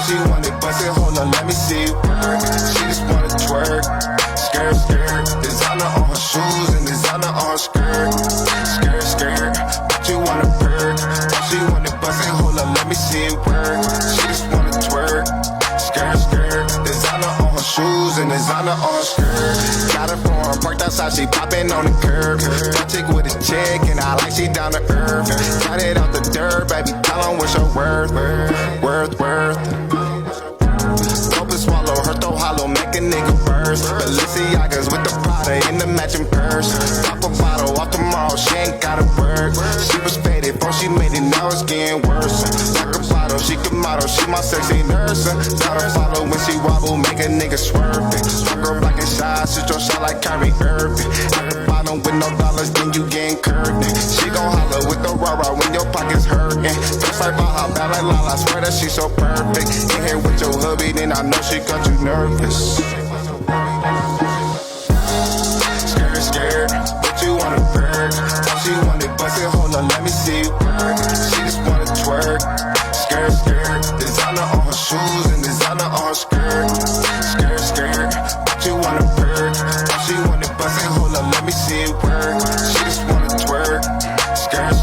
She wanna bust it, hold on, let me see it work. She just wanna twerk, skirt, skirt. Designer on her shoes and designer on her skirt. Skirt, skirt, but you wanna perk. She wanna bust it, hold on, let me see it work. She just wanna twerk, skirt, skirt. Designer on her shoes and designer on her skirt. Got her form, parked outside, she poppin' on the curb. That chick with a chick and I like she down to earth. Got it out the dirt, baby, tell 'em what's your worth. Worth. Dope and swallow, her throat hollow, make a nigga burst. Balenciagas with the Prada in the matching purse. Pop a bottle off tomorrow, she ain't gotta work. She was faded before she made it, now it's getting worse. Like a bottle, she can model, she my sexy nurse. Got her follow when she wobble, make a nigga swerve. My girl black and shy, shoot your shot like Kyrie Irving. At the bottom with no dollars, then you getting curved. She gon' holler with the rah-rah when your pockets hurtin'. Just like Baja, bad like Lala, swear that she so perfect. In here with your hubby, then I know she got you nervous. Scared, but you wanna perk. She wanna bust it, hold on, let me see it work. She just wanna twerk, skirt. Designer on her shoes and designer on her skirt. Skirt, but you wanna perk. She wanna bust it, hold on, let me see it work. She just wanna twerk, skirt.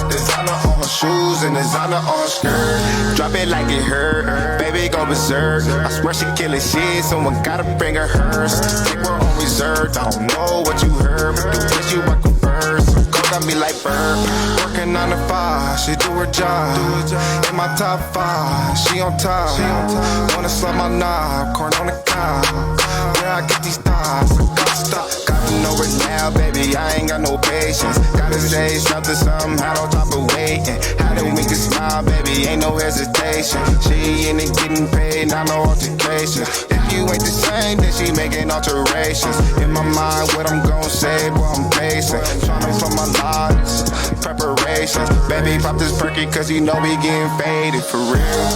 Designer on her shoes and designer on her skirt. Drop it like it hurt, baby go berserk. I swear she killin' shit, someone gotta bring her hers. Think we're on reserve, I don't know what you heard, but the way she work her first. Got me like Bird, working 9 to 5, she do her job. In my top 5, she on top. Wanna slap my knob, corn on the cob. Where I get these thoughts, gotta stop. Gotta know it now, baby, I ain't got no patience. Gotta say something, had on top of waiting. How do we can smile, baby, ain't no hesitation. She in it getting paid, not no altercation. If you ain't the same, then she making alterations. In my mind, what I'm gon' say, boy, I'm pacing. Tryna for my lies, preparations. Baby, pop this perky, cause you know we getting faded for real.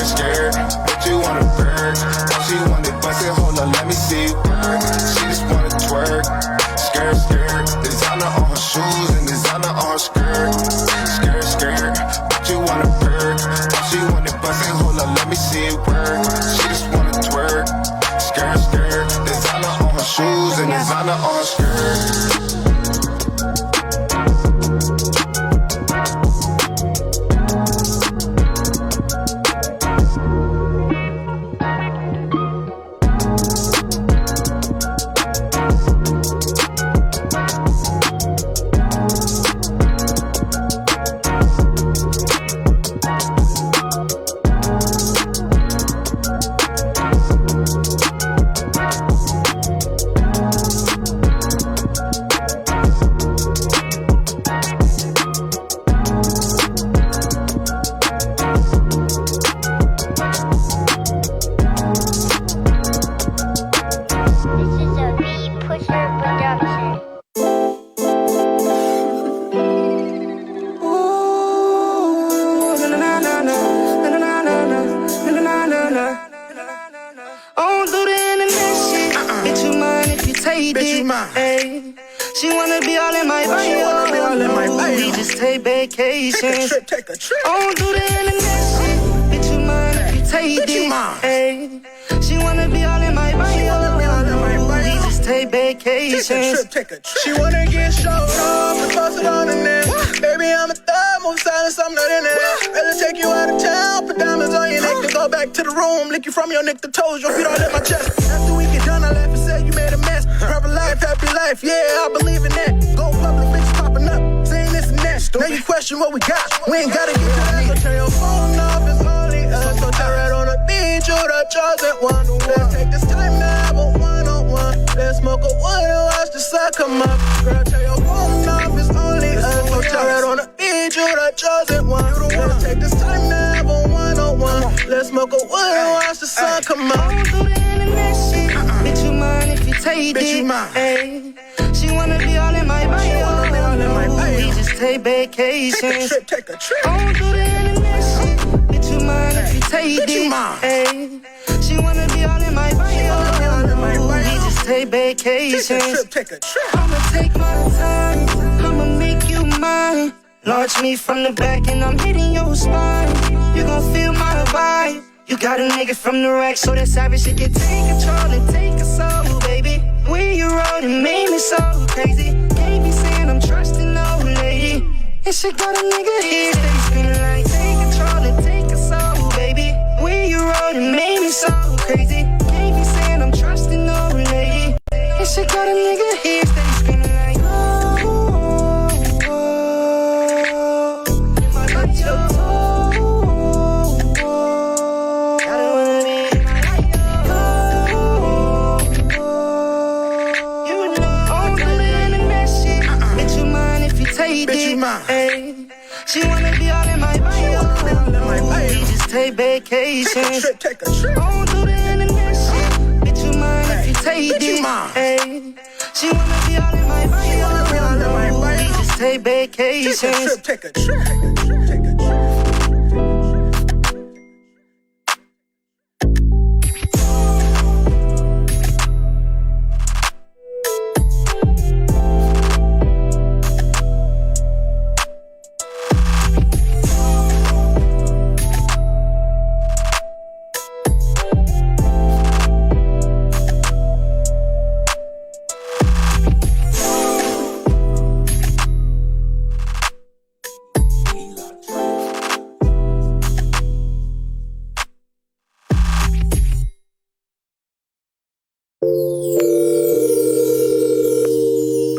Scared, but you wanna perk. She wanna bust it, hold on, let me see it work. She just wanna twerk, skirt. Designer on her shoes and designer on her skirt. Skirt, but you wanna perk. She wanna bust it, hold on, let me see it work. She just wanna twerk, skirt. Designer on her shoes and designer on her skirt. Take a trip. I don't do the internet shit. Bitch, you mind if you take it? Ay, she wanna be all in my bio. We just take vacations. Take a trip. She wanna get showed off and post it on the net. Baby, I'm a thug, move silence, I'm not in it. Rather take you out of town, put diamonds on your neck, then go back to the room, lick you from your neck to toes, your feet all in my chest. After we get done, I laugh and say you made a mess. Private life, happy life, yeah, I believe in that. Go public, bitch popping up, saying this and that. Now you question what we got, we ain't gotta get to that. So turn your phone off, it's only us. So turn right on the beach, you the chosen one. Let's take this time to have a one-on-one. Let's smoke a wood and watch the sun come up. Girl, turn your phone off, it's only us. So turn right on the beach, you the chosen one. Let's take this time to have a one-on-one. Let's smoke a wood and watch the sun come up. I don't do the internet shit. Bitch, you mind if you take it? Ay, she wanna be all in my bio. We just take vacations. Take a trip. I don't do the internet shit. Bitch, you mind if you take it? Ay, she wanna be all in my bio. We just take vacations. Take a trip. I'ma take my time. I'ma make you mine. Launch me from the back and I'm hitting your spine. You gon' feel my vibe. You got a nigga from the rack, so that savage shit can take control and take a soul, baby. When you rode, it made me so crazy. Can't be saying I'm trusting no lady. And she got a nigga here, they screaming like take control and take a soul, baby. When you rode, it made me so crazy. Can't be saying I'm trusting no lady. And she got a nigga here, they screaming like oh, oh, oh. In my life, Ay, she wanna be all in my bio. We just take vacations. Take a trip. Don't do the internet shit. Bitch, you mind if you take it? Ay, she wanna be all in my bio. We just take vacations. Take a trip. Take a trip.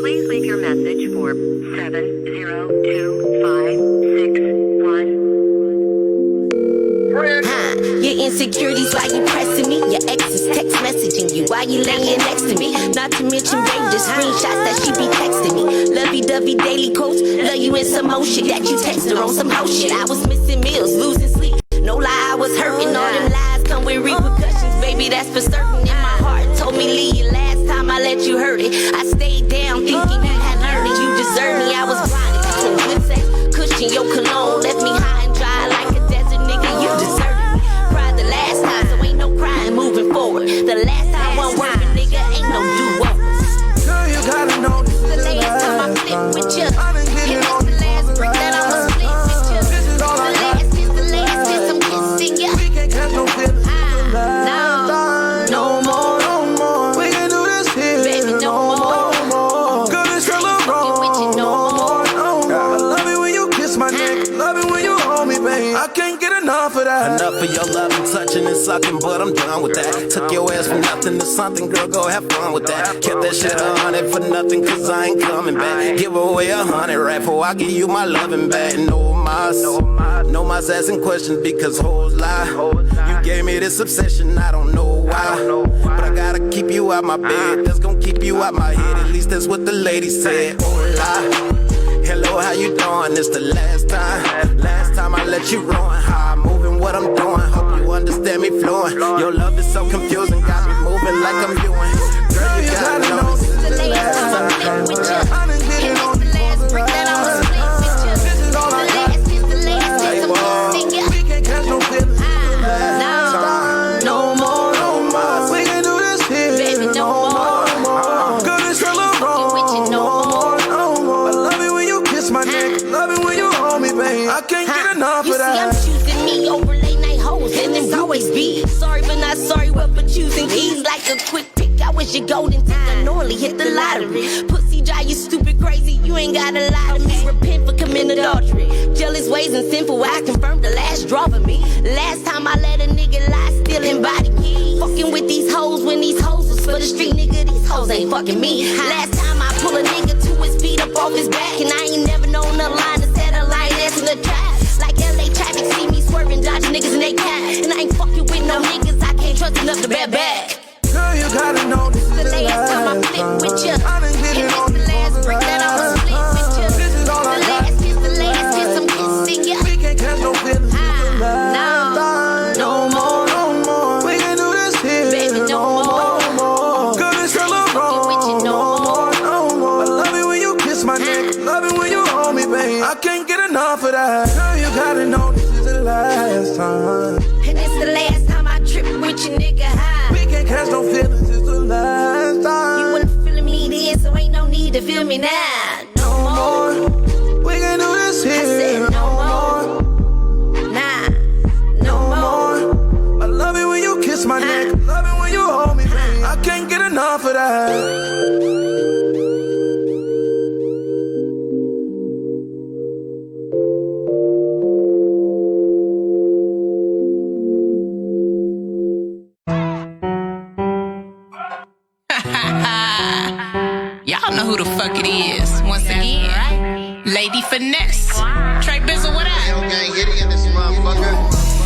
Please leave your message for 7025661. Your insecurities, why you pressing me? Your ex is text messaging you, why you laying next to me? Not to mention, babe, the screenshots that she be texting me. Lovey-dovey daily quotes, love you in some more shit that you text her on some hoe shit. I was missing meals, losing sleep, no lie, I was hurting. All them lies come with repercussions, baby, that's for certain. In my heart, told me leave. Last time I let you hurt it, I stayed down thinking you had learned it. You deserve me, I was blinded. Between good sex, cushion, your cologne left me high and dry like a desert nigga. You deserted me. Cried the last time, so ain't no crying moving forward. The last time one working, nigga, ain't no do-overs. Girl, you gotta know this The last time I flipped with you, I've been getting and on it's the last brick that I'ma split with you. This is all I got. The last kiss, I'm kissing you. We can't catch no feelings. No, No more, no more. We can do this here. baby, no more. Girl, it's still wrong. With you, no more. No more. I love it when you kiss my neck. Love it when you hold me, babe. I can't get enough of that. Enough of your love and touching and sucking, but I'm done with that. Took your ass from nothing to something, girl, go have fun with that. Kept that shit 100 for nothing, cause I ain't coming back. Give away 100 right before I give you my loving back. No mas asking questions because hoes lie. You gave me this obsession, I don't know why. But I gotta keep you out my bed, that's gonna keep you out my head. At least that's what the lady said. Hola. Hello, how you doing? It's the last time I let you ruin how I'm moving, what I'm doing. Hope you understand me fluent. Your love is so confusing, got me moving like I'm doing. Girl, you gotta know this is the last time. I've been getting on The last brick that I'ma split with you. This is all I got. The last kiss, I'm kissing you. We can't catch no feelings. No more. We can do this here. Baby, no more. Girl, it's still wrong. With you, no more. I love it when you kiss my neck. Love it when you hold me, babe. I can't get enough You of see, I'm that. choosing me over late night hoes, and it's always be sorry, but not sorry. What for choosing keys like a quick pick? I wish your golden ticket normally hit the lottery. Pussy dry, you stupid crazy. You ain't gotta lie to me. Repent for committing adultery. Jealous ways and sinful. I confirmed the last draw for me. Last time I let a nigga lie, stealing body keys. Fucking with these hoes when these hoes was for the street, nigga. These hoes ain't fucking me. Last time I pull a nigga to his feet up off his back, and I ain't never known a line instead of lioness in the trap. Like LA traffic, see me swerving, dodging niggas in they cat. And I ain't fucking with no niggas I can't trust enough to bet back. Girl, you gotta know this is The last time I flipped with you, I've been getting and on it's the last brick that I'ma split with you. This is all I The got. last kiss, I'm kissing you. We can't catch no feelings. No more. We can do this here. Baby, no more. Girl, it's still wrong. With you, no more. I love it when you kiss my neck. Love it when you hold me, babe. I can't get enough of that. Girl, you gotta know this is the last time. And it's the last time I trip with you, nigga. We can't catch no feelings. It's the last time. You wasn't feeling me then, so ain't no need to feel me now. No more. We can do this here. I said no more. Nah, no more. I what I Y'all know who the fuck it is. Once again, Lady Finesse. Trey Bizzle, what up?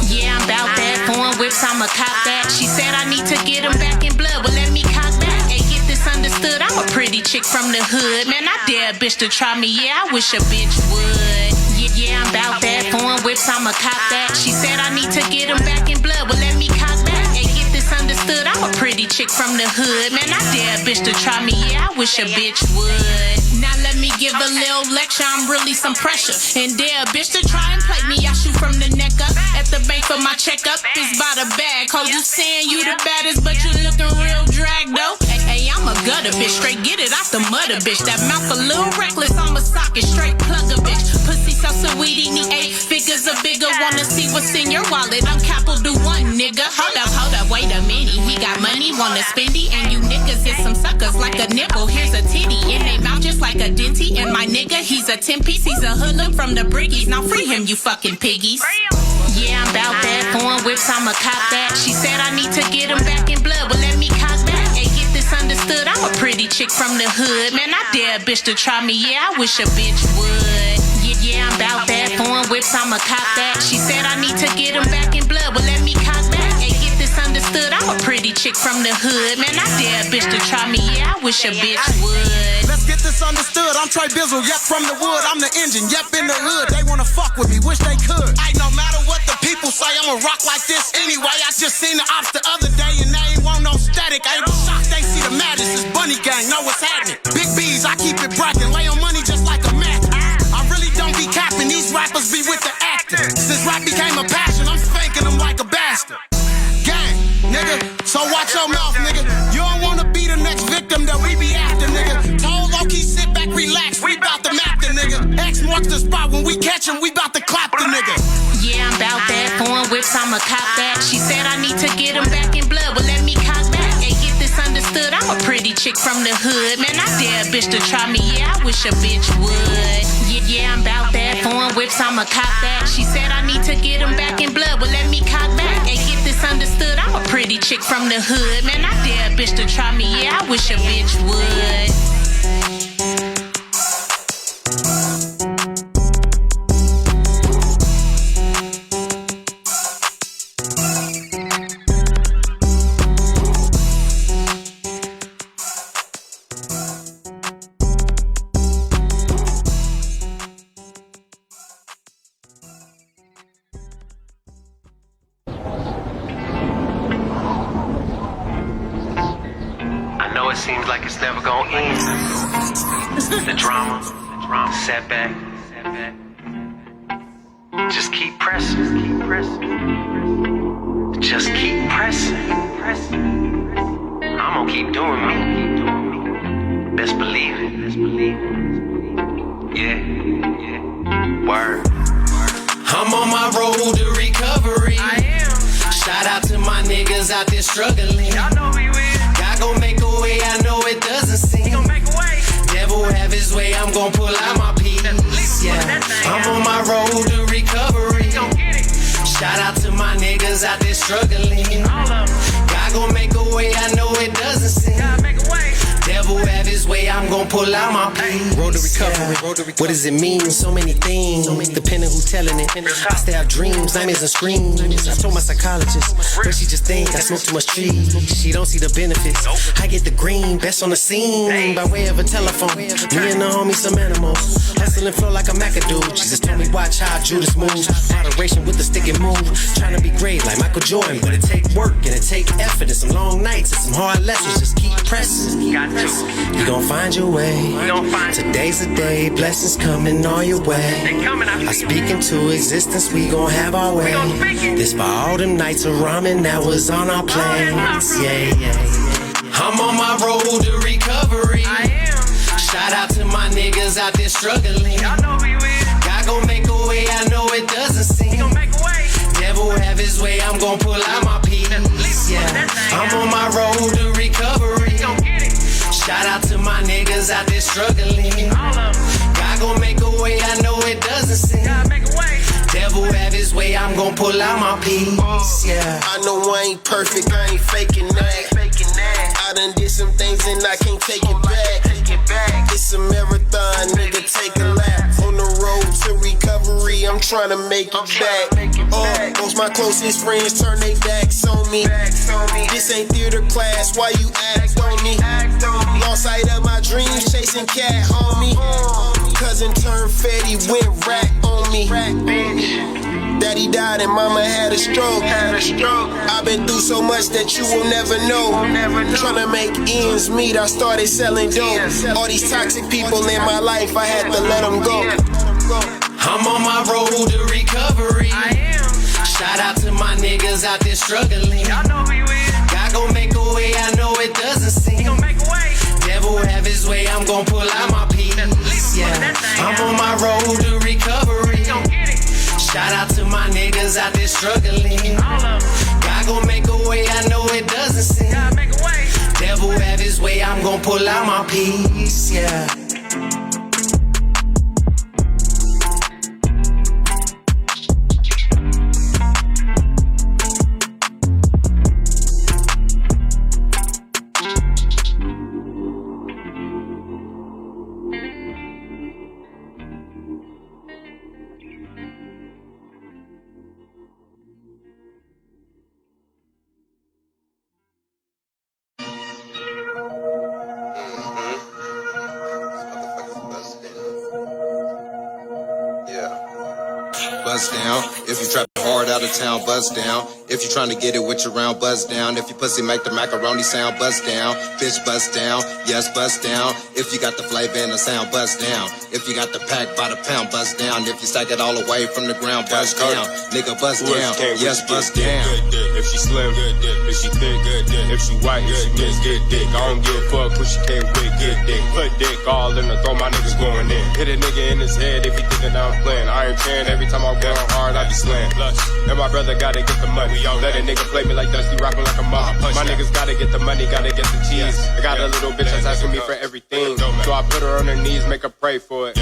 Yeah, I'm bout that. Foreign whips, I'ma cop that. She said I need to get him back in blood, but let me cock back. Hey, get this understood. I'm a pretty chick from the hood. Man, I dare a bitch to try me. Yeah, I wish a bitch would. Yeah, I'm bout that. Foreign whips, I'ma cop that. She said I need to get him back in blood, but let me cock back. Hey, get this understood. I'm a pretty chick from the hood. Man, I dare a bitch to try me. Yeah, I wish a bitch would. Now let me give a little lecture. I'm really some pressure. And dare a bitch to try and play me. I shoot from the neck up. At the bank for my checkup. It's by the bag. Cause you saying you the baddest, but you looking real drag though. Hey, I'm a gutter bitch. Straight get it out the mother bitch. That mouth a little reckless. I'm a socket. Straight plug a bitch. Pussy so sweet. He need 8 figures or bigger. Wanna see what's in your wallet. I'm capital do one nigga. Hold up, wait a minute. He got money, wanna spendy. And you niggas is some suckers like a nipple. Here's a titty in they mouth just like a denty. And my nigga, he's a 10-piece. He's a hoodlum from the briggies. Now free him, you fucking piggies. Yeah, I'm bout that. Foreign whips, I'ma cop that. She said I need to get him back in blood, but let me cock back. Hey, get this understood. I'm a pretty chick from the hood. Man, I dare a bitch to try me. Yeah, I wish a bitch would. Yeah, I'm bout that. Foreign whips, I'ma cop that. She said I need to get him back in blood, but let me cock back. Hey, get this understood. I'm a pretty chick from the hood. Man, I dare a bitch to try me. Yeah, I wish a bitch would. Let's get this understood. I'm Trey Bizzle, yep, from the wood. I'm the engine, yep, in the hood. They wanna fuck with me, wish they could. Hey, no matter what the people say, I'ma rock like this anyway. I just seen the ops the other day and they ain't want no static. I ain't shocked they see the maddest. It's Bunny Gang, know what's happening. Big B's, I keep it bragging. Lay on money just like a mat. I really don't be capping. These rappers be with the acting. Since rap became a passion, I'm spanking them like a bastard. Gang, nigga, so watch your mouth, nigga. You don't wanna be the next victim that we be after, nigga. Told low-key, sit back, relax, we bout to map the nigga. X marks the spot, when we catch him, we bout to clap the nigga. Yeah, I'm bout that. Foreign whips, I'ma cop that. She said I need to get him back in blood, but let me cock back. Hey, get this understood. I'm a pretty chick from the hood. Man, I dare a bitch to try me. Yeah, I wish a bitch would. Yeah, I'm bout that. Foreign whips, I'ma cop that. She said I need to get him back in blood, but let me cock back. Hey, get this understood. I'm a pretty chick from the hood. Man, I dare a bitch to try me. Yeah, I wish a bitch would. It seems like it's never gonna end. The drama, setback. Just keep pressing, Just keep pressing. I'm gonna keep doing me. Best believe it. Yeah. Word. I'm on my road to recovery. I am. Shout out to my niggas out there struggling. Y'all know we win. God gon' make a way, I know it doesn't seem. He gon' make a way. Devil have his way, I'm gon' pull out my piece. Yeah, I'm on my road to recovery. He gon' get it. Shout out to my niggas out there struggling. All of them. God gon' make a way, I know it doesn't seem. God make a way. Devil have his way, I'm gon' pull out my piece. Road to recovery, What does it mean? So many things, depending who telling it. I still have dreams, nightmares and screams. I told my psychologist, but she just think I smoke too much trees. She don't see the benefits. I get the green, best on the scene by way of a telephone. Me and the homies, some animals. Hustling flow like a McAdoo. She just told me watch how Judas moves. Moderation with the stick and move. Trying to be great like Michael Jordan, but it take work and it take effort and some long nights and some hard lessons. Just keep pressing. Got to. You gon' find your way. Today's the day, blessings coming all your way. They coming, I speak into existence, we gon' have our way. This for all them nights of ramen that was on our planes. Yeah. I'm on my road to recovery. I am. Shout out to my niggas out there struggling. Y'all know we win. God gon' make a way, I know it doesn't seem. He gon' make a way. Devil have his way, I'm gon' pull out my piece. Yeah, I'm on my road to recovery. He gon' get it. Shout out to my niggas out there struggling. God gon' make a way, I know it doesn't seem. Devil have his way, I'm gon' pull out my piece, yeah. I know I ain't perfect, I ain't faking that. I done did some things and I can't take it back. It's a marathon, nigga, take a lap. On the road to recovery, I'm tryna make it back. Most my closest friends turn their backs on me. This ain't theater class, why you act on me? Lost sight of my dreams, chasing cat, homie. Cousin turned fatty, went rack on me. Daddy died and mama had a stroke. I've been through so much that you will never know. Tryna make ends meet, I started selling dope. All these toxic people in my life, I had to let them go. I'm on my road to recovery. Shout out to my niggas out there struggling. God gon' make a way, I know it doesn't seem. Devil have his way, I'm gon' pull out my piece. Yeah, I'm on my road to recovery. Shout out to my niggas out there struggling. God gon' make a way, I know it doesn't seem. Devil have his way, I'm gon' pull out my piece. Yeah. Bust down. If you trapping hard out of town, bust down. If you trying to get it with your round, bust down. If you pussy make the macaroni sound, bust down. Bitch, bust down. Yes, bust down. If you got the flavor and the sound, bust down. If you got the pack by the pound, bust down. If you stack it all away from the ground, bust down. Nigga, bust down. Yes, bust down. If she slim, good dick. If she thick, good dick. If she white, if she mixed, good dick. I don't give a fuck who she came with, good dick. Put dick all in the throw, my niggas going in. Hit a nigga in his head if he thinking I'm playing. I ain't playing every time I'm going hard, I be slaying. And my brother gotta get the money. Let a nigga play me like Dusty, rapping like a mob. My niggas gotta get the money, gotta get the cheese. I got a little bitch that's asking me for everything. So I put her on her knees, make her pray for it.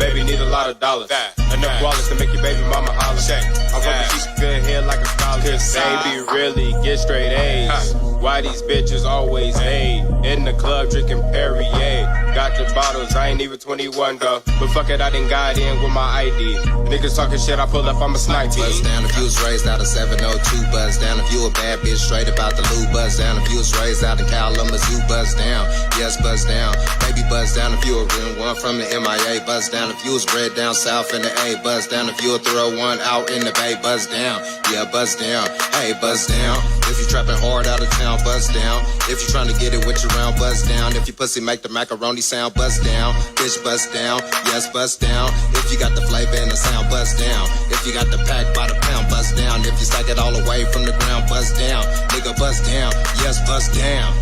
Baby need a lot of dollars. Enough wallets to make your baby mama holler. I want to keep good head like a scholar. Cause baby really get straight A's. Why these bitches always hate? In the club drinking Perrier. Got the bottles, I ain't even 21 though. But fuck it, I done got in with my ID. Niggas talking shit, I pull up, I'm a sniper. Buzz down if you was raised out of 702. Buzz down if you a bad bitch, straight about the loot. Buzz down if you was raised out in Kalamazoo. Buzz down, yes, buzz down. Baby, buzz down if you a real one from the MIA. Buzz down if you was bred down south in the A. Buzz down if you a throw one out in the Bay. Buzz down, yeah, buzz down. Hey, buzz down. If you trapping hard out of town, buzz down. If you trying to get it with your round, buzz down. If you pussy make the macaroni sound, buzz down. Bitch, buzz down, yes, buzz down. If you got the flavor and the sound, buzz down. If you got the pack by the pound, buzz down. If you stack it all away from the ground, buzz down. Nigga, buzz down, yes, buzz down.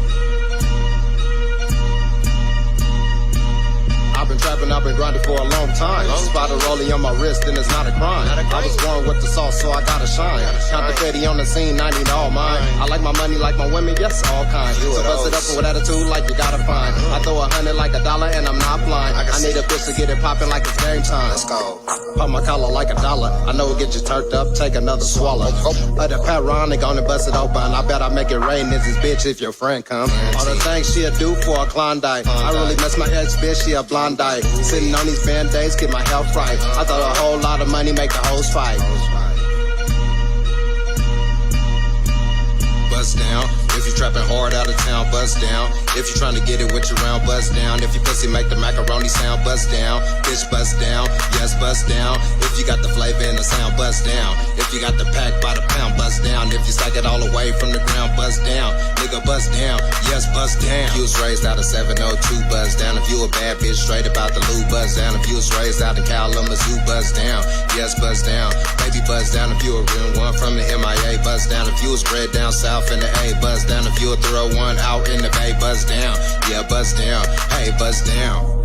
I've been trapping, I've been grinding for a long time. Spot a rollie on my wrist and it's not a crime. I was born with the sauce, so I gotta shine. Count the petty on the scene, I need all mine. I like my money like my women, yes, all kinds. So bust it up with attitude like you gotta find. I throw 100 like $1 and I'm not blind. I need a bitch to get it popping like it's game time. Let's go. Pop my collar like $1. I know it get you turned up, take another swallow. Let the Paronic on and bust it open. I bet I make it rain, this is bitch if your friend come. All the things she'll do for a Klondike. I really miss my ex bitch, she a blonde. Sitting on these band-aids, get my health right. I thought a whole lot of money make the hoes fight. Bust down. If you trapping hard out of town, bust down. If you trying to get it with your round, bust down. If you pussy make the macaroni sound, bust down. Bitch, bust down, yes, bust down. If you got the flavor and the sound, bust down. If you got the pack by the pound, bust down. If you stack it all away from the ground, bust down. Nigga, bust down, yes, bust down. If you was raised out of 702, buzz down. If you a bad bitch, straight about the loot, buzz down. If you was raised out in Kalamazoo, buzz down, yes, buzz down. Baby, buzz down if you a real one from the MIA, buzz down. If you was bred down south in the A, buzz down. If you a throw one out in the Bay, buzz down, yeah, buzz down. Hey, buzz down.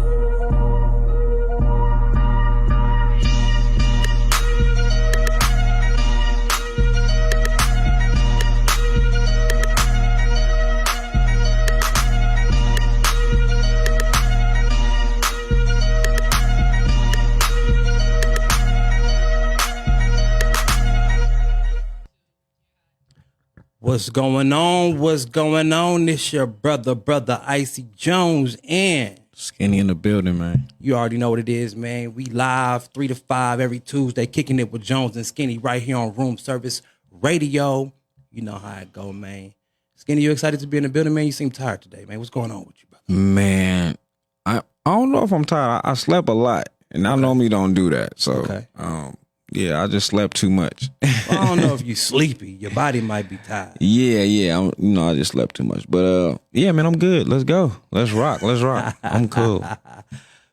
What's going on? What's going on? It's your brother Icy Jonez N Skinny in the building, man. You already know what it is, man. We live 3 to 5 every Tuesday, kicking it with Jonez N Skinny right here on Room Service Radio. You know how it go, man. Skinny, you excited to be in the building, man? You seem tired today, man. What's going on with you, brother? Man, I don't know if I'm tired. I slept a lot, and I normally don't do that. So, yeah, I just slept too much. Well, I don't know if you sleepy. Your body might be tired. Yeah. I just slept too much. But, yeah, man, I'm good. Let's go. Let's rock. I'm cool.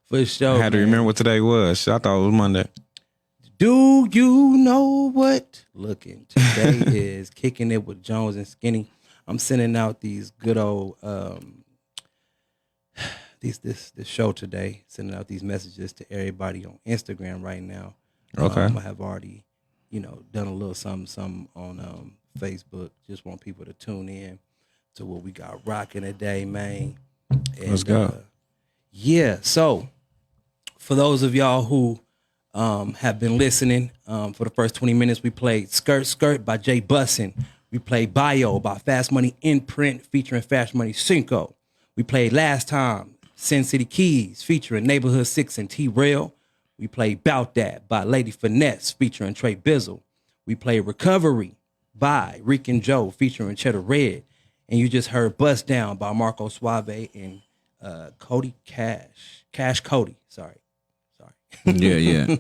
For sure, I had to remember what today was. I thought it was Monday. Do you know what? Looking, today is Kicking It with Jonez N Skinny. I'm sending out these good old this show today. Sending out these messages to everybody on Instagram right now. Okay. I have already, done a little something on Facebook. Just want people to tune in to what we got rocking today, man. And, let's go. Yeah. So for those of y'all who have been listening, for the first 20 minutes, we played Skirt Skirt by Jay Bussin'. We played Bio by Fast Money Imprint featuring Fast Money Cinco. We played Last Time, Sin City Keys featuring Neighborhood 6 and T-Rail. We played Bout That by Lady Finesse featuring Trey Bizzle. We played Recovery by Rick and Joe featuring Cheddar Red. And you just heard Bust Down by Marco Suave and Cody Cash Cody. Sorry. Yeah.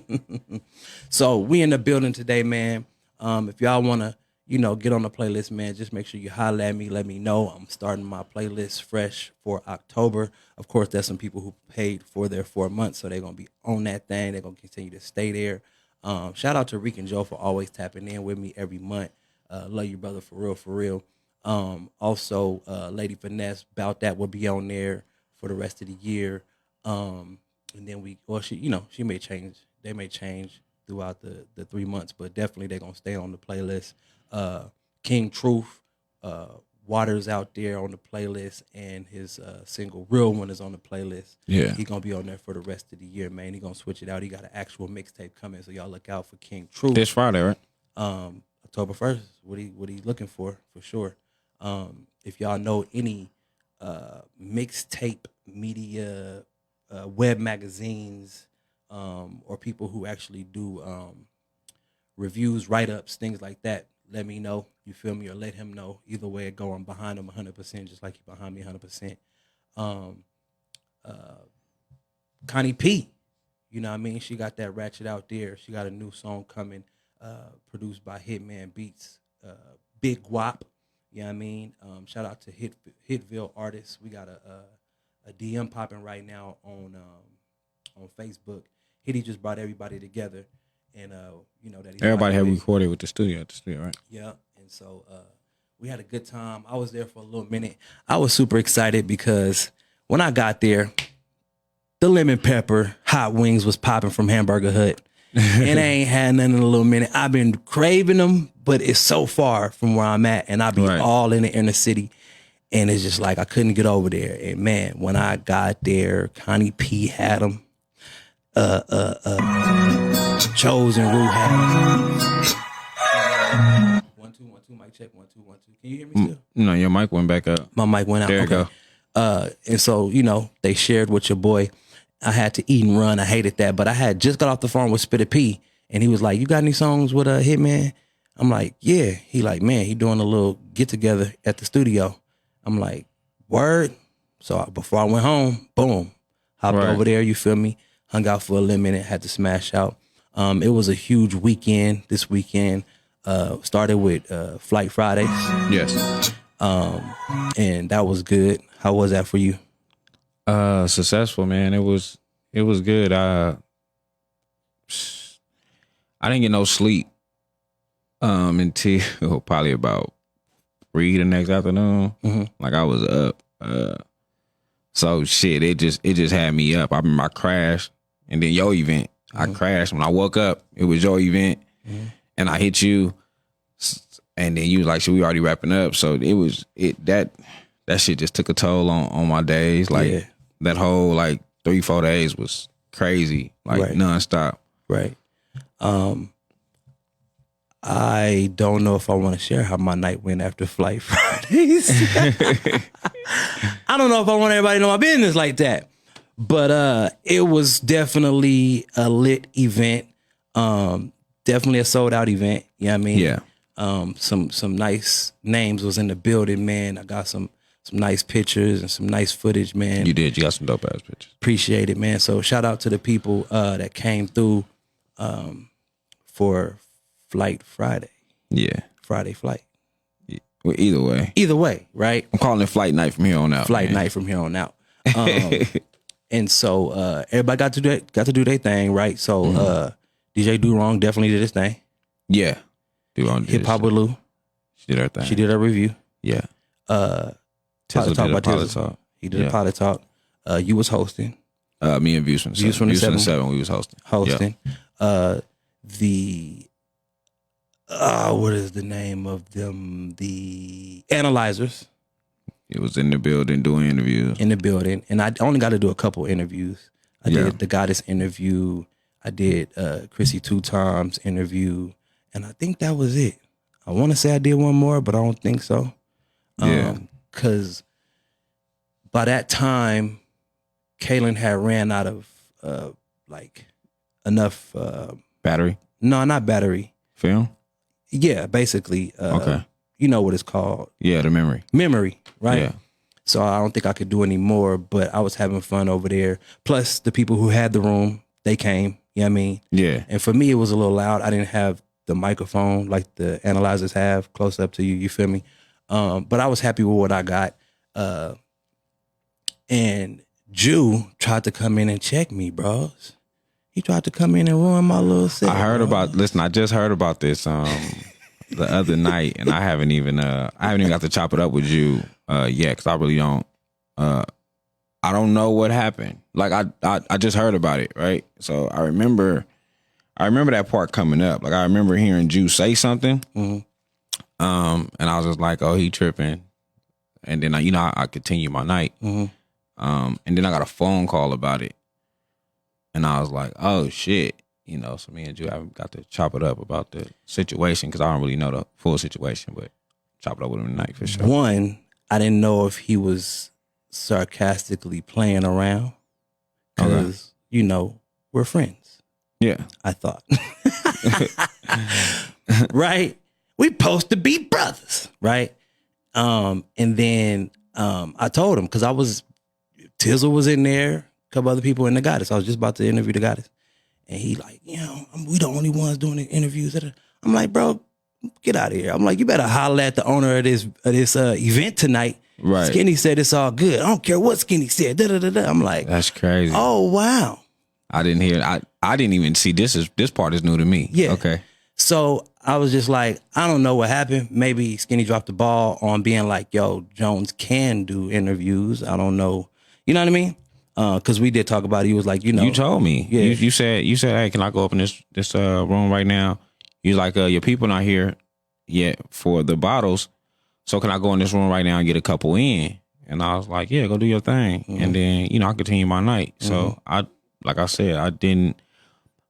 So we in the building today, man. If y'all want to, get on the playlist, man, just make sure you holler at me. Let me know. I'm starting my playlist fresh for October. Of course, there's some people who paid for their 4 months, so they're going to be on that thing. They're going to continue to stay there. Shout out to Rick and Joe for always tapping in with me every month. Love you, brother, for real. Also, Lady Finesse, Bout That will be on there for the rest of the year. And then she may change. They may change throughout the 3 months, but definitely they're going to stay on the playlist. King Truth, Waters out there on the playlist, and his single Real One is on the playlist. Yeah. He's going to be on there for the rest of the year, man. He's going to switch it out. He got an actual mixtape coming, so y'all look out for King Truth. This Friday, right? October 1st, what he looking for sure. If y'all know any mixtape media, web magazines, or people who actually do reviews, write-ups, things like that, let me know. You feel me? Or let him know. Either way it go, I'm behind him 100%, just like he behind me 100%. Connie P, you know what I mean? She got that ratchet out there. She got a new song coming, produced by Hitman Beats, Big Guap. You know what I mean? Shout out to Hitville artists. We got a DM popping right now on Facebook. Hitty just brought everybody together, and that everybody had recorded with the studio, right? Yeah, and so we had a good time. I was there for a little minute. I was super excited because when I got there, the lemon pepper hot wings was popping from Hamburger Hut, and I ain't had none in a little minute. I've been craving them, but it's so far from where I'm at, and I be all in the inner city. And it's just like I couldn't get over there. And man, when I got there, Connie P had them. Chosen Rue had them. 1 2 1 2 mic check 1 2 1 2. Can you hear me still? No, your mic went back up. My mic went out. There you go. And so they shared with your boy. I had to eat and run. I hated that, but I had just got off the phone with Spitta P, and he was like, "You got any songs with Hitman?" I'm like, "Yeah." He like, "Man, he doing a little get together at the studio." I'm like, "Word." So before I went home, boom, hopped over there. You feel me? Hung out for a little minute. Had to smash out. It was a huge weekend. This weekend started with Flight Fridays. Yes. And that was good. How was that for you? Successful, man. It was good. I didn't get no sleep until probably about 3 the next afternoon. Mm-hmm. Like I was up. So shit, it just had me up. I remember I crashed, and then your event. I crashed. When I woke up, it was your event, and I hit you, and then you was like, "Shit, we already wrapping up." So that shit just took a toll on my days. Like that whole 3-4 days was crazy, nonstop. Right. I don't know if I want to share how my night went after Flight Fridays. I don't know if I want everybody to know my business like that. But it was definitely a lit event. Definitely a sold out event. You know what I mean? Yeah. Some nice names was in the building, man. I got some nice pictures and some nice footage, man. You did. You got some dope ass pictures. Appreciate it, man. So shout out to the people that came through for Flight Friday. Yeah. Friday flight. Well, either way. Either way, right? I'm calling it flight night from here on out. Flight night from here on out. And so everybody got to do their thing, right? So DJ Do Wrong definitely did his thing. Yeah. Do Wrong did Hip Hop with Lou. She did her thing. She did her review. Yeah. Tizzle did a about pilot Tizzle. talk. He did a pilot talk. You was hosting. Me and Views from the Seven. We was hosting. Yeah. What is the name of them? The Analyzers. It was in the building doing interviews. In the building. And I only got to do a couple interviews. I did the Goddess interview. I did Chrissy 2 Times interview. And I think that was it. I want to say I did one more, but I don't think so. Because by that time, Kaylin had ran out of enough battery. No, not battery. Film. Yeah, basically. Okay. You know what it's called? Yeah, the memory. Memory, right? Yeah. So I don't think I could do any more, but I was having fun over there. Plus, the people who had the room, they came. You know what I mean? Yeah. And for me, it was a little loud. I didn't have the microphone like the analyzers have close up to you. You feel me? But I was happy with what I got. And Jew tried to come in and check me, bros. He tried to come in and ruin my little set. I just heard about this the other night, and I haven't even got to chop it up with you yet, because I really don't. I don't know what happened. Like I just heard about it, right? So I remember that part coming up. Like I remember hearing Jew say something, and I was just like, "Oh, he tripping," and then I continue my night, and then I got a phone call about it. And I was like, oh, shit. So me and Jew haven't got to chop it up about the situation, because I don't really know the full situation, but chop it up with him tonight for sure. One, I didn't know if he was sarcastically playing around, because, we're friends. Yeah. I thought. Right? We supposed to be brothers, right? And then I told him, because Tizzle was in there, couple other people in the Goddess. I was just about to interview the Goddess. And he like, we the only ones doing the interviews. I'm like, bro, get out of here. I'm like, you better holler at the owner of this event tonight. Right. Skinny said it's all good. I don't care what Skinny said. I'm like, that's crazy. Oh, wow. I didn't hear it. I didn't even see this part is new to me. Yeah. Okay. So I was just like, I don't know what happened. Maybe Skinny dropped the ball on being like, yo, Jones can do interviews. I don't know. You know what I mean? Because we did talk about it. He was like, You told me. Yeah. You said, hey, can I go up in this room right now? You like, your people not here yet for the bottles. So can I go in this room right now and get a couple in? And I was like, yeah, go do your thing. And then, I continue my night. So like I said,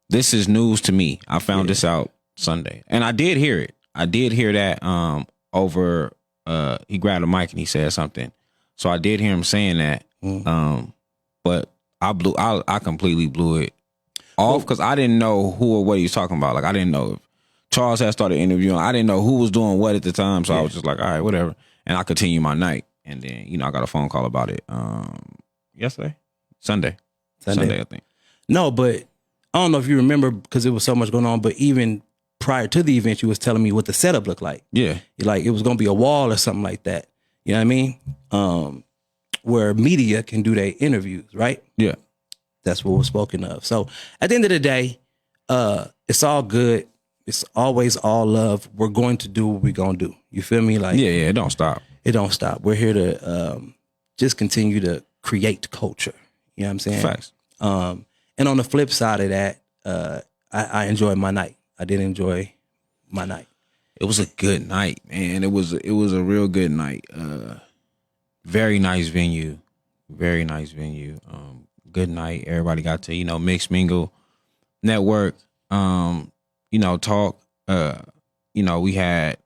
this is news to me. I found this out Sunday. And I did hear it. I did hear that over, he grabbed a mic and he said something. So I did hear him saying that. But I completely blew it off, because I didn't know who or what he was talking about. Like, I didn't know if Charles had started interviewing. I didn't know who was doing what at the time. So I was just like, all right, whatever. And I continued my night. And then, I got a phone call about it yesterday? Sunday, I think. No, but I don't know if you remember, because it was so much going on, but even prior to the event, you was telling me what the setup looked like. Yeah. Like, it was going to be a wall or something like that. You know what I mean? Where media can do their interviews, right? Yeah. That's what was spoken of. So at the end of the day, it's all good. It's always all love. We're going to do what we're going to do. You feel me? Like, yeah, it don't stop. It don't stop. We're here to just continue to create culture. You know what I'm saying? Facts. And on the flip side of that, I enjoyed my night. I did enjoy my night. It was a good night, man. It was a real good night. Very nice venue. Very nice venue. Good night. Everybody got to, mix, mingle, network, talk. you know, we had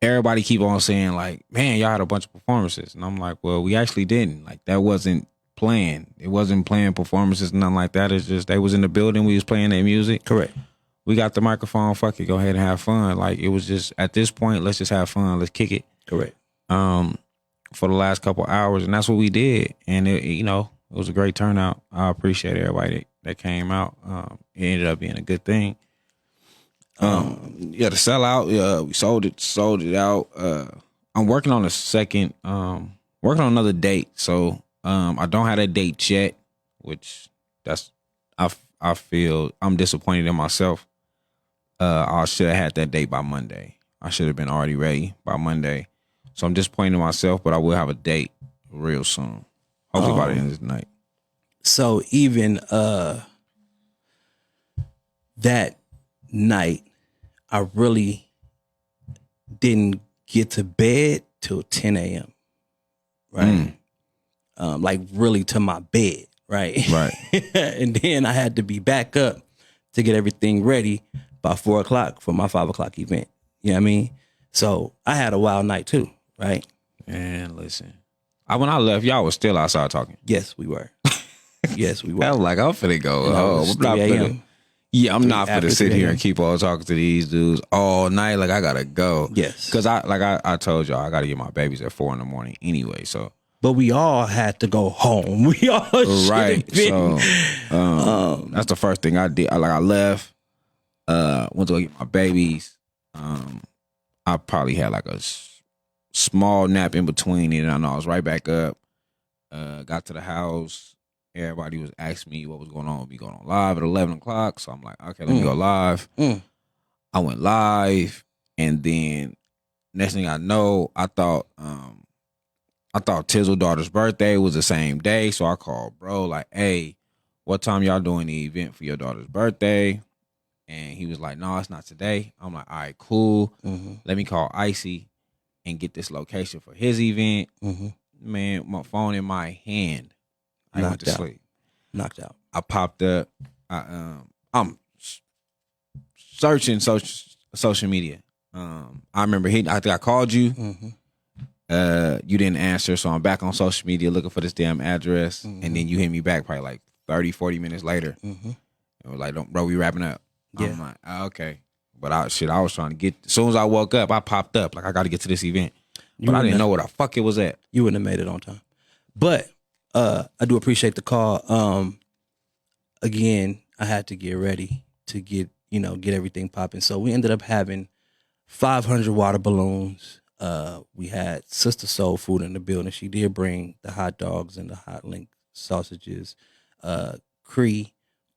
everybody keep on saying like, man, y'all had a bunch of performances. And I'm like, well, we actually didn't. Like that wasn't planned. It wasn't planned performances, nothing like that. It's just they was in the building, we was playing their music. Correct. We got the microphone, fuck it, go ahead and have fun. Like it was just at this point, let's just have fun, let's kick it. Correct. For the last couple of hours, and that's what we did. And it, you know, it was a great turnout. I appreciate everybody that came out. It ended up being a good thing. Yeah, the sellout. We sold it out. I'm working on a second. Working on another date. So I don't have that date yet, which I feel I'm disappointed in myself. I should have had that date by Monday. I should have been already ready by Monday. So I'm disappointed in myself, but I will have a date real soon. Hopefully by the end of the night. So even that night, I really didn't get to bed till 10 a.m. Right? Like really to my bed, right? Right. And then I had to be back up to get everything ready by 4 o'clock for my 5 o'clock event. You know what I mean? So I had a wild night too, right? Man, listen. When I left, y'all was still outside talking. Yes, we were. Yes, we were. I was like, I'm finna go. You know, I'm not finna. Yeah, I'm not finna sit here and 3 keep on talking to these dudes all night. Like I gotta go. Yes, because I told y'all I gotta get my babies at 4 a.m. anyway. So, but we all had to go home. We all right. So that's the first thing I did. I left. Went to go get my babies. I probably had like a small nap in between it, and I know I was right back up. Got to the house. Everybody was asking me what was going on. We going on live at 11 o'clock. So I'm like, okay, let me go live. I went live, and then next thing I know, I thought Tizzle's daughter's birthday was the same day. So I called bro, like, hey, what time y'all doing the event for your daughter's birthday? And he was like, no, it's not today. I'm like, all right, cool. Let me call Icy and get this location for his event. Man, my phone in my hand. I went to sleep. Knocked out. I popped up. I'm searching social media. I remember I think I called you. You didn't answer, so I'm back on social media looking for this damn address. And then you hit me back probably like 30, 40 minutes later. And was like, bro, we wrapping up. Yeah. I'm like, okay. But I was trying to get, as soon as I woke up, I popped up. Like, I got to get to this event. But I didn't know where the fuck it was at. You wouldn't have made it on time. But I do appreciate the call. Again, I had to get ready to get everything popping. So we ended up having 500 water balloons. We had Sister Soul Food in the building. She did bring the hot dogs and the hot link sausages. Cree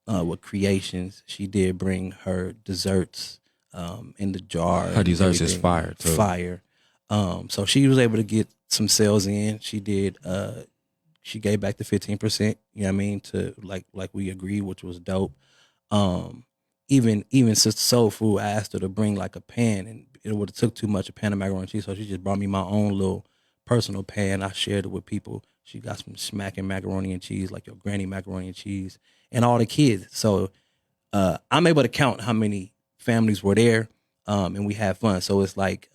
with Creations, she did bring her desserts in the jar. Her desserts is fire too. Fire. So she was able to get some sales in. She did. She gave back the 15%. You know what I mean? To like we agreed, which was dope. Even Sister Soul Food, I asked her to bring like a pan, and it would have took too much, a pan of macaroni and cheese. So she just brought me my own little personal pan. I shared it with people. She got some smacking macaroni and cheese, like your granny macaroni and cheese, and all the kids. So I'm able to count how many families were there, and we had fun. So it's like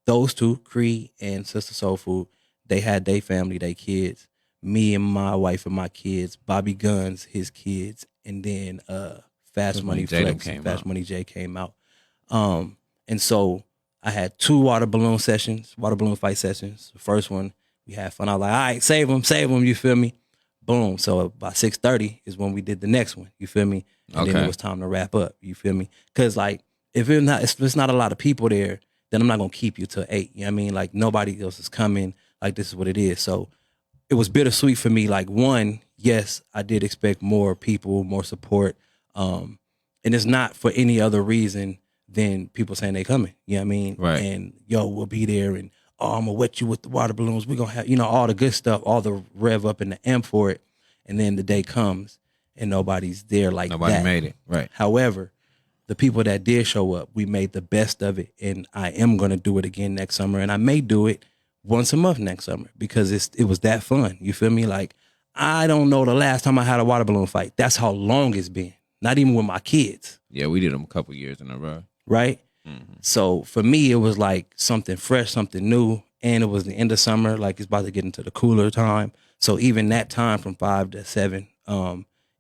those two, Cree and Sister Soul Food, they had their family, their kids, me and my wife and my kids, Bobby Guns, his kids, and then Fast Money Flex, Fast Money J came out. And so I had 2 water balloon fight sessions. The first one, we had fun. I was like, all right, save them, you feel me? Boom. So by 6:30 is when we did the next one, you feel me? And then it was time to wrap up, you feel me? Because like, if it's not a lot of people there, then I'm not going to keep you till 8, you know what I mean? Like, nobody else is coming, like, this is what it is. So it was bittersweet for me. Like, one, yes, I did expect more people, more support. And it's not for any other reason than people saying they coming. You know what I mean? Right. And yo, we'll be there, and I'm gonna wet you with the water balloons. We're gonna have, all the good stuff, all the rev up in the amp for it. And then the day comes and nobody's there like Nobody that. made it. Right. However, the people that did show up, we made the best of it. And I am gonna do it again next summer. And I may do it once a month next summer because it was that fun. You feel me? Like, I don't know the last time I had a water balloon fight. That's how long it's been. Not even with my kids. Yeah, we did them a couple years in a row. right? So for me, it was like something fresh, something new, and it was the end of summer, like it's about to get into the cooler time. So even that time from 5 to 7,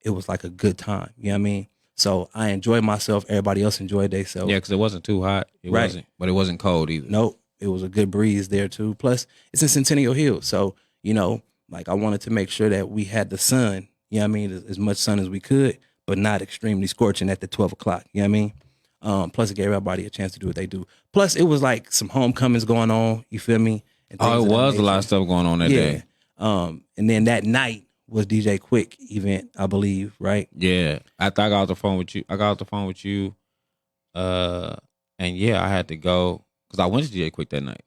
it was like a good time. You know what I mean? So I enjoyed myself. Everybody else enjoyed themselves. Yeah, because it wasn't too hot. It Right. wasn't, but it wasn't cold either. Nope. It was a good breeze there too. Plus, it's in Centennial Hills. So, you know, like I wanted to make sure that we had the sun, you know what I mean, as much sun as we could, but not extremely scorching at the 12 o'clock. You know what I mean? Plus, it gave everybody a chance to do what they do. Plus, it was like some homecomings going on. You feel me? And things Oh, of it that was a lot nature. of stuff going on that day. And then that night was DJ Quick event, I believe, right? Yeah. After I got off the phone with you. And yeah, I had to go because I went to DJ Quick that night.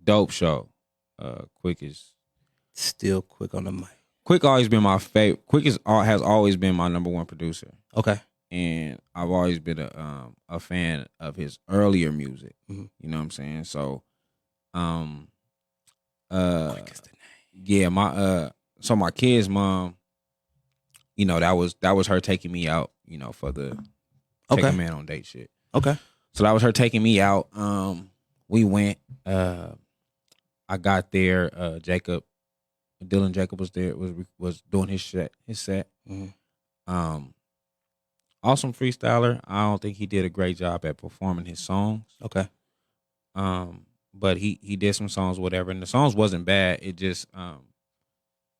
Dope show. Quick is Still Quick on the mic. Quick always been my favorite. Quick has always been my number one producer. Okay. And I've always been a fan of his earlier music. Mhm. You know what I'm saying? So, Quick is the name. yeah, my kid's mom, you know, that was her taking me out, you know, for the take a man on date shit. Okay. So that was her taking me out. We went. I got there. Dylan Jacob was there. Was doing his set. Awesome freestyler. I don't think he did a great job at performing his songs. Okay. But he did some songs, whatever, and the songs wasn't bad. It just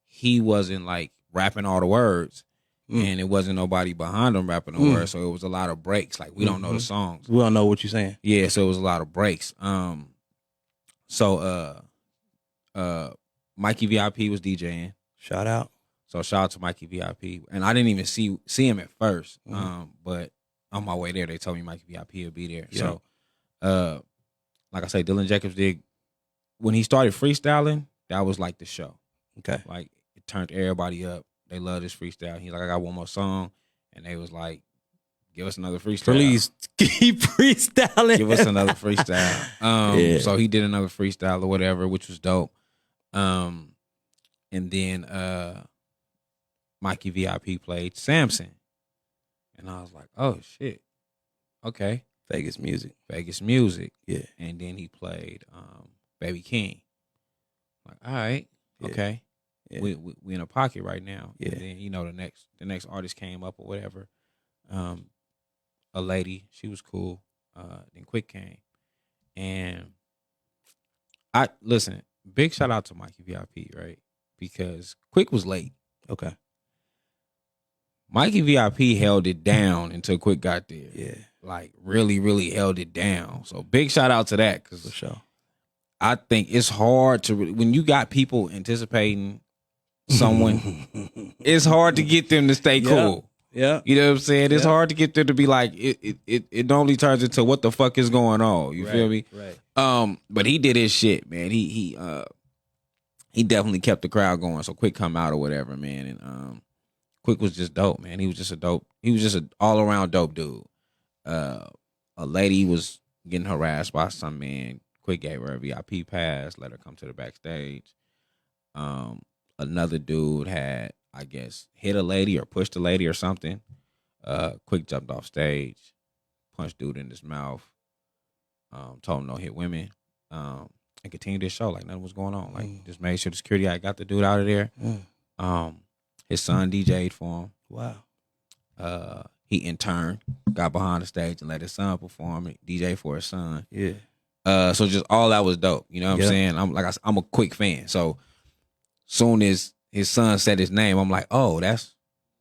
he wasn't like rapping all the words, and it wasn't nobody behind him rapping the words. So it was a lot of breaks. Like we don't know the songs. We don't know what you're saying. Yeah, so it was a lot of breaks. Mikey VIP was DJing. Shout out. So shout out to Mikey VIP. And I didn't even see him at first. But on my way there, they told me Mikey VIP would be there. Yeah. So like I say, Dylan Jacobs did when he started freestyling, that was like the show. Okay. Like it turned everybody up. They loved his freestyle. He's like, I got one more song. And they was like, give us another freestyle. Please keep freestyling. Give us another freestyle. Yeah. So he did another freestyle or whatever, which was dope. And then Mikey VIP played Samson. And I was like, oh shit. Okay. Vegas music. Yeah. And then he played Baby King. Like, all right, okay. Yeah. We in a pocket right now. Yeah. And then, you know, the next artist came up or whatever. A lady, she was cool. Then Quick came. And listen, big shout out to Mikey VIP, right? Because Quick was late. Okay. Mikey VIP held it down until Quick got there. Yeah. Like really, really held it down. So big shout out to that. Cause For sure. I think it's hard to, when you got people anticipating someone, it's hard to get them to stay cool. Yeah. You know what I'm saying? It's hard to get them to be like, it normally turns into what the fuck is going on. You feel me? Right. But he did his shit, man. He definitely kept the crowd going. So Quick come out or whatever, man. And Quick was just dope, man. He was just an all around dope dude. A lady was getting harassed by some man. Quick gave her a VIP pass, let her come to the backstage. Another dude had, I guess, hit a lady or pushed a lady or something. Quick jumped off stage, punched dude in his mouth, told him no hit women, and continued his show like nothing was going on. Like just made sure the security guy got the dude out of there. His son DJ'd for him. Wow. He in turn got behind the stage and let his son perform it, DJ for his son. Yeah. So just all that was dope. You know what I'm saying? I'm a Quick fan. So soon as his son said his name, I'm like, oh, that's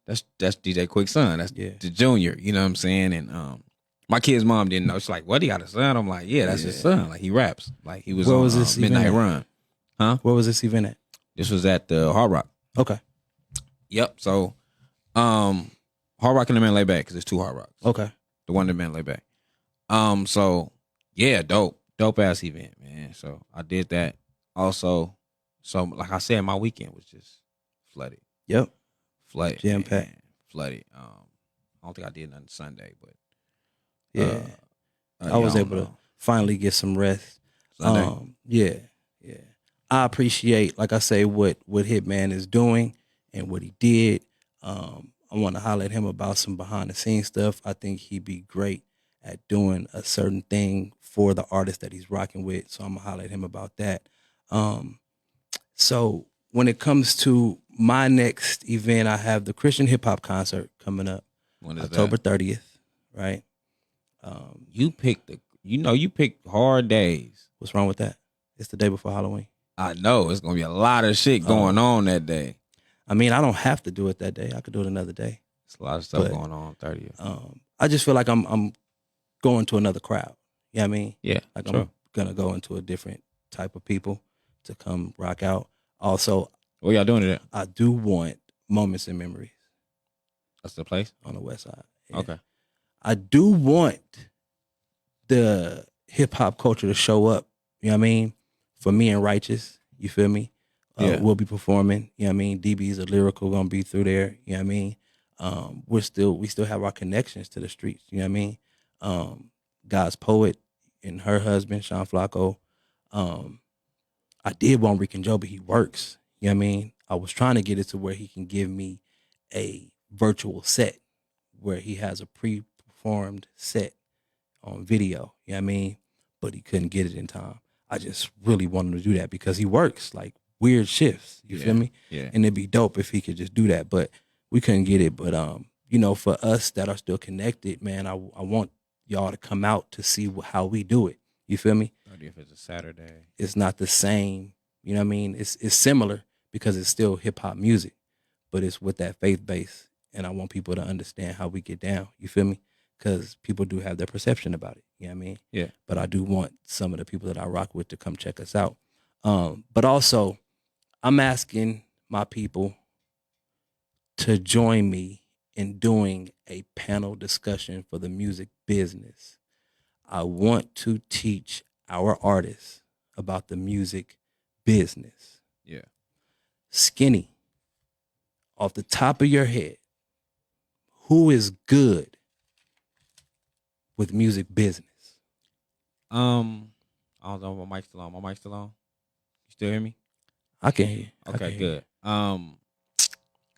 DJ Quick's son. That's the junior. You know what I'm saying? And my kid's mom didn't know. She's like, what? He got a son? I'm like, yeah, that's his son. Like he raps. Like he was Where on was this Midnight event at? Run. Huh? Where was this event at? This was at the Hard Rock. Okay. Yep. So Hard Rock and the Mandalay Bay, because it's 2 Hard Rocks. Okay. The one in the Mandalay Bay. So yeah, dope ass event, man. So I did that. Also, so like I said, my weekend was just flooded. Yep. Flooded. Jam packed. Flooded. I don't think I did nothing Sunday, but yeah. I was able to finally get some rest. Sunday. Yeah. I appreciate, like I say, what Hitman is doing and what he did. I want to holler at him about some behind the scenes stuff. I think he'd be great at doing a certain thing for the artist that he's rocking with. So I'm gonna holler at him about that. So when it comes to my next event, I have the Christian hip hop concert coming up When is October that? 30th, right? You picked hard days. What's wrong with that? It's the day before Halloween. I know it's gonna be a lot of shit going on that day. I mean, I don't have to do it that day. I could do it another day. It's a lot of stuff But, going on 30th. I just feel like I'm going to another crowd. You know what I mean? Yeah, Like true. I'm gonna go into a different type of people to come rock out. Also, What y'all doing today? I do want Moments and Memories That's the place. on the west side. Yeah. Okay. I do want the hip hop culture to show up. You know what I mean? For me and Righteous, you feel me? Yeah. We'll be performing. You know what I mean? DB's a lyrical gonna be through there. You know what I mean? We still have our connections to the streets. You know what I mean? God's Poet and her husband Sean Flacco. I did want Rick and Joe, but he works. You know what I mean? I was trying to get it to where he can give me a virtual set where he has a pre-performed set on video. You know what I mean? But he couldn't get it in time. I just really wanted to do that because he works like weird shifts. You feel me? Yeah. And it'd be dope if he could just do that. But we couldn't get it. But for us that are still connected, man, I want y'all to come out to see how we do it. You feel me? 30th is a Saturday. It's not the same. You know what I mean? It's similar because it's still hip hop music, but it's with that faith base. And I want people to understand how we get down. You feel me? Because people do have their perception about it. You know what I mean? Yeah. But I do want some of the people that I rock with to come check us out. But also, I'm asking my people to join me in doing a panel discussion for the music business. I want to teach our artists about the music business. Yeah. Skinny, off the top of your head, who is good with music business? I don't know if my mic's still on. My mic's still on. You still hear me? I can hear you. Okay, good.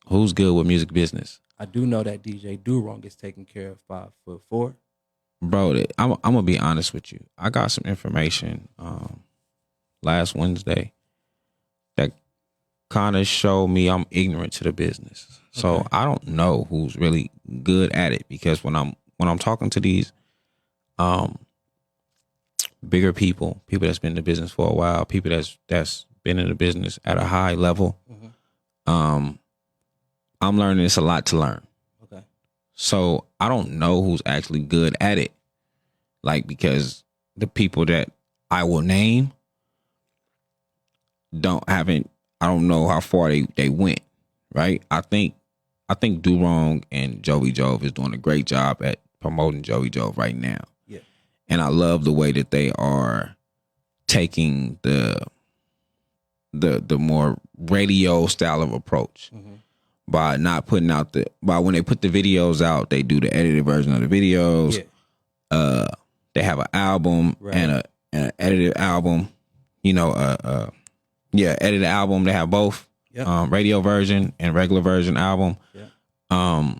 Who's good with music business? I do know that DJ Durong is taking care of 5'4". Bro, I'm gonna be honest with you. I got some information last Wednesday that kind of showed me I'm ignorant to the business. So Okay. I don't know who's really good at it because when I'm talking to these bigger people that's been in the business for a while, people that's been in the business at a high level, I'm learning it's a lot to learn. Okay. So I don't know who's actually good at it. Like, because the people that I will name I don't know how far they went. Right? I think Durong and Joey Jove is doing a great job at promoting Joey Jove right now. Yeah. And I love the way that they are taking the more radio style of approach. By not putting out by when they put the videos out, they do the edited version of the videos. Yeah. They have an album and an edited album. Edited album. They have both. Yep. Radio version and regular version album. Yeah. I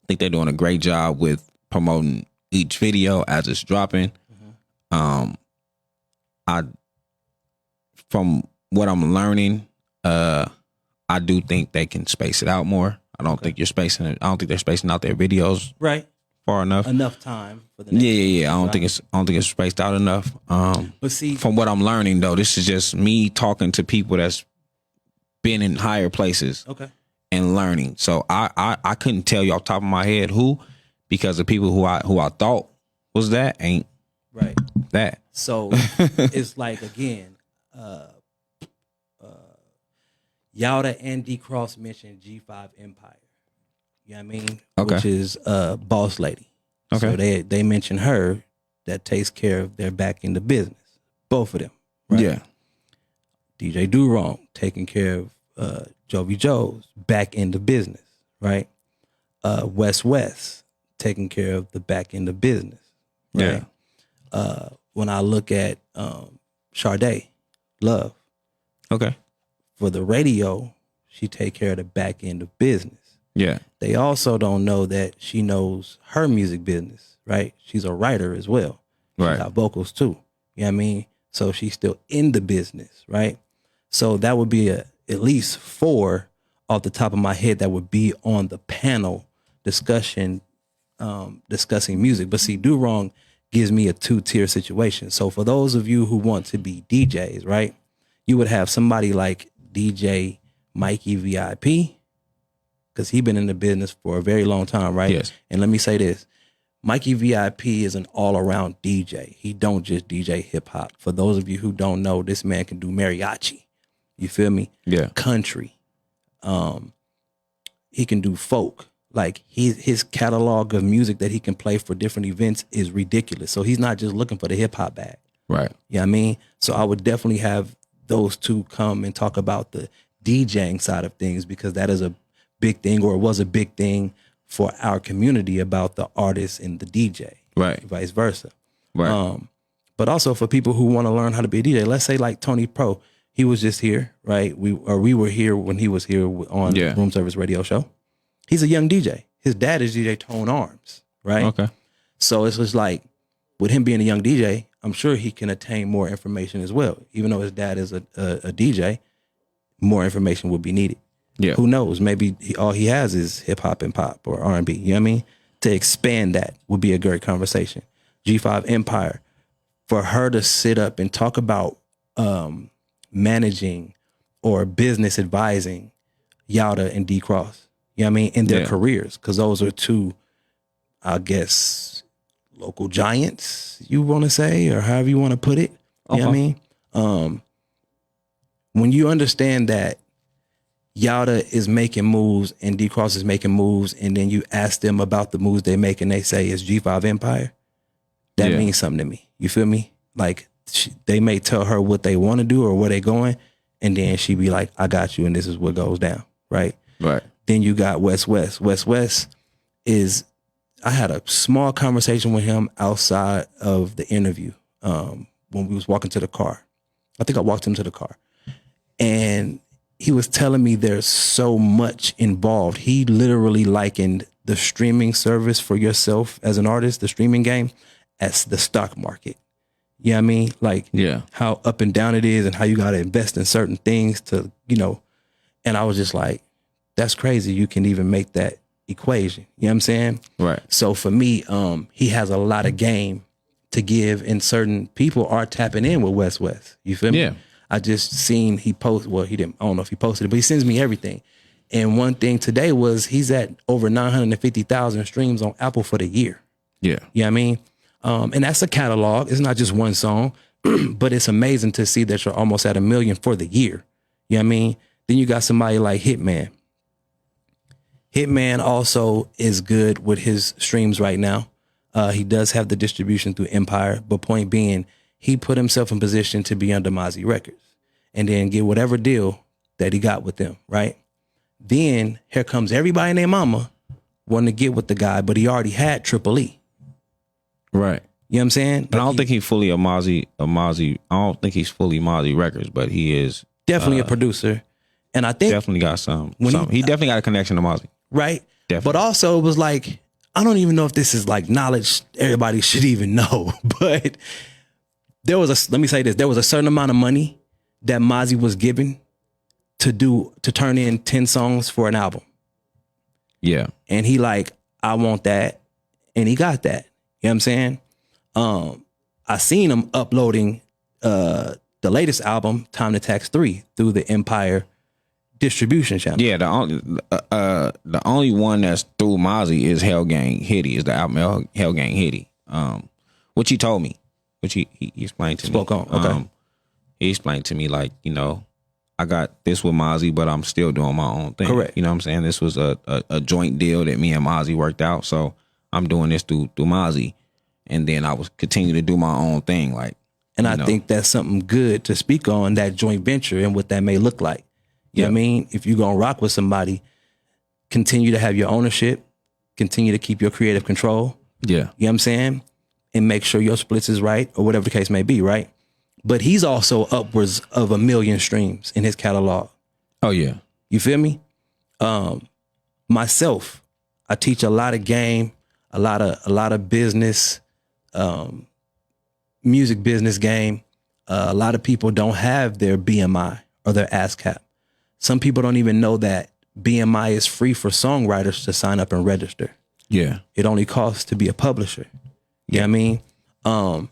think they're doing a great job with promoting each video as it's dropping. From what I'm learning, I do think they can space it out more. I don't think they're spacing out their videos Right. far enough. Enough time for the next Yeah. I don't think it's spaced out enough. But see, From what I'm learning though, this is just me talking to people that's been in higher places okay. and learning. So I couldn't tell you off the top of my head who, because the people who I thought was that ain't Right. that. So it's like, again, Yauda and D Cross mentioned G5 Empire. You know what I mean? Okay. Which is Boss Lady. Okay. So they mentioned her that takes care of their back end of business. Both of them. Right? Yeah. DJ Durong taking care of Jovi Joe's back end of business. Right? West taking care of the back end of business. Right? Yeah. When I look at Sade, Love, Okay. for the radio, she take care of the back end of business. Yeah. They also don't know that she knows her music business, right? She's a writer as well. She Right. got vocals too. You know what I mean? So she's still in the business, right? So that would be at least 4 off the top of my head that would be on the panel discussion, discussing music. But see, Do Wrong gives me a 2-tier situation. So for those of you who want to be DJs, right? You would have somebody like DJ Mikey VIP, because he's been in the business for a very long time, right? Yes. And let me say this. Mikey VIP is an all-around DJ. He don't just DJ hip-hop. For those of you who don't know, this man can do mariachi. You feel me? Yeah. Country. He can do folk. Like his catalog of music that he can play for different events is ridiculous. So he's not just looking for the hip-hop bag. Right. You know what I mean? So I would definitely have those two come and talk about the DJing side of things, because that is a big thing, or it was a big thing for our community about the artist and the DJ, Right. vice versa. Right. But also for people who want to learn how to be a DJ, let's say like Tony Pro, he was just here, right? We were here when he was here on Yeah. Room Service Radio Show. He's a young DJ. His dad is DJ Tone Arms, right? Okay. So it's just like, with him being a young DJ, I'm sure he can attain more information as well. Even though his dad is a DJ, more information would be needed. Yeah. Who knows? Maybe all he has is hip hop and pop or R&B. You know what I mean? To expand that would be a great conversation. G5 Empire, for her to sit up and talk about managing or business advising Yada and D Cross. You know what I mean? In their careers, because those are two, I guess, local giants, you want to say, or however you want to put it. You know what I mean? When you understand that Yada is making moves and D Cross is making moves, and then you ask them about the moves they make and they say it's G5 Empire, that means something to me. You feel me? Like they may tell her what they want to do or where they going, and then she be like, I got you, and this is what goes down, right? Right. Then you got West. West is, I had a small conversation with him outside of the interview when we was walking to the car. I think I walked him to the car. And he was telling me there's so much involved. He literally likened the streaming service for yourself as an artist, the streaming game, as the stock market. You know what I mean? Like how up and down it is and how you got to invest in certain things to, you know. And I was just like, that's crazy. You can even make that equation. You know what I'm saying? Right. So for me, he has a lot of game to give, and certain people are tapping in with West. You feel me? Yeah. I just seen he post. Well, he didn't. I don't know if he posted it, but he sends me everything. And one thing today was he's at over 950,000 streams on Apple for the year. Yeah. You know what I mean? And that's a catalog. It's not just one song, but it's amazing to see that you're almost at 1 million for the year. You know what I mean? Then you got somebody like Hitman. Hitman also is good with his streams right now. He does have the distribution through Empire, but point being, he put himself in position to be under Mozzie Records and then get whatever deal that he got with them, right? Then here comes everybody and their mama wanting to get with the guy, but he already had Triple E. Right. You know what I'm saying? But I don't think he's fully a Mozzie. I don't think he's fully Mozzie Records, but he is definitely a producer. And I think definitely got he definitely got a connection to Mozzie. Right. Definitely. But also it was like, I don't even know if this is like knowledge everybody should even know, but let me say this, there was a certain amount of money that Mozzie was given to turn in 10 songs for an album. Yeah. And he like, I want that. And he got that. You know what I'm saying? I seen him uploading the latest album, Time to Tax 3, through the Empire distribution channel. Yeah, the only one that's through Mozzie is Hell Gang Hitty, is the album Hell Gang Hitty. Which he told me, which he explained to me. Spoke on, okay. He explained to me like, you know, I got this with Mozzie, but I'm still doing my own thing. Correct. You know what I'm saying? This was a joint deal that me and Mozzie worked out, so I'm doing this through Mozzie, and then I was continue to do my own thing, like. And I think that's something good to speak on, that joint venture and what that may look like. You know what I mean? If you're going to rock with somebody, continue to have your ownership, continue to keep your creative control. Yeah. You know what I'm saying? And make sure your splits is right, or whatever the case may be, right? But he's also upwards of 1 million streams in his catalog. Oh, yeah. You feel me? myself, I teach a lot of game, a lot of business, music business game. A lot of people don't have their BMI or their ASCAP. Some people don't even know that BMI is free for songwriters to sign up and register. Yeah. It only costs to be a publisher. You know what I mean?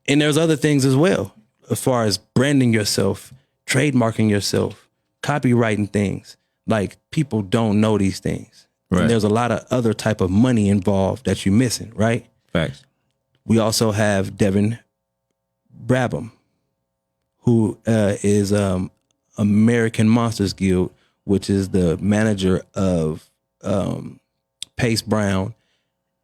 And there's other things as well, as far as branding yourself, trademarking yourself, copywriting things. Like, people don't know these things. Right. And there's a lot of other type of money involved that you're missing, right? Facts. We also have Devin Brabham, who is American Monsters Guild, which is the manager of Pace Brown,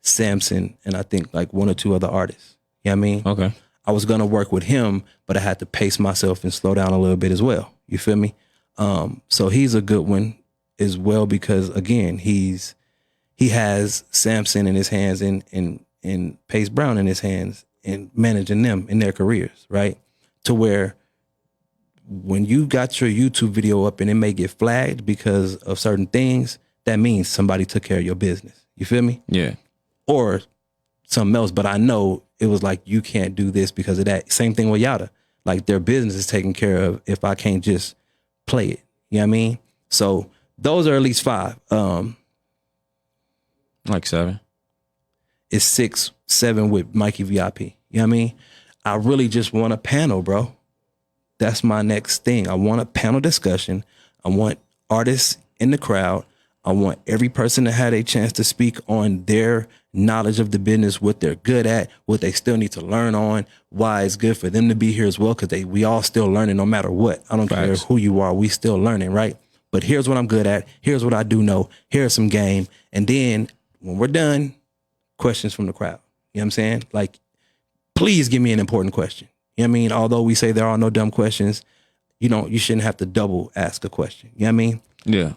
Samson, and I think like one or two other artists. You know what I mean? Okay. I was going to work with him, but I had to pace myself and slow down a little bit as well. You feel me? So he's a good one as well, because again, he has Samson in his hands and Pace Brown in his hands and managing them in their careers, right? To where when you got your YouTube video up and it may get flagged because of certain things, that means somebody took care of your business. You feel me? Yeah. Or something else. But I know it was like, you can't do this because of that. Same thing with Yada. Like, their business is taken care of if I can't just play it. You know what I mean? So those are at least 5. Like 7. It's 6, 7 with Mikey VIP. You know what I mean? I really just want a panel, bro. That's my next thing. I want a panel discussion. I want artists in the crowd. I want every person to have a chance to speak on their knowledge of the business, what they're good at, what they still need to learn on, why it's good for them to be here as well, because we all still learning no matter what. I don't care who you are. We still learning, right? But here's what I'm good at. Here's what I do know. Here's some game. And then when we're done, questions from the crowd. You know what I'm saying? Like, please give me an important question. You know what I mean? Although we say there are no dumb questions, you shouldn't have to double ask a question. You know what I mean? Yeah.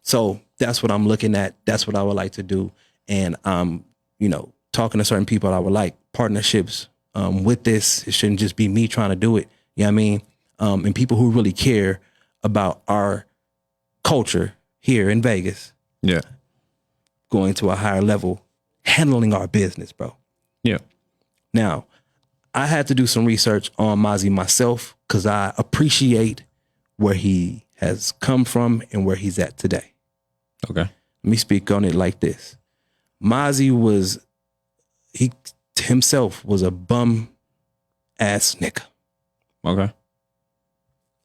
So that's what I'm looking at. That's what I would like to do. And talking to certain people, I would like partnerships with this. It shouldn't just be me trying to do it. You know what I mean? And people who really care about our culture here in Vegas. Yeah. Going to a higher level, handling our business, bro. Yeah. Now, I had to do some research on Mozzie myself, because I appreciate where he has come from and where he's at today. Okay. Let me speak on it like this. Mozzie himself was a bum ass nigga. Okay.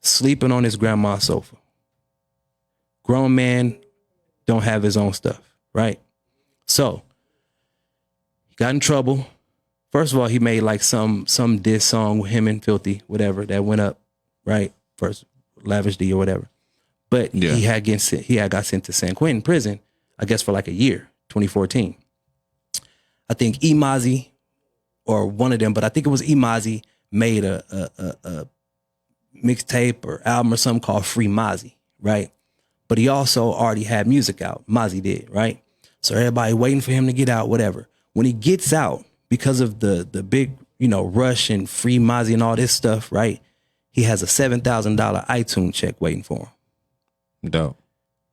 Sleeping on his grandma's sofa. Grown man don't have his own stuff, right? So he got in trouble. First of all, he made like some diss song with him and Filthy, whatever, that went up, right? First, Lavish D or whatever. But yeah. he had got sent to San Quentin prison, I guess for like a year, 2014. I think Mozzie, or one of them, but I think it was Mozzie, made a mixtape or album or something called Free Mozzie, right? But he also already had music out. Mozzie did, right? So everybody waiting for him to get out, whatever. When he gets out, because of the big, rush and Free Mozzie and all this stuff, right? He has a $7,000 iTunes check waiting for him. Dope.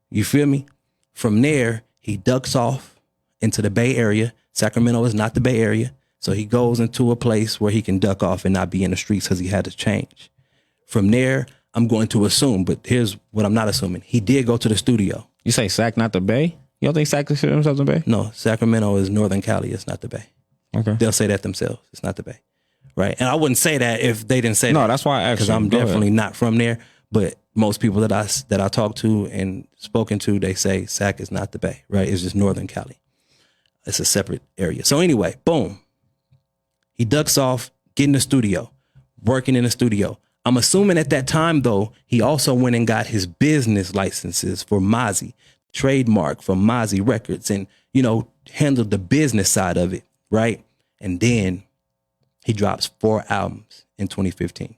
You feel me? From there, he ducks off into the Bay Area. Sacramento is not the Bay Area. So he goes into a place where he can duck off and not be in the streets because he had to change. From there, I'm going to assume, but here's what I'm not assuming. He did go to the studio. You say Sac, not the Bay? You don't think Sac consider themselves the Bay? No, Sacramento is Northern Cali. It's not the Bay. Okay. They'll say that themselves. It's not the Bay. Right. And I wouldn't say that if they didn't say that. No, that's why I asked. Because I'm definitely not from there. But most people that I talk to and spoken to, they say Sac is not the Bay. Right. It's just Northern Cali. It's a separate area. So anyway, boom. He ducks off, get in the studio, working in the studio. I'm assuming at that time, though, he also went and got his business licenses for Mozzie, trademark for Mozzie Records, and, handled the business side of it. Right. And then he drops 4 albums in 2015,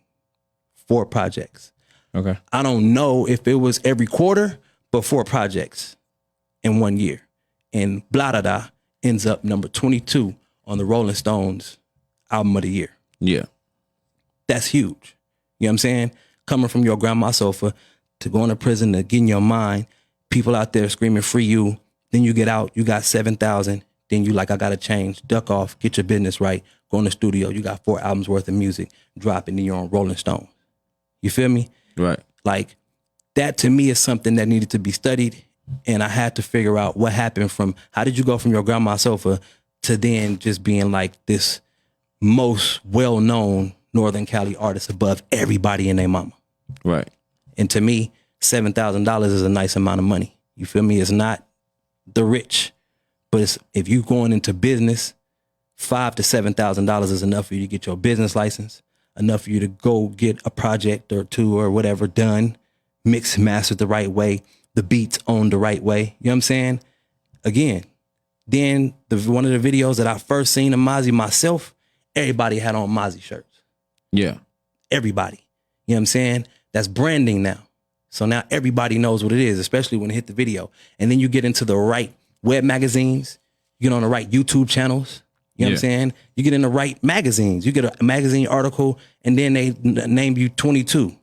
4 projects. Okay. I don't know if it was every quarter, but 4 projects in 1 year. And Blah Da Da ends up number 22 on the Rolling Stones album of the year. Yeah. That's huge. You know what I'm saying? Coming from your grandma's sofa to going to prison to get in your mind, people out there screaming free you. Then you get out, you got 7,000. Then you like, I gotta change, duck off, get your business right, go in the studio. You got 4 albums worth of music, drop it, and then you're on Rolling Stone. You feel me? Right. Like that to me is something that needed to be studied. And I had to figure out what happened from, how did you go from your grandma's sofa to then just being like this most well-known Northern Cali artist above everybody and their mama. Right. And to me, $7,000 is a nice amount of money. You feel me? It's not the rich, but it's, if you going into business, $5,000 to $7,000 is enough for you to get your business license, enough for you to go get a project or 2 or whatever done, mix and mastered the right way, the beats owned the right way. You know what I'm saying? Again, then one of the videos that I first seen of Mozzie myself, everybody had on Mozzie shirts. Yeah. Everybody. You know what I'm saying? That's branding now. So now everybody knows what it is, especially when it hit the video. And then you get into the right web magazines, you get on the right YouTube channels. You know what I'm saying? You get in the right magazines. You get a magazine article, and then they name you 22.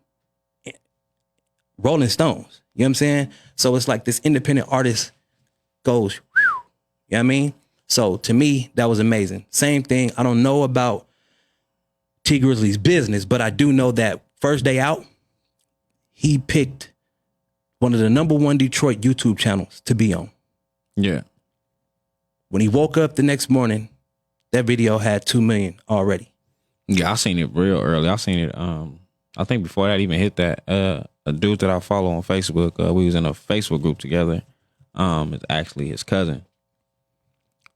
Rolling Stones. You know what I'm saying? So it's like this independent artist goes, whew, you know what I mean? So to me, that was amazing. Same thing. I don't know about T Grizzly's business, but I do know that first day out, he picked one of the #1 Detroit YouTube channels to be on. Yeah. When he woke up the next morning, that video had 2 million already. Yeah, I seen it real early. I seen it. I think before that even hit that. A dude that I follow on Facebook. We was in a Facebook group together. It's actually his cousin.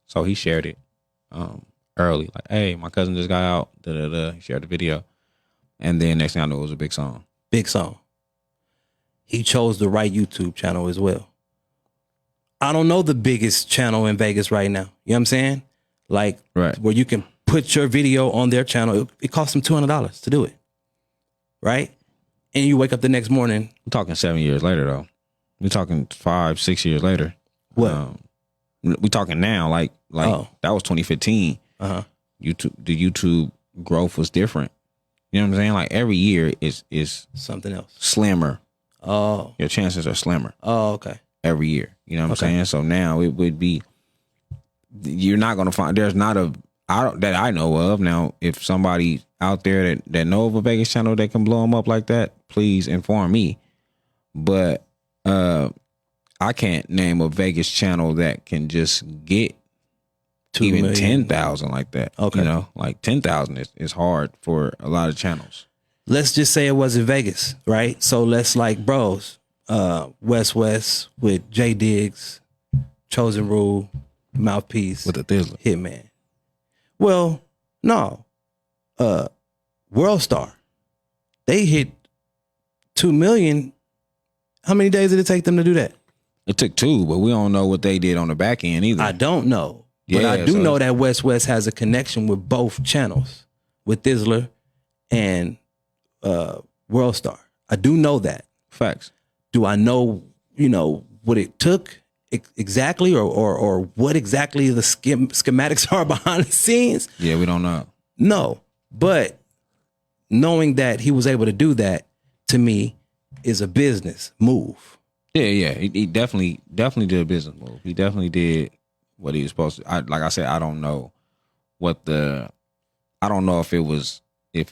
So he shared it early. Like, hey, my cousin just got out. Da da da. He shared the video, and then next thing I know, it was a big song. Big song. He chose the right YouTube channel as well. I don't know the biggest channel in Vegas right now. You know what I'm saying? Like, right, where you can put your video on their channel. It costs them $200 to do it. Right? And you wake up the next morning. We're talking 7 years later, though. We're talking 5, 6 years later. What? We talking now, like that was 2015. YouTube, the YouTube growth was different. You know what I'm saying? Like every year is something else. Slimmer. Oh. Your chances are slimmer. Oh, okay. Every year. You know what I'm saying? So now it would be, you're not going to find, there's not that I know of. Now, if somebody out there that know of a Vegas channel that can blow them up like that, please inform me. But I can't name a Vegas channel that can just get even 10,000 like that. Okay. You know, like 10,000 is hard for a lot of channels. Let's just say it was in Vegas, right? So let's like bros, West with J Diggs, Chosen Rule, Mouthpiece. With the Thizzler. Hitman. Well, no. World Star. They hit 2 million. How many days did it take them to do that? It took 2, but we don't know what they did on the back end either. I don't know. But I do know that West has a connection with both channels, with Thizzler and World Star. I do know that. Facts. Do I know, what it took exactly or what exactly the schematics are behind the scenes? Yeah, we don't know. No. But knowing that he was able to do that, to me, is a business move. Yeah. He definitely did a business move. He definitely did what he was supposed to. Like I said, I don't know I don't know if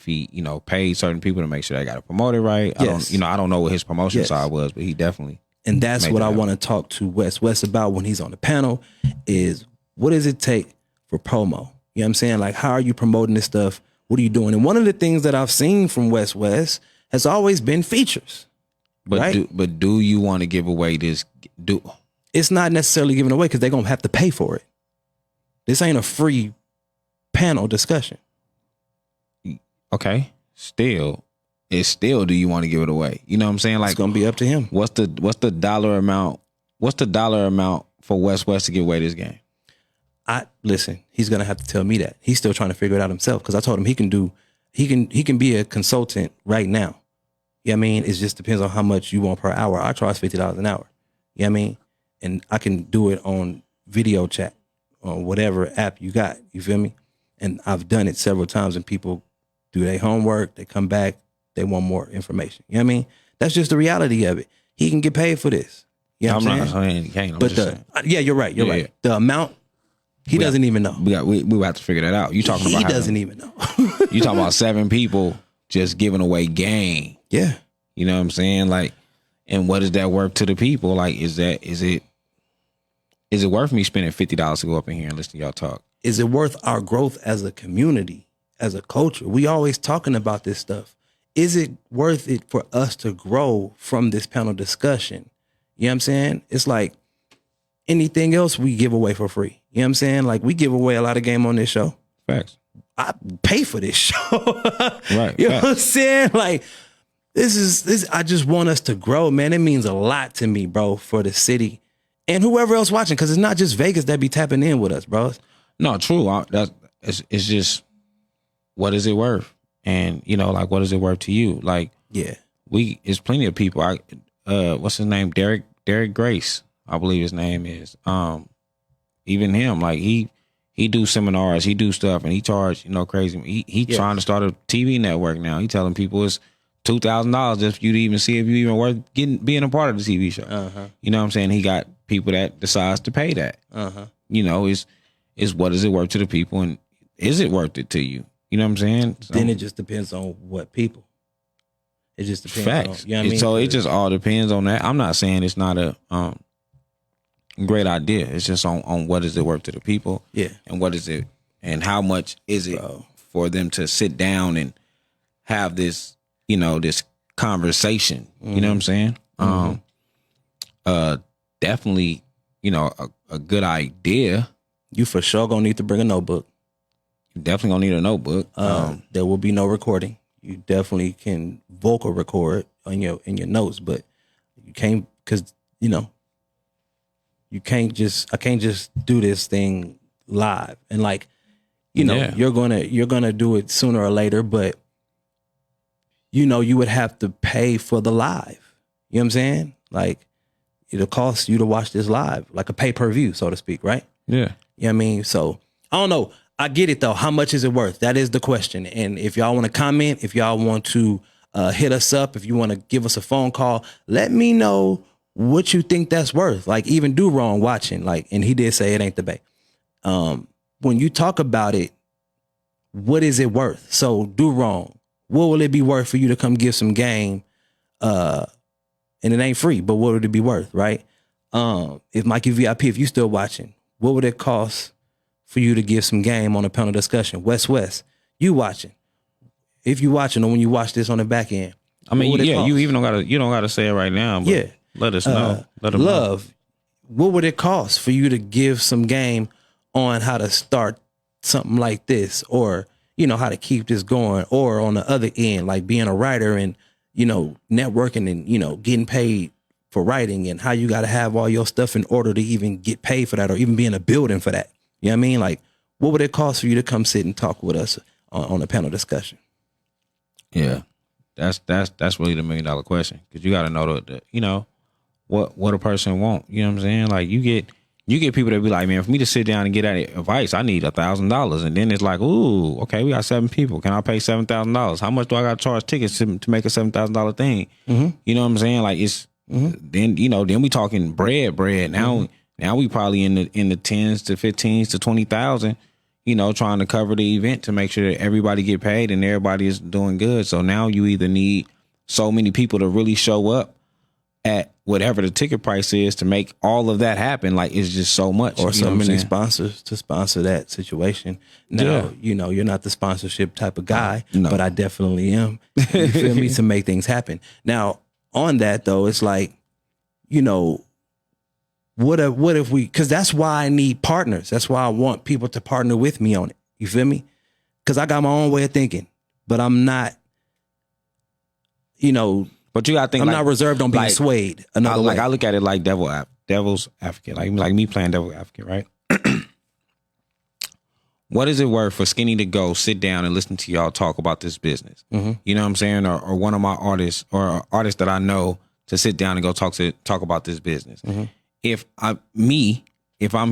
he, paid certain people to make sure they got it promoted right. Yes. I don't know what his promotion side was, but he definitely. And that's what I want to talk to West about when he's on the panel is what does it take for promo? You know what I'm saying? Like, how are you promoting this stuff? What are you doing? And one of the things that I've seen from West has always been features. But right? do you want to give away this? It's not necessarily giving away because they're going to have to pay for it. This ain't a free panel discussion. Okay. Still, do you want to give it away? You know what I'm saying? Like, it's going to be up to him. What's the dollar amount? What's the dollar amount for West to give away this game? Listen, he's going to have to tell me that. He's still trying to figure it out himself because I told him he can be a consultant right now. You know what I mean? It just depends on how much you want per hour. I charge $50 an hour. You know what I mean? And I can do it on video chat on whatever app you got. You feel me? And I've done it several times and people do their homework. They come back. They want more information. You know what I mean? That's just the reality of it. He can get paid for this. You know what I'm not saying? saying he can't. I'm But just saying. yeah, you're right. You're right. The amount, he doesn't even know. We will have to figure that out. You talking about He doesn't even know. you talking about 7 people just giving away game. Yeah. You know what I'm saying? Like, and what is that worth to the people? Like, is it worth me spending $50 to go up in here and listen to y'all talk? Is it worth our growth as a community, as a culture? We always talking about this stuff. Is it worth it for us to grow from this panel discussion? You know what I'm saying? It's like anything else we give away for free. You know what I'm saying? Like, we give away a lot of game on this show. Facts. I pay for this show. Right. You know what I'm saying? Like, this I just want us to grow, man. It means a lot to me, bro, for the city and whoever else watching, because it's not just Vegas that be tapping in with us, bro. No, true. It's just, what is it worth? And, you know, like, what is it worth to you? Like, yeah, it's plenty of people. What's his name? Derek Grace, I believe his name is. Even him, like, he do seminars, he do stuff, and he charge, you know, crazy. He trying to start a TV network now. He telling people it's $2,000 just for you to even see if you even worth being a part of the TV show. You know what I'm saying? He got people that decides to pay that. You know, is what is it worth to the people, and is it worth it to you? You know what I'm saying? So, then it just depends on what people. It just depends. Facts. On, you know what I mean? So it just all depends on that. I'm not saying it's not a great idea. It's just on what is it worth to the people. Yeah. And what is it, and how much is it for them to sit down and have this, you know, this conversation. You know what I'm saying? Definitely, you know, a good idea. You for sure gonna need to bring a notebook. You definitely gonna need a notebook. There will be no recording. You definitely can vocal record in your notes, but you can't, because, you know, I can't just do this thing live. And, like, you know, you're gonna do it sooner or later, but, you know, you would have to pay for the live. You know what I'm saying? Like, it'll cost you to watch this live, like a pay-per-view, so to speak, right? Yeah. You know what I mean? So, I don't know. I get it, though. How much is it worth? That is the question. And if y'all want to comment, if y'all want to hit us up, if you want to give us a phone call, let me know what you think that's worth. Like, even Do Wrong watching, like, and he did say it ain't the Bay. When you talk about it, what is it worth? So, Do Wrong, what will it be worth for you to come give some game? And it ain't free, but what would it be worth, right? If Mikey VIP, if you still watching, what would it cost for you to give some game on a panel discussion? West, you watching. If you watching, or when you watch this on the back end. I mean, yeah, you even don't gotta say it right now, but yeah. Let us know. Let them Love, what would it cost for you to give some game on how to start something like this, or, you know, how to keep this going, or on the other end, like being a writer and, you know, networking and, you know, getting paid for writing, and how you got to have all your stuff in order to even get paid for that, or even be in a building for that. You know what I mean? Like, what would it cost for you to come sit and talk with us on a panel discussion? Yeah, that's really the $1 million question, because you got to know the you know what a person want. You know what I'm saying? Like, you get people that be like, man, for me to sit down and get that advice, I need $1,000, and then it's like, ooh, okay, we got 7 people. Can I pay $7,000? How much do I got to charge tickets to make a $7,000 thing? You know what I'm saying? Like, it's then, you know, then we talking bread now. Now we probably in the 10s to 15s to 20,000, you know, trying to cover the event to make sure that everybody get paid and everybody is doing good. So now you either need so many people to really show up at whatever the ticket price is to make all of that happen. Like, it's just so much. Or so many saying? sponsors to sponsor that situation. Now, you know, you're not the sponsorship type of guy, but I definitely am. You feel me? To make things happen. Now, on that though, it's like, you know, what if we, because that's why I need partners. That's why I want people to partner with me on it. You feel me? Because I got my own way of thinking, but I'm not, you know, but you gotta think, I'm like, not reserved on being swayed another way. Like, I look at it like devil's advocate, like me playing devil's advocate, right? What is it worth for Skinny to go sit down and listen to y'all talk about this business? You know what I'm saying? Or one of my artists, or artists that I know, to sit down and go talk about this business. If I'm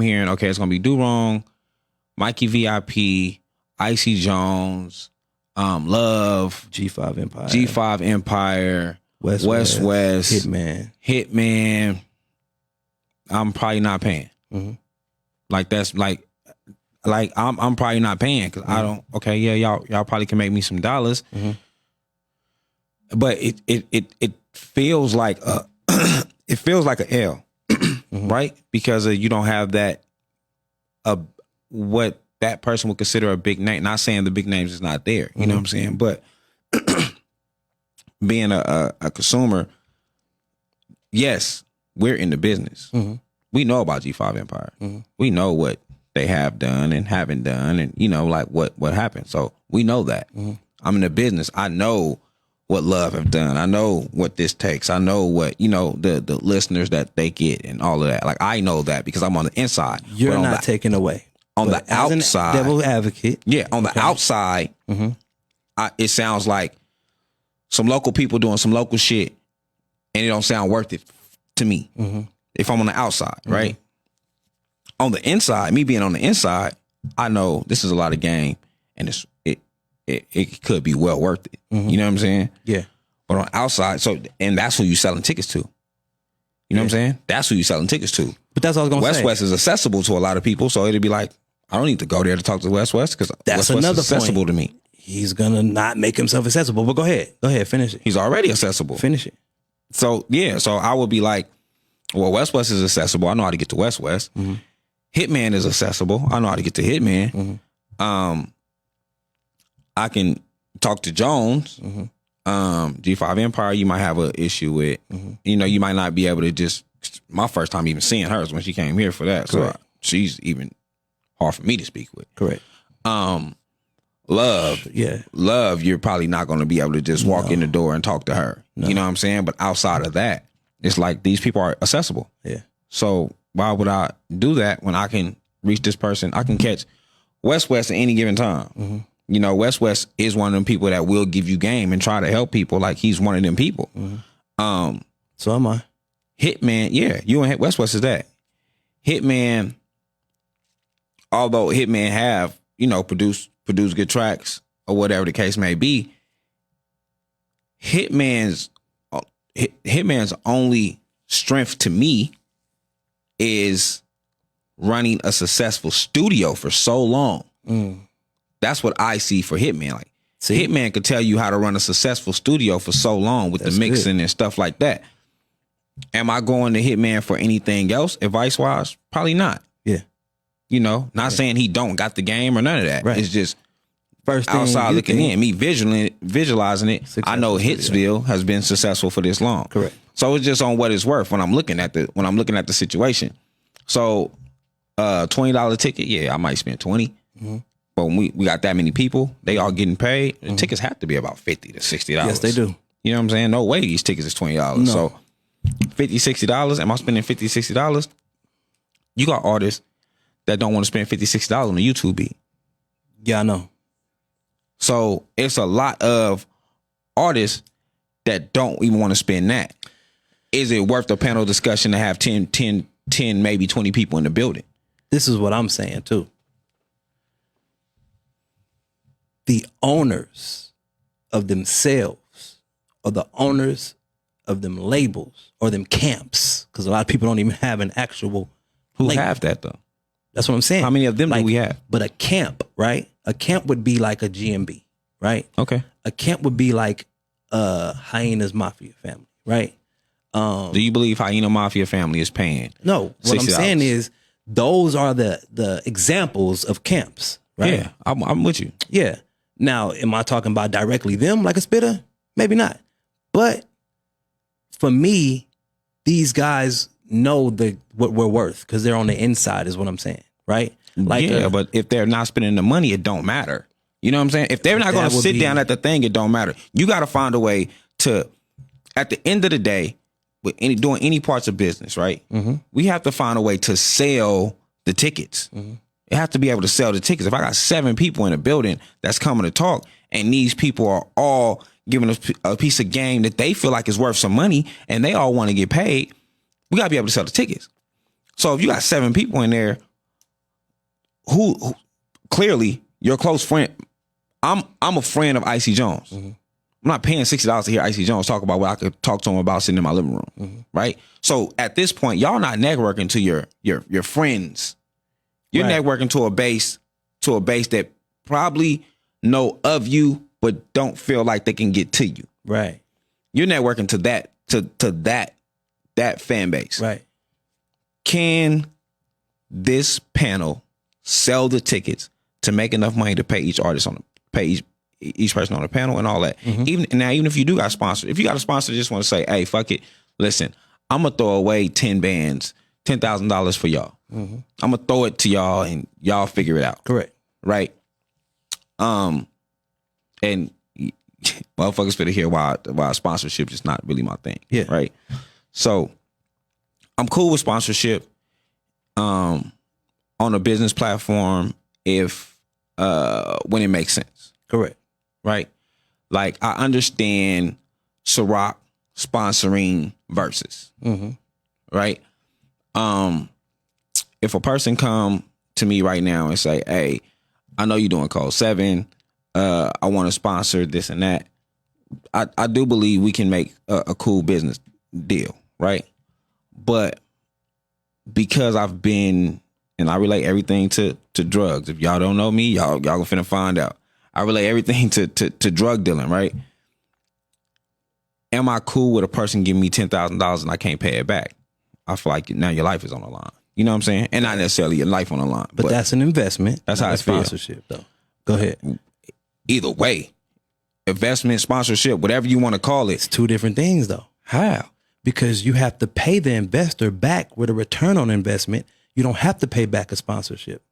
hearing, okay, it's gonna be Do Wrong, Mikey VIP, Icy Jones, Love, G5 Empire, West, Hitman, I'm probably not paying. Like that's like I'm probably not paying because I don't. Okay, yeah, y'all probably can make me some dollars, but it feels like it feels like a L, right? Because you don't have that what that person would consider a big name. Not saying the big names is not there, you know what I'm saying, but being a consumer, yes, we're in the business. We know about G5 Empire. We know what they have done and haven't done, and you know, like what happened. So we know that. I'm in the business. I know what Love have done. I know what this takes. I know what, you know, the listeners that they get and all of that. Like I know that because I'm on the inside. You're not taking away. On the outside, devil advocate. Yeah, on the outside, it sounds like some local people doing some local shit, and it don't sound worth it to me. If I'm on the outside, right? On the inside, me being on the inside, I know this is a lot of game, and it could be well worth it. You know what I'm saying? Yeah. But on the outside, and that's who you selling tickets to. You know what I'm saying? That's who you selling tickets to. But that's what I was gonna say. West is accessible to a lot of people, so it'd be like, I don't need to go there to talk to West because that's West another is accessible point. to me. He's gonna not make himself accessible. But go ahead, finish it. He's already accessible. Finish it. So yeah, so I would be like, well, West is accessible. I know how to get to West. Hitman is accessible. I know how to get to Hitman. I can talk to Jones. G5 Empire, you might have an issue with. You know, you might not be able to just. My first time even seeing her is when she came here for that. Correct. So she's even hard for me to speak with. Correct. Love. Yeah. Love, you're probably not going to be able to just walk in the door and talk to her. No. You know what I'm saying? But outside of that, it's like these people are accessible. Yeah. So why would I do that when I can reach this person? I can catch West at any given time. You know, West is one of them people that will give you game and try to help people. Like he's one of them people. So am I. Hitman, yeah, you and West is that. Hitman, although Hitman have, you know, produce good tracks or whatever the case may be, Hitman's only strength to me is running a successful studio for so long. That's what I see for Hitman. Like Hitman could tell you how to run a successful studio for so long with the mixing and stuff like that. Am I going to Hitman for anything else, advice wise? Probably not. Yeah. You know, not saying he don't got the game or none of that. Right. It's just first thing outside looking in, me visualizing it. I know Hitsville has been successful for this long. Correct. So it's just on what it's worth when I'm looking at the situation. So $20 ticket, yeah, I might spend 20. But when we got that many people, they all getting paid. The tickets have to be about $50 to $60. Yes, they do. You know what I'm saying? No way these tickets is $20. No. So $50, $60. Am I spending $50, $60? You got artists that don't want to spend $50, $60 on a YouTube beat. Yeah, I know. So it's a lot of artists that don't even want to spend that. Is it worth the panel discussion to have 10, maybe 20 people in the building? This is what I'm saying too. The owners of themselves or the owners of them labels or them camps, because a lot of people don't even have an actual Who label. have that though? That's what I'm saying. How many of them do we have? But a camp, right? A camp would be like a GMB, right? Okay. A camp would be like Hyena's Mafia family, right? Do you believe Hyena Mafia family is paying? No, what I'm $60? saying is those are the examples of camps, right? Yeah, I'm with you. Yeah. Now, am I talking about directly them like a spitter? Maybe not. But for me, these guys know what we're worth because they're on the inside is what I'm saying, right? Like yeah, but if they're not spending the money, it don't matter. You know what I'm saying? If they're not going to sit down at the thing, it don't matter. You got to find a way to, at the end of the day, with doing any parts of business, right? We have to find a way to sell the tickets. You have to be able to sell the tickets. If I got 7 people in a building that's coming to talk, and these people are all giving a piece of game that they feel like is worth some money, and they all want to get paid, we got to be able to sell the tickets. So if you got 7 people in there, who clearly your close friend, I'm a friend of Icy Jones. I'm not paying $60 to hear Icy Jones talk about what I could talk to him about sitting in my living room, right? So at this point, y'all not networking to your friends. You're networking to a base that probably know of you but don't feel like they can get to you. Right. You're networking to that fan base. Right. Can this panel sell the tickets to make enough money to pay each artist each person on the panel and all that? Even if you do got sponsors, if you got a sponsor that just want to say, hey, fuck it, listen, I'm gonna throw away 10 bands, $10,000 for y'all. I'm gonna throw it to y'all and y'all figure it out. Correct. Right. And motherfuckers finna hear why sponsorship is not really my thing. Yeah. Right. So I'm cool with sponsorship on a business platform if when it makes sense. Correct. Right. Like I understand Ciroc sponsoring Versus. Right. If a person come to me right now and say, hey, I know you're doing Code 7. I want to sponsor this and that. I do believe we can make a cool business deal, right? But because I've been, and I relate everything to drugs. If y'all don't know me, y'all gonna finna find out. I relate everything to drug dealing, right? Am I cool with a person giving me $10,000 and I can't pay it back? I feel like now your life is on the line. You know what I'm saying? And not necessarily your life on the line. But that's an investment. That's how I feel. Sponsorship, though. Go ahead. Either way, investment, sponsorship, whatever you want to call it. It's two different things, though. How? Because you have to pay the investor back with a return on investment. You don't have to pay back a sponsorship.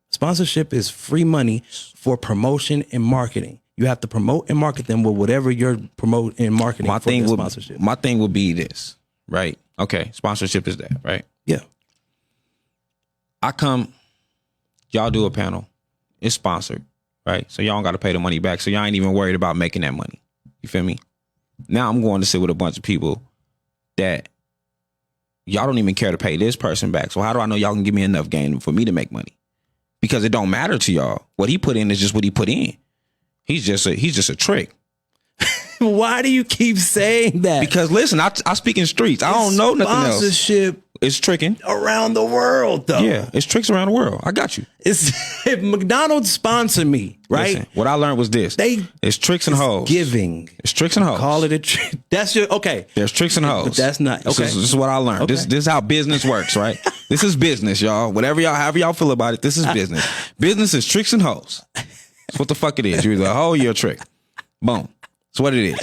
Sponsorship is free money for promotion and marketing. You have to promote and market them with whatever you're promoting and marketing for the sponsorship. My thing would be this, right? Okay, sponsorship is that, right? Yeah. I come, y'all do a panel. It's sponsored, right? So y'all don't got to pay the money back. So y'all ain't even worried about making that money. You feel me? Now I'm going to sit with a bunch of people that y'all don't even care to pay this person back. So how do I know y'all can give me enough gain for me to make money? Because it don't matter to y'all. What he put in is just what he put in. He's just a trick. Why do you keep saying that? Because listen, I speak in streets. I don't know nothing else. Sponsorship It's tricking around the world, though. Yeah, it's tricks around the world. I got you. It's if McDonald's sponsor me, right? Listen, what I learned was this: it's tricks and hoes. Giving. It's tricks and hoes. Call it a trick. That's your okay. There's tricks and hoes. But that's not okay. This is what I learned. Okay. This is how business works, right? This is business, y'all. However y'all feel about it, this is business. Business is tricks and hoes. That's what the fuck it is. You're either a hoe or you're a trick. Boom. That's what it is.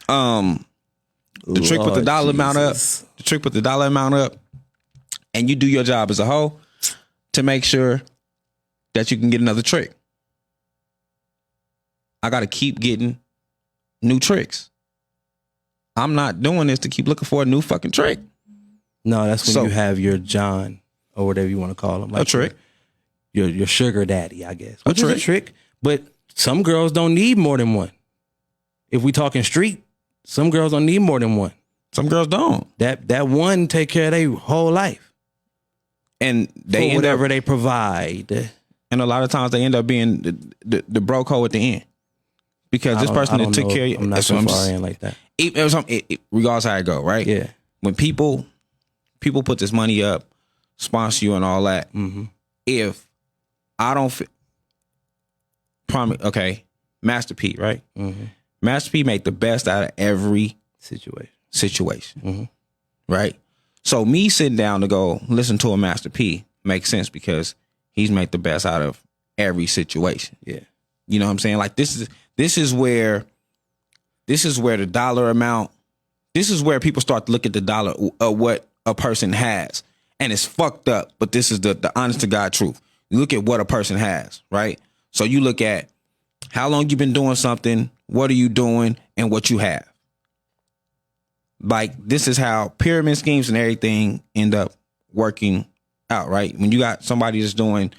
The trick put the dollar amount up. The trick put the dollar amount up. And you do your job as a hoe to make sure that you can get another trick. I got to keep getting new tricks. I'm not doing this to keep looking for a new fucking trick. No, that's when you have your John or whatever you want to call him. Like a trick. Your sugar daddy, I guess. Which is a trick. But some girls don't need more than one. If we talking street, some girls don't need more than one. Some girls don't. That one take care of their whole life. And they for whatever they provide. And a lot of times they end up being the broke hoe at the end. Because this person that took care of you. I'm not so far in like that. Regardless how it go, right? Yeah. When people put this money up, sponsor you and all that, if I don't okay, Master P, right? Master P make the best out of every situation. Right? So me sitting down to go listen to a Master P makes sense because he's made the best out of every situation. Yeah. You know what I'm saying? Like this is where the dollar amount, this is where people start to look at the dollar of what a person has. And it's fucked up, but this is the honest to God truth. You look at what a person has, right? So you look at how long you've been doing something, what are you doing, and what you have. Like, this is how pyramid schemes and everything end up working out, right? When you got somebody that's doing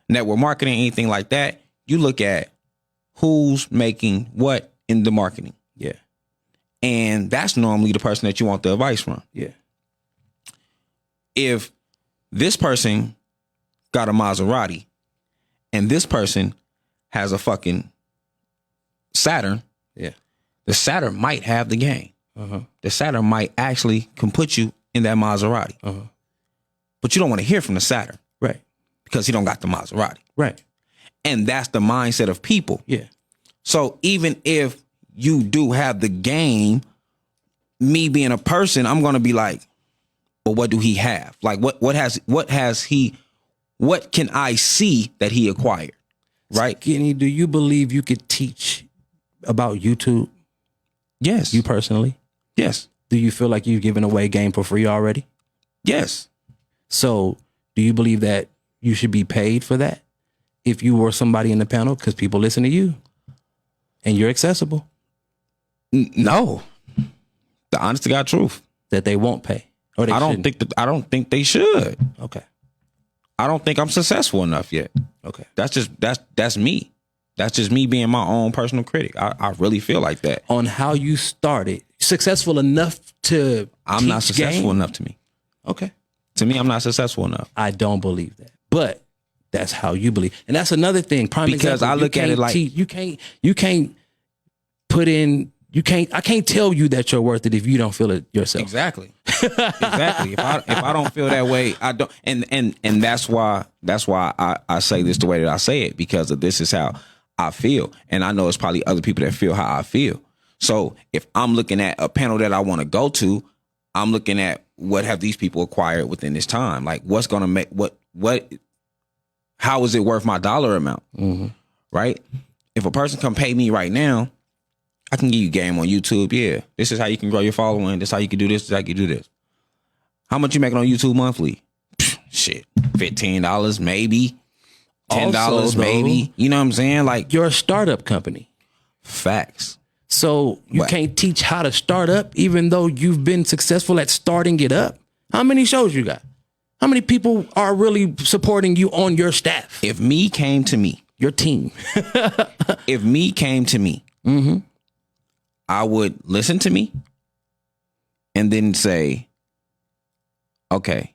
network marketing, anything like that, you look at who's making what in the marketing. Yeah. And that's normally the person that you want the advice from. Yeah. If this person got a Maserati and this person has a fucking Saturn, yeah, The Saturn might have the game. The Saturn might actually can put you in that Maserati. But you don't want to hear from the Saturn. Right. Because he don't got the Maserati. Right. And that's the mindset of people. Yeah. So even if you do have the game, me being a person, I'm going to be like, but what do he have? Like what can I see that he acquired? Right? Skinny, do you believe you could teach about YouTube? Yes. You personally? Yes. Do you feel like you've given away game for free already? Yes. So do you believe that you should be paid for that if you were somebody in the panel? Because people listen to you and you're accessible. No. The honest to God truth. That they won't pay. Or they I don't think they should. Okay. I don't think I'm successful enough yet. Okay. That's me. That's just me being my own personal critic. I really feel like that. On how you started, successful enough to I'm not successful game? enough to me. Okay. To me, I'm not successful enough. I don't believe that. But that's how you believe. And that's another thing. Prime because example, I look at it like you can't put in I can't tell you that you're worth it if you don't feel it yourself. Exactly. Exactly. If I don't feel that way, I don't and that's why I say this the way that I say it, because of this is how I feel. And I know it's probably other people that feel how I feel. So if I'm looking at a panel that I want to go to, I'm looking at what have these people acquired within this time? Like what's going to make how is it worth my dollar amount? Right? If a person come pay me right now, I can give you game on YouTube. Yeah. This is how you can grow your following. This is how you can do this. This is how you can do this. How much you making on YouTube monthly? Shit. $15 maybe. $10 Also, maybe. You know what I'm saying? Like you're a startup company. Facts. So you can't teach how to start up even though you've been successful at starting it up. How many shows you got? How many people are really supporting you on your staff? If me came to me. Your team. If me came to me. I would listen to me and then say, okay,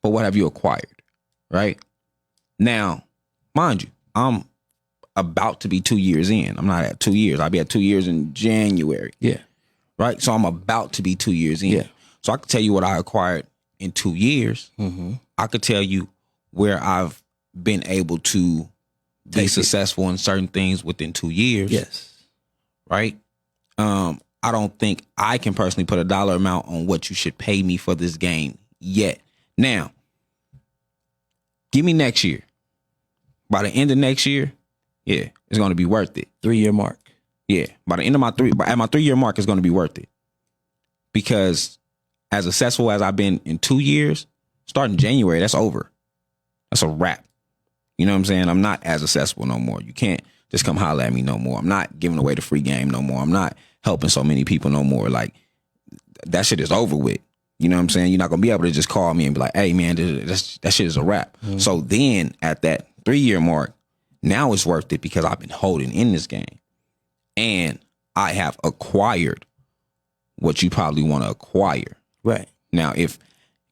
but what have you acquired? Right? Now, mind you, I'm about to be 2 years in. I'm not at 2 years. I'll be at 2 years in January. Yeah. Right? So I'm about to be 2 years in. Yeah. So I could tell you what I acquired in 2 years. I could tell you where I've been able to be successful in certain things within 2 years. Yes. Right? I don't think I can personally put a dollar amount on what you should pay me for this game yet. Now, give me next year. By the end of next year, yeah, it's going to be worth it. 3-year mark. Yeah, by the end of at my 3-year mark, it's going to be worth it. Because as successful as I've been in 2 years, starting January, that's over. That's a wrap. You know what I'm saying? I'm not as successful no more. You can't just come holler at me no more. I'm not giving away the free game no more. I'm not helping so many people no more. Like, that shit is over with. You know what I'm saying? You're not going to be able to just call me and be like, hey, man, that shit is a wrap. So then at that 3-year mark, now it's worth it because I've been holding in this game. And I have acquired what you probably want to acquire. Right. Now, if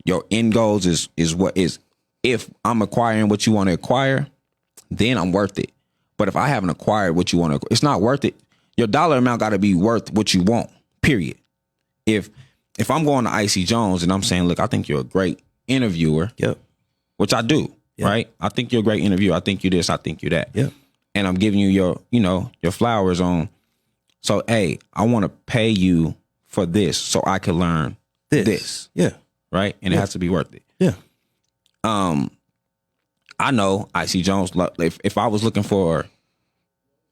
your end goals is if I'm acquiring what you want to acquire, then I'm worth it. But if I haven't acquired what you want to, it's not worth it. Your dollar amount got to be worth what you want, period. If I'm going to Icy Jones and I'm saying, look, I think you're a great interviewer. Yep. Which I do, right? I think you're a great interviewer. I think you this, I think you that. Yep. And I'm giving you your flowers on. So, hey, I want to pay you for this so I can learn this. Yeah. Right? And it has to be worth it. Yeah. I know Icy Jones, if I was looking for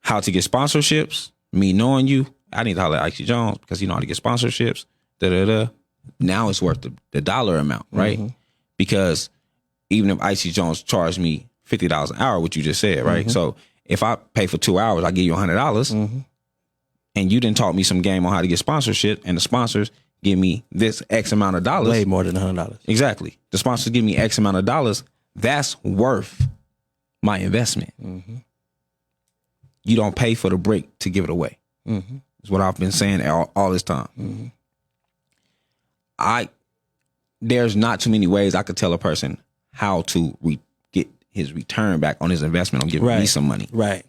how to get sponsorships, me knowing you, I need to holler at Icy Jones because you know how to get sponsorships. Now it's worth the dollar amount, right? Because even if Icy Jones charged me $50 an hour, what you just said, right? So if I pay for 2 hours, I give you $100, and you didn't taught me some game on how to get sponsorship, and the sponsors give me this X amount of dollars. Way more than $100. Exactly. The sponsors give me X amount of dollars. That's worth my investment. You don't pay for the brick to give it away. Is what I've been saying all this time. There's not too many ways I could tell a person how to get his return back on his investment on giving me some money. Right.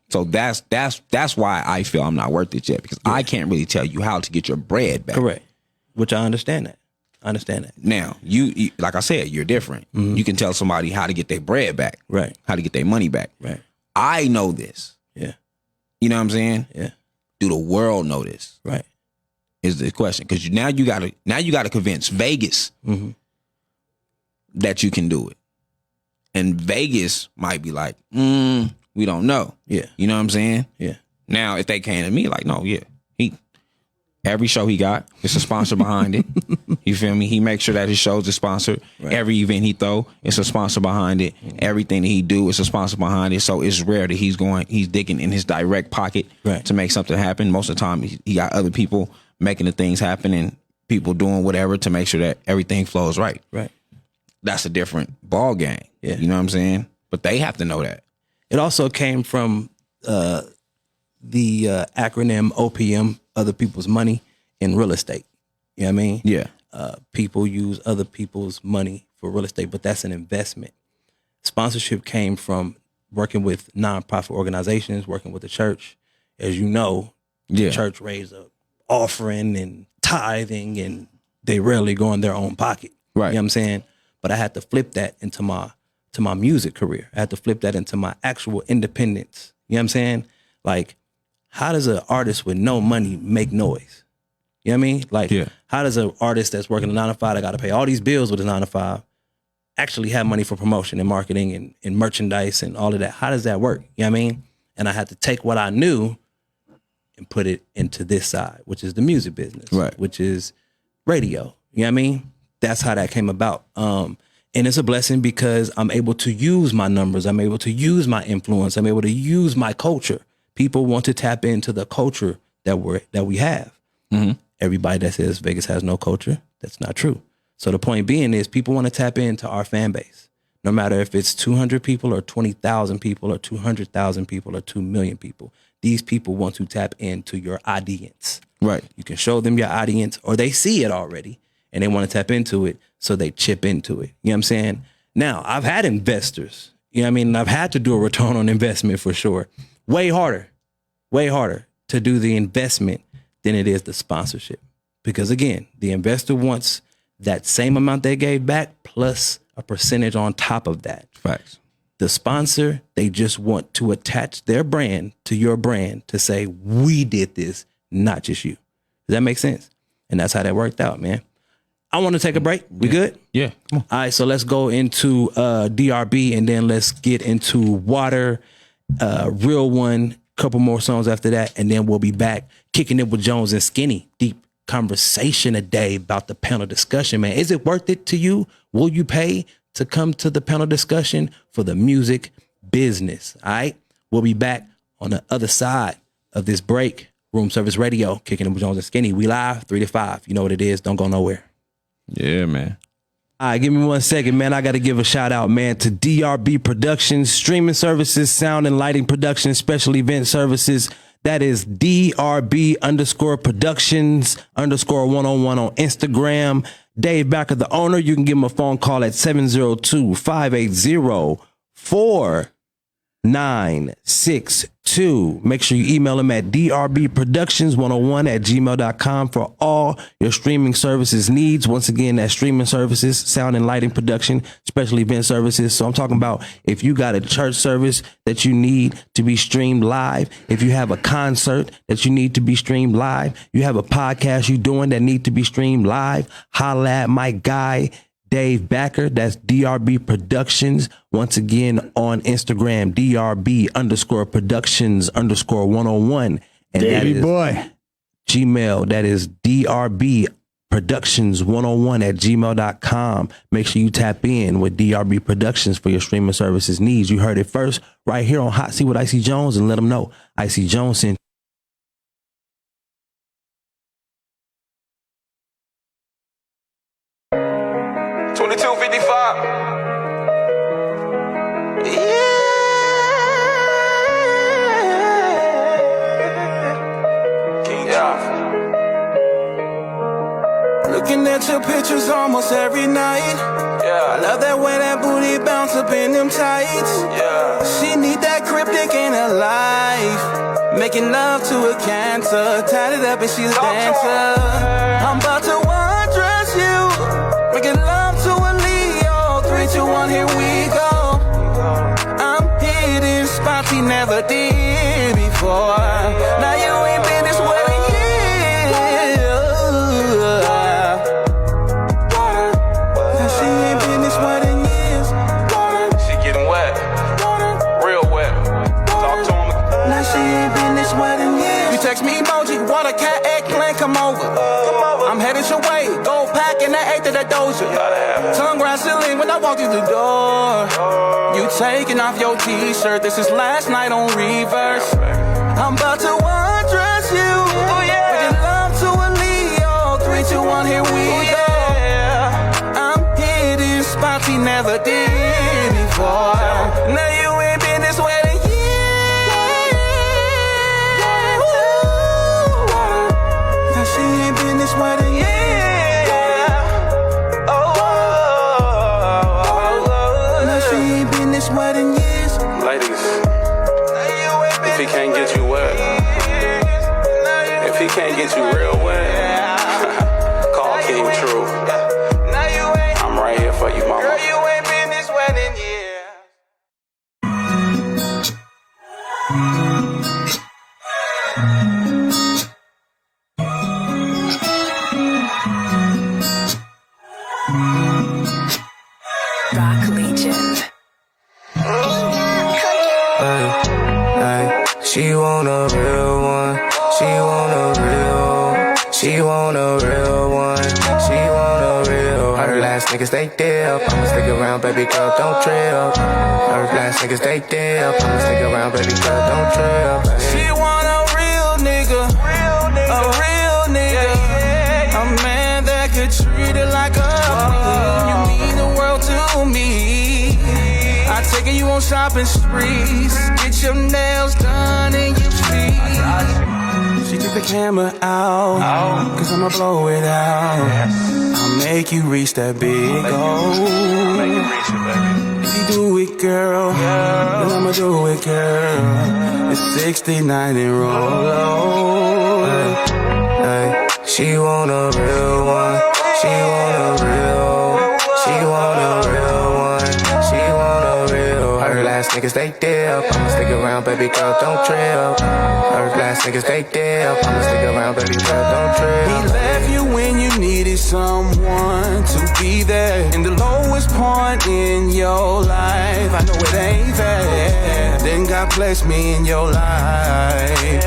So that's why I feel I'm not worth it yet, because I can't really tell you how to get your bread back. Correct. Which I understand that. Now, you like I said, you're different. You can tell somebody how to get their bread back. Right. How to get their money back. Right. I know this. Yeah. You know what I'm saying? Yeah. Do the world know this? Right. Is the question. Because now you gotta convince Vegas that you can do it. And Vegas might be like, we don't know. Yeah. You know what I'm saying? Yeah. Now, if they came to me like, no, every show he got, it's a sponsor behind it. You feel me? He makes sure that his shows are sponsored. Right. Every event he throw, it's a sponsor behind it. Everything that he do, it's a sponsor behind it. So it's rare that he's digging in his direct pocket to make something happen. Most of the time, he got other people making the things happen and people doing whatever to make sure that everything flows right. Right. That's a different ball game. Yeah. You know what I'm saying? But they have to know that. It also came from the acronym OPM, other people's money, in real estate. You know what I mean? Yeah. People use other people's money for real estate, but that's an investment. Sponsorship came from working with nonprofit organizations, working with the church. As you know, the church raised an offering and tithing, and they rarely go in their own pocket. Right. You know what I'm saying? But I had to flip that into my music career. I had to flip that into my actual independence. You know what I'm saying? Like, how does an artist with no money make noise? You know what I mean? Like, how does an artist that's working a 9 to 5, that got to pay all these bills with a 9 to 5, actually have money for promotion and marketing and merchandise and all of that? How does that work? You know what I mean? And I had to take what I knew and put it into this side, which is the music business, which is radio. You know what I mean? That's how that came about. And it's a blessing because I'm able to use my numbers. I'm able to use my influence. I'm able to use my culture. People want to tap into the culture that we have. Mm-hmm. Everybody that says Vegas has no culture, that's not true. So the point being is people want to tap into our fan base, no matter if it's 200 people or 20,000 people or 200,000 people or 2 million people. These people want to tap into your audience. Right. You can show them your audience, or they see it already and they want to tap into it, so they chip into it. You know what I'm saying? Now, I've had investors, you know what I mean? I've had to do a return on investment for sure. Way harder to do the investment than it is the sponsorship. Because again, the investor wants that same amount they gave back plus a percentage on top of that. Facts. The sponsor, they just want to attach their brand to your brand to say, we did this, not just you. Does that make sense? And that's how that worked out, man. I want to take a break. We good? Yeah. All right, so let's go into DRB, and then let's get into Water, Real One, couple more songs after that, and then we'll be back kicking it with Jonez N Skinny. Deep conversation today about the panel discussion, man. Is it worth it to you? Will you pay to come to the panel discussion for the music business? All right, we'll be back on the other side of this break. Room Service Radio, kicking it with Jonez N Skinny. We live 3 to 5. You know what it is. Don't go nowhere. Yeah, man. All right, give me 1 second, man. I got to give a shout out, man, to DRB Productions, streaming services, sound and lighting productions, special event services. That is DRB_productions_101 on Instagram. Dave Backer, the owner. You can give him a phone call at 702-580-4962. Make sure you email him at drbproductions101@gmail.com for all your streaming services needs. Once again, that's streaming services, sound and lighting production, special event services. So I'm talking about if you got a church service that you need to be streamed live, if you have a concert that you need to be streamed live, you have a podcast you doing that need to be streamed live, holla at my guy, Dave Backer. That's DRB Productions. Once again on Instagram, DRB_productions_101. And Davey that is boy. Gmail. That is DRB Productions101@gmail.com. Make sure you tap in with DRB Productions for your streaming services needs. You heard it first right here on Hot Seat with Icy Jones, and let them know Icy Jones sent. Looking at your pictures almost every night. I love that way that booty bounce up in them tights. She need that cryptic in her life. Making love to a cancer, tied it up and she's a dancer. I'm about to undress you, making love to a Leo. 3, 2, 1, here we go. I'm hitting spots he never did before. Now you ain't been this way in years. Now she ain't been this way in years. She getting wet, real wet. Talk to him. Now she ain't been this way in years. You text me emoji, water, cat, eggplant, come over. I'm headed your way, go pack in that 8th of that doja. Tongue grind ceiling when I walk through the door. You taking off your t-shirt, this is last night on reverse. I'm about to undress you, making love to a Leo. 3, 2, 1, here we go. I'm hitting spots he never did before. Now you ain't been this way in years. Now she ain't been this way in years. Ladies, if he can't get you wet, if he can't get you real wet, call King True. I'm right here for you, mama. Girl, you ain't been this wet in years. Rock Legion. She want a real one. She want a real. She want a real one. She want a real. Her last niggas they dip. I'ma stick around, baby girl, don't trip. Her last niggas they dip. I'ma stick around, baby girl, don't trip. She want a real nigga, a real nigga, a man that could treat her like a queen. You mean the world to me. I take you on shopping sprees, get your nails done and you see. She took the camera out, cause I'ma blow it out. I'll make you reach that big goal. If you do it, girl, then I'ma do it, girl. It's 69 and roll low. She want a real one. She want a real. She want a real one. She want a real. Her last niggas they dip. I'ma stick around, baby girl, don't trip. Her last niggas they dip. I'ma stick around, baby girl, don't trip. He left you when you needed someone to be there in the lowest point in your life. I know it ain't fair. Then God blessed me in your life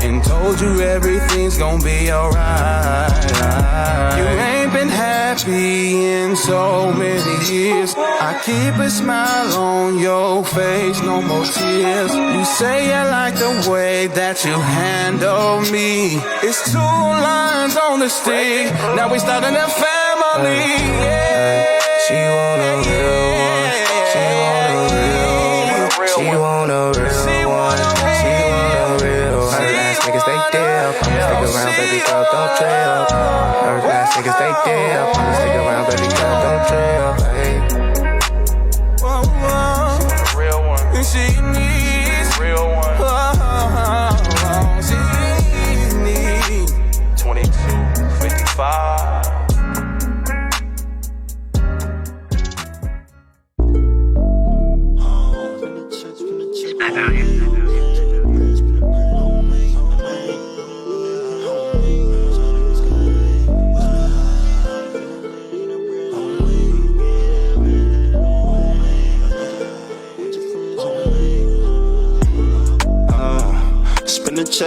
and told you everything's gonna be alright. You ain't been happy in so many years. I keep a smile on your face, no more tears. You say you like the way that you handle me. It's 2 lines on the stick. Now we starting a family. She want a real one. She want a real. She want a real one. She want a real. Her last niggas they dip. I'ma stick around, baby girl, don't trip. Her last niggas they dip. I'ma stick around, baby girl, don't trip. Hey. Real one. She needs real one. She needs 2255.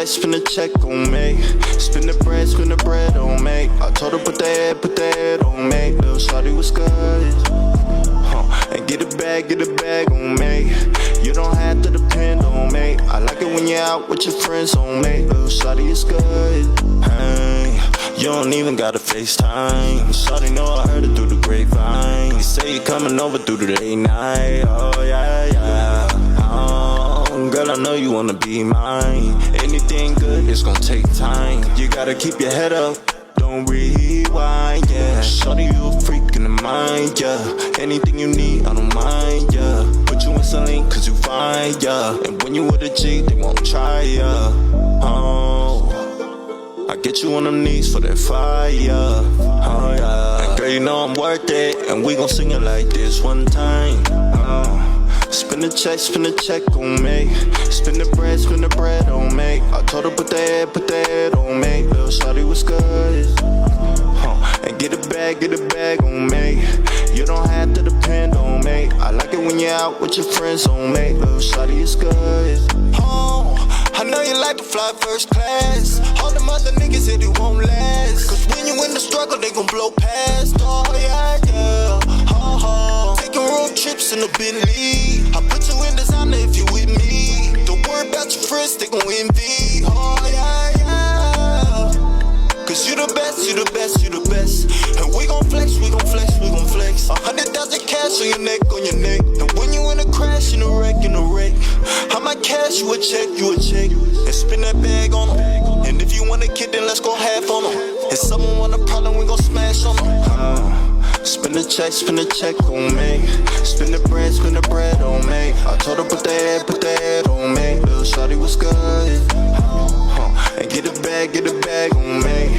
Spin the check on me. Spin the bread on me. I told her put that head on me. Little shawty was good. And get a bag on me. You don't have to depend on me. I like it when you're out with your friends on me. Little shawty is good. Hey, you don't even gotta FaceTime. Shawty know I heard it through the grapevine. You say you're coming over through the late night. Oh yeah. Girl, I know you wanna be mine. Anything good, it's gonna take time. You gotta keep your head up. Don't gon' rewind, yeah. Shorty, you a freak in the mind, yeah. Anything you need, I don't mind, yeah. Put you in some link, cause you fine, yeah. And when you with a G, they won't try, yeah. Oh, I get you on them knees for that fire, oh yeah. And girl, you know I'm worth it, and we gon' sing it like this one time. Spin the check on me. Spin the bread on me. I told her put that head on me. Little shawty was good. And get a bag on me. You don't have to depend on me. I like it when you're out with your friends on me. Little shawty is good. I know you like to fly first class. All them other niggas said it won't last. Cause when you in the struggle, they gon' blow past. Oh yeah, yeah. Taking road trips in a Bentley. I put you in designer if you with me. Don't worry about your friends, they gon' envy. Oh yeah, yeah. Cause you the best, you the best, you the best. And we gon' flex, we gon' flex, we gon' flex. 100,000 cash on your neck, on your neck. And when you in a crash, in a wreck, in a wreck, I might cash you a check, and spin that bag on them. And if you want a kid, then let's go half on them. If someone want a problem, we gon' smash on them. Spin the check on me. Spin the bread on me. I told her put that head on me. Little shawty was good. And get a bag on me.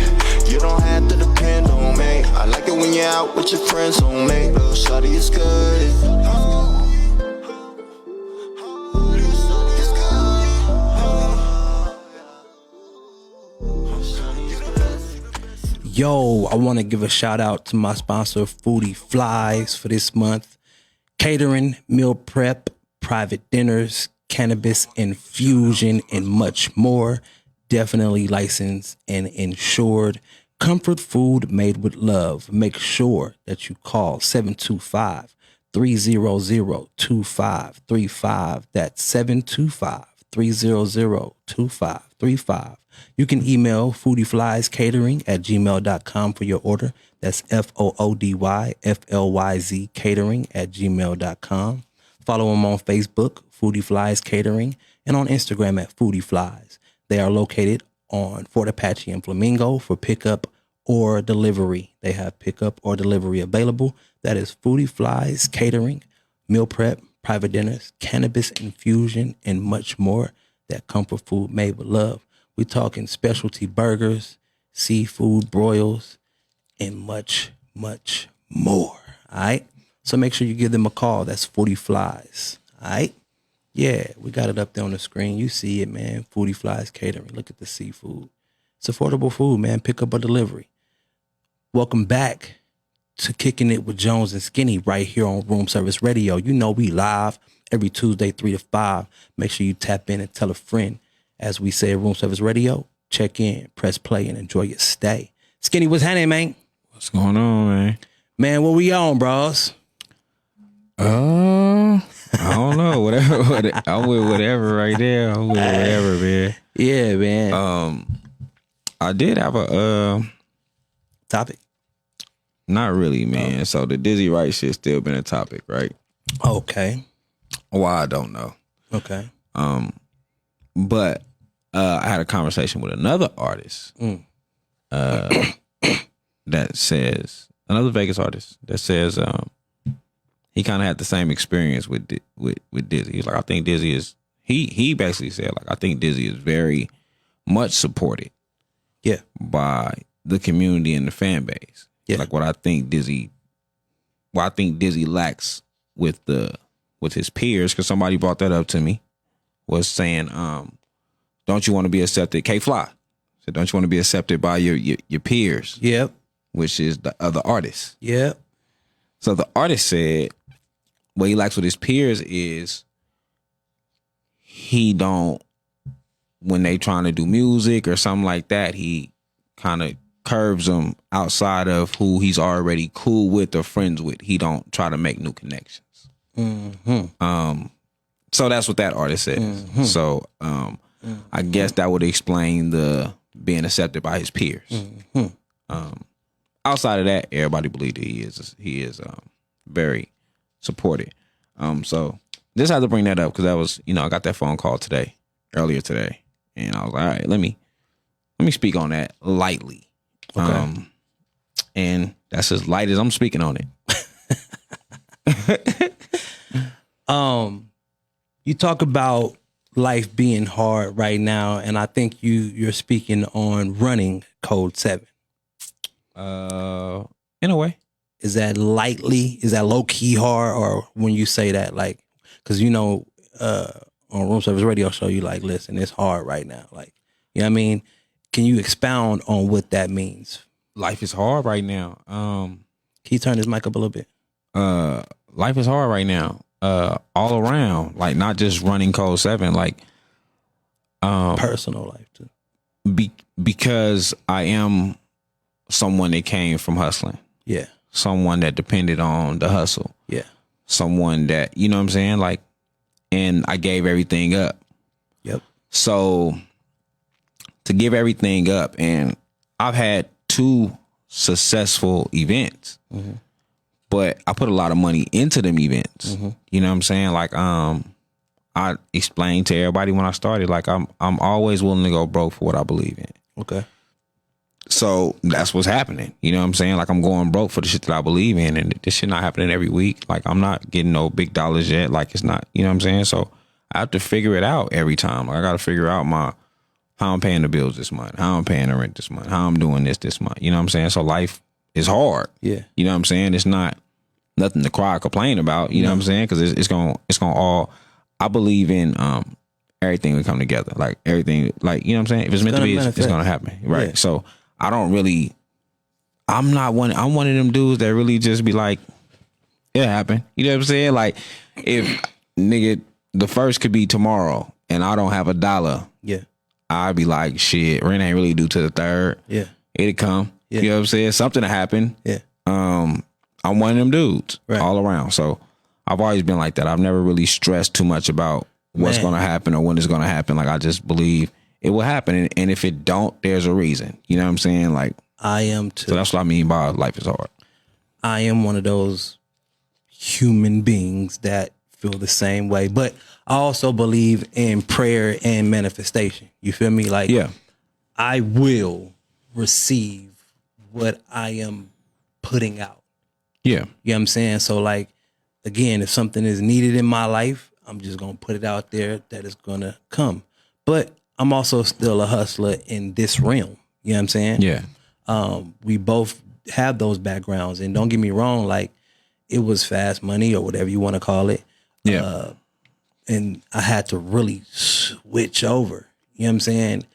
You don't have to depend on me. I like it when you're out with your friends on me. Little shawty is good. Yo, I want to give a shout out to my sponsor, Foodie Flies, for this month. Catering, meal prep, private dinners, cannabis infusion, and much more. Definitely licensed and insured. Comfort food made with love. Make sure that you call 725-300-2535. That's 725-300-2535. You can email foodiefliescatering@gmail.com for your order. That's FOODYFLYZ catering@gmail.com. Follow them on Facebook, Foodie Flies Catering, and on Instagram at Foodie Flies. They are located on Fort Apache and Flamingo for pickup or delivery. They have pickup or delivery available. That is Foodie Flies Catering, meal prep, private dinners, cannabis infusion, and much more. That comfort food made with love. We're talking specialty burgers, seafood broils, and much, much more. All right. So make sure you give them a call. That's 40 Flies. All right. Yeah, we got it up there on the screen. You see it, man. Foodie Flies Catering. Look at the seafood. It's affordable food, man. Pick up or delivery. Welcome back to Kicking It with Jonez N Skinny right here on Room Service Radio. You know we live every Tuesday, 3 to 5. Make sure you tap in and tell a friend. As we say at Room Service Radio, check in, press play, and enjoy your stay. Skinny, what's happening, man? What's going on, man? Man, what we on, bros? I don't know. Whatever. I'm with whatever right there. I'm with whatever, man. Yeah, man. I did have a topic. Not really, man. So the Dizzy Wright shit still been a topic, right? Okay. Why, I don't know. Okay. But I had a conversation with another artist that says, another Vegas artist that says he kind of had the same experience with Dizzy. He's like, I think Dizzy is, he basically said, like, I think Dizzy is very much supported by the community and the fan base. Yeah. Like what I think Dizzy lacks with his peers, because somebody brought that up to me, was saying, don't you want to be accepted? K-Fly said, don't you want to be accepted by your peers? Yep. Which is the other artists. Yep. So the artist said what he likes with his peers is he don't, when they trying to do music or something like that, he kind of curves them outside of who he's already cool with or friends with. He don't try to make new connections. Mm-hmm. So that's what that artist says. Mm-hmm. So I guess that would explain the being accepted by his peers. Mm-hmm. Outside of that, everybody believe that he is very supported. So just had to bring that up because that was, I got that phone call earlier today, and I was like, all right, let me speak on that lightly. Okay. And that's as light as I'm speaking on it. You talk about life being hard right now, and I think you're speaking on running Code 7. In a way. Is that low key hard, or when you say that, like, because on Room Service Radio Show, you like, listen, it's hard right now, like, you know what I mean? Can you expound on what that means? Life is hard right now. Can you turn this mic up a little bit? Life is hard right now. All around, like not just running Code 7, like personal life too. Because I am someone that came from hustling. Yeah. Someone that depended on the hustle. Yeah. Someone that, you know what I'm saying? Like, and I gave everything up. Yep. So to give everything up, and I've had 2 successful events, but I put a lot of money into them events. You know what I'm saying? Like, I explained to everybody when I started, like, I'm always willing to go broke for what I believe in. Okay. So that's what's happening. You know what I'm saying? Like, I'm going broke for the shit that I believe in, and this shit not happening every week. Like, I'm not getting no big dollars yet. Like, it's not, you know what I'm saying? So I have to figure it out every time. Like, I got to figure out how I'm paying the bills this month, how I'm paying the rent this month, how I'm doing this month. You know what I'm saying? So life is hard. Yeah. You know what I'm saying? It's not nothing to cry or complain about. You know what I'm saying? Because it's gonna all. I believe in everything will come together. Like everything, like, you know what I'm saying? If it's meant to be, it's gonna happen. Right. Yeah. So I don't really. I'm one of them dudes that really just be like, it happened. You know what I'm saying? Like, if nigga, the first could be tomorrow and I don't have $1. Yeah. I'd be like, shit, rent ain't really due to the 3rd. Yeah. It'll come. Yeah. You know what I'm saying? Something to happen. Yeah. I'm one of them dudes all around. So I've always been like that. I've never really stressed too much about what's going to happen or when it's going to happen. Like, I just believe it will happen. And if it don't, there's a reason. You know what I'm saying? Like, I am too. So that's what I mean by life is hard. I am one of those human beings that feel the same way. But I also believe in prayer and manifestation. You feel me? Like, yeah, I will receive what I am putting out. Yeah. You know what I'm saying? So, like, again, if something is needed in my life, I'm just going to put it out there that it's going to come. But I'm also still a hustler in this realm. You know what I'm saying? Yeah. We both have those backgrounds. And don't get me wrong, like, it was fast money or whatever you want to call it. Yeah. And I had to really switch over. You know what I'm saying?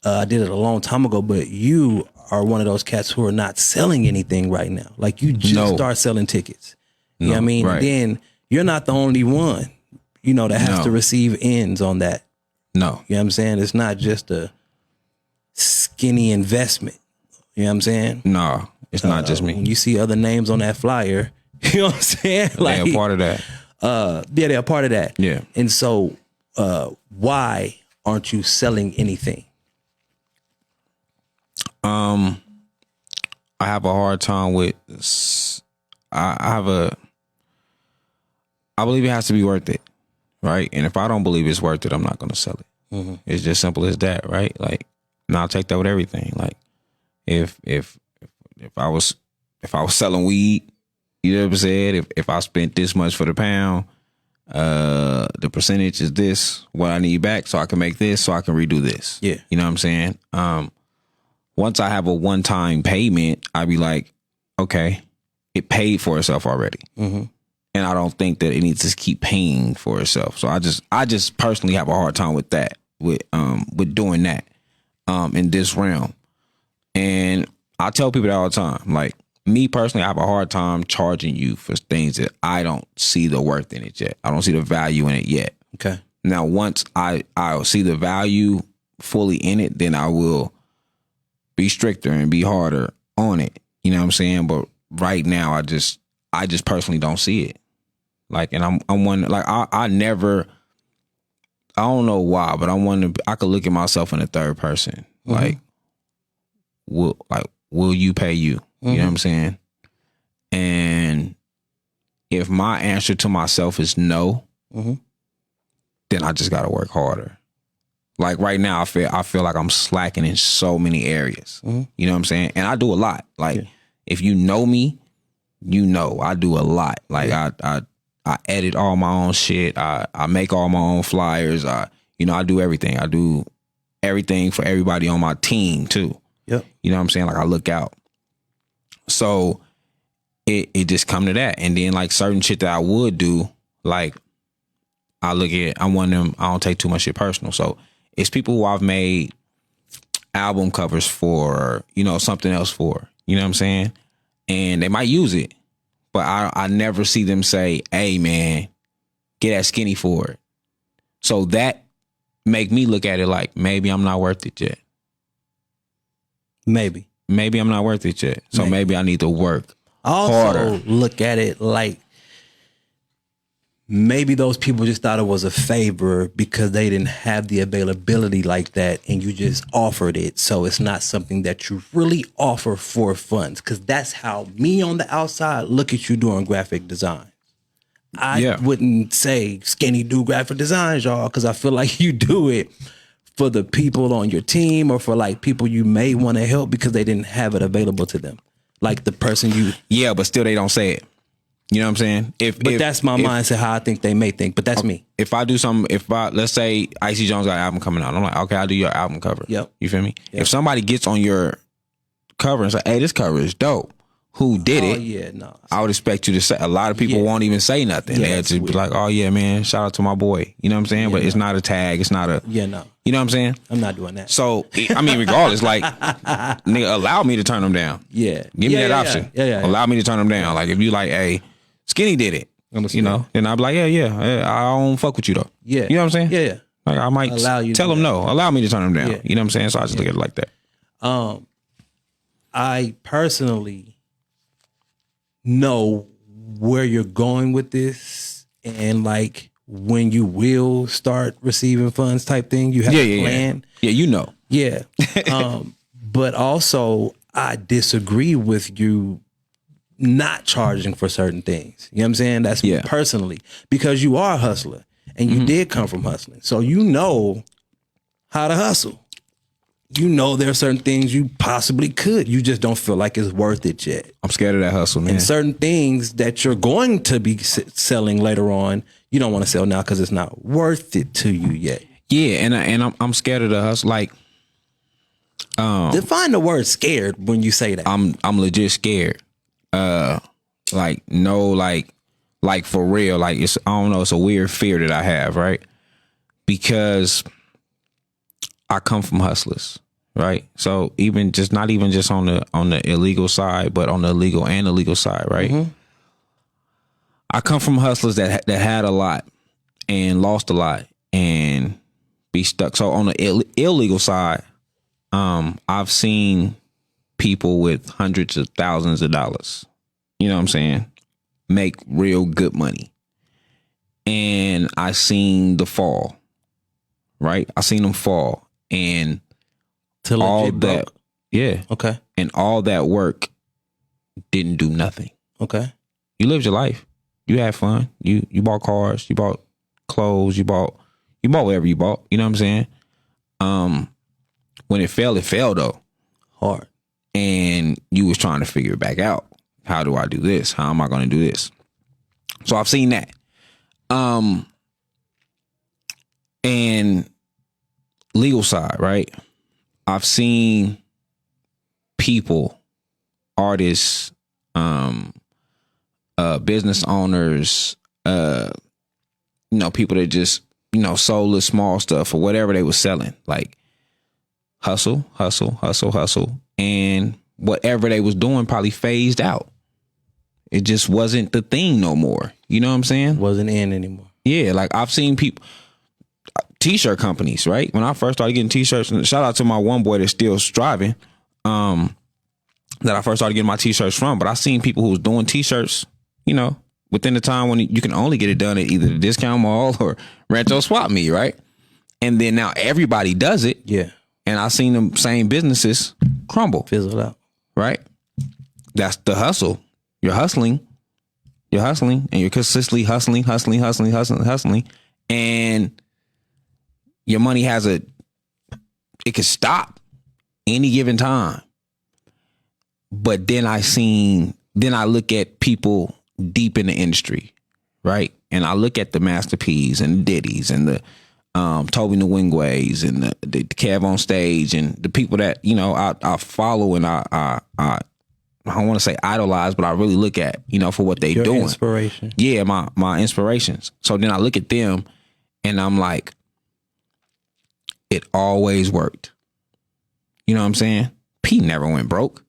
I did it a long time ago, but you are one of those cats who are not selling anything right now. Like, you just start selling tickets. You know what I mean? Right. Then you're not the only one, that has to receive ends on that. No. You know what I'm saying? It's not just a skinny investment. You know what I'm saying? No, it's not just me. When you see other names on that flyer, you know what I'm saying? Like, they're a part of that. Yeah, they're a part of that. Yeah. And so why aren't you selling anything? I have a hard time with, I believe it has to be worth it, right? And if I don't believe it's worth it, I'm not going to sell it. Mm-hmm. It's just simple as that, right? Like, and I'll take that with everything. Like, if I was selling weed, you know what I'm saying? If I spent this much for the pound, the percentage is this, what I need back, so I can make this, so I can redo this. Yeah. You know what I'm saying? Once I have a one-time payment, I'd be like, okay, it paid for itself already. Mm-hmm. And I don't think that it needs to keep paying for itself. So I just personally have a hard time with that, with doing that in this realm. And I tell people that all the time. Like, me personally, I have a hard time charging you for things that I don't see the worth in it yet. I don't see the value in it yet. Okay. Now, once I'll see the value fully in it, then I will be stricter and be harder on it. You know what I'm saying? But right now, I just personally don't see it. Like, and I'm one, like, I never, I don't know why, but I could look at myself in the third person. Mm-hmm. Like, will you pay you? Mm-hmm. You know what I'm saying? And if my answer to myself is no, mm-hmm. then I just got to work harder. Like right now, I feel like I'm slacking in so many areas. You know what I'm saying? And I do a lot. Like if you know me, you know I do a lot. Like I edit all my own shit. I make all my own flyers. I do everything. I do everything for everybody on my team too. Yep. You know what I'm saying? Like I look out. So it just come to that. And then like certain shit that I would do, like I'm one of them, I don't take too much shit personal. So it's people who I've made album covers for, something else for. You know what I'm saying? And they might use it. But I never see them say, hey man, get that skinny for it. So that make me look at it like maybe I'm not worth it yet. Maybe I'm not worth it yet. So maybe I need to work harder. Look at it like maybe those people just thought it was a favor because they didn't have the availability like that and you just offered it. So it's not something that you really offer for funds, because that's how me on the outside look at you doing graphic design. I wouldn't say Skinny do graphic designs, y'all, because I feel like you do it for the people on your team or for like people you may want to help because they didn't have it available to them. Like the person you... Yeah, but still they don't say it. You know what I'm saying? But that's my mindset, how I think they may think, but that's me. If I do something, let's say Icy Jones got an album coming out, I'm like, okay, I'll do your album cover. Yep. You feel me? Yep. If somebody gets on your cover and say, hey, this cover is dope, who did it? Yeah, no. I would expect you to say, a lot of people won't even say nothing. Yeah, They'll just be like, oh yeah, man, shout out to my boy. You know what I'm saying? But it's not a tag. It's not a... Yeah, no. You know what I'm saying? I'm not doing that. So, I mean, regardless, like, nigga, allow me to turn them down. Yeah. Give me that option. Yeah. Allow me to turn them down. Like, if you like, hey, Skinny did it, then I'd be like, yeah, I don't fuck with you though. Yeah. You know what I'm saying? Yeah. Like, I might allow you tell them no. Allow me to turn them down. Yeah. You know what I'm saying? So I just look at it like that. I personally know where you're going with this and like when you will start receiving funds type thing. You have a plan. Yeah, you know. Yeah. But also I disagree with you not charging for certain things. You know what I'm saying? That's me personally, because you are a hustler and you did come from hustling. So you know how to hustle. You know there are certain things you possibly could. You just don't feel like it's worth it yet. I'm scared of that hustle, man. And certain things that you're going to be selling later on, you don't want to sell now because it's not worth it to you yet. Yeah, and I'm scared of the hustle. Like, define the word scared when you say that. I'm legit scared. Like for real. Like it's a weird fear that I have, right? Because I come from hustlers, right? So not even just on the illegal side, but on the legal and illegal side, right? Mm-hmm. I come from hustlers that had a lot and lost a lot and be stuck. So on the illegal side, I've seen people with hundreds of thousands of dollars, you know what I'm saying, make real good money. And I seen the fall, right? I seen them fall. And all that, okay. And all that work didn't do nothing. Okay. You lived your life. You had fun. You bought cars. You bought clothes. You bought whatever you bought. You know what I'm saying? When it fell though. Hard. And you was trying to figure it back out. How do I do this? How am I going to do this? So I've seen that. And legal side, right? I've seen people, artists, business owners, people that just, sold the small stuff or whatever they were selling. Like hustle. And whatever they was doing probably phased out. It just wasn't the thing no more. You know what I'm saying? Wasn't in anymore. Yeah, like I've seen people, t-shirt companies, right? When I first started getting t-shirts, and shout out to my one boy that's still striving, that I first started getting my t-shirts from. But I seen people who was doing t-shirts, within the time when you can only get it done at either the discount mall or Rancho Swap Meet, right? And then now everybody does it. Yeah. And I seen them same businesses crumble. Fizzle out. Right? That's the hustle. You're hustling, and you're consistently hustling. And your money has a it could stop any given time. But then I look at people deep in the industry, right? And I look at the Master P's and the Diddy's and the Toby Nwigwe's and the Kev on Stage and the people that, you know, I follow and I don't want to say idolize, but I really look at, you know, for what they doing. Inspiration. Yeah, my inspirations. So then I look at them and I'm like, it always worked. You know what I'm saying? P never went broke.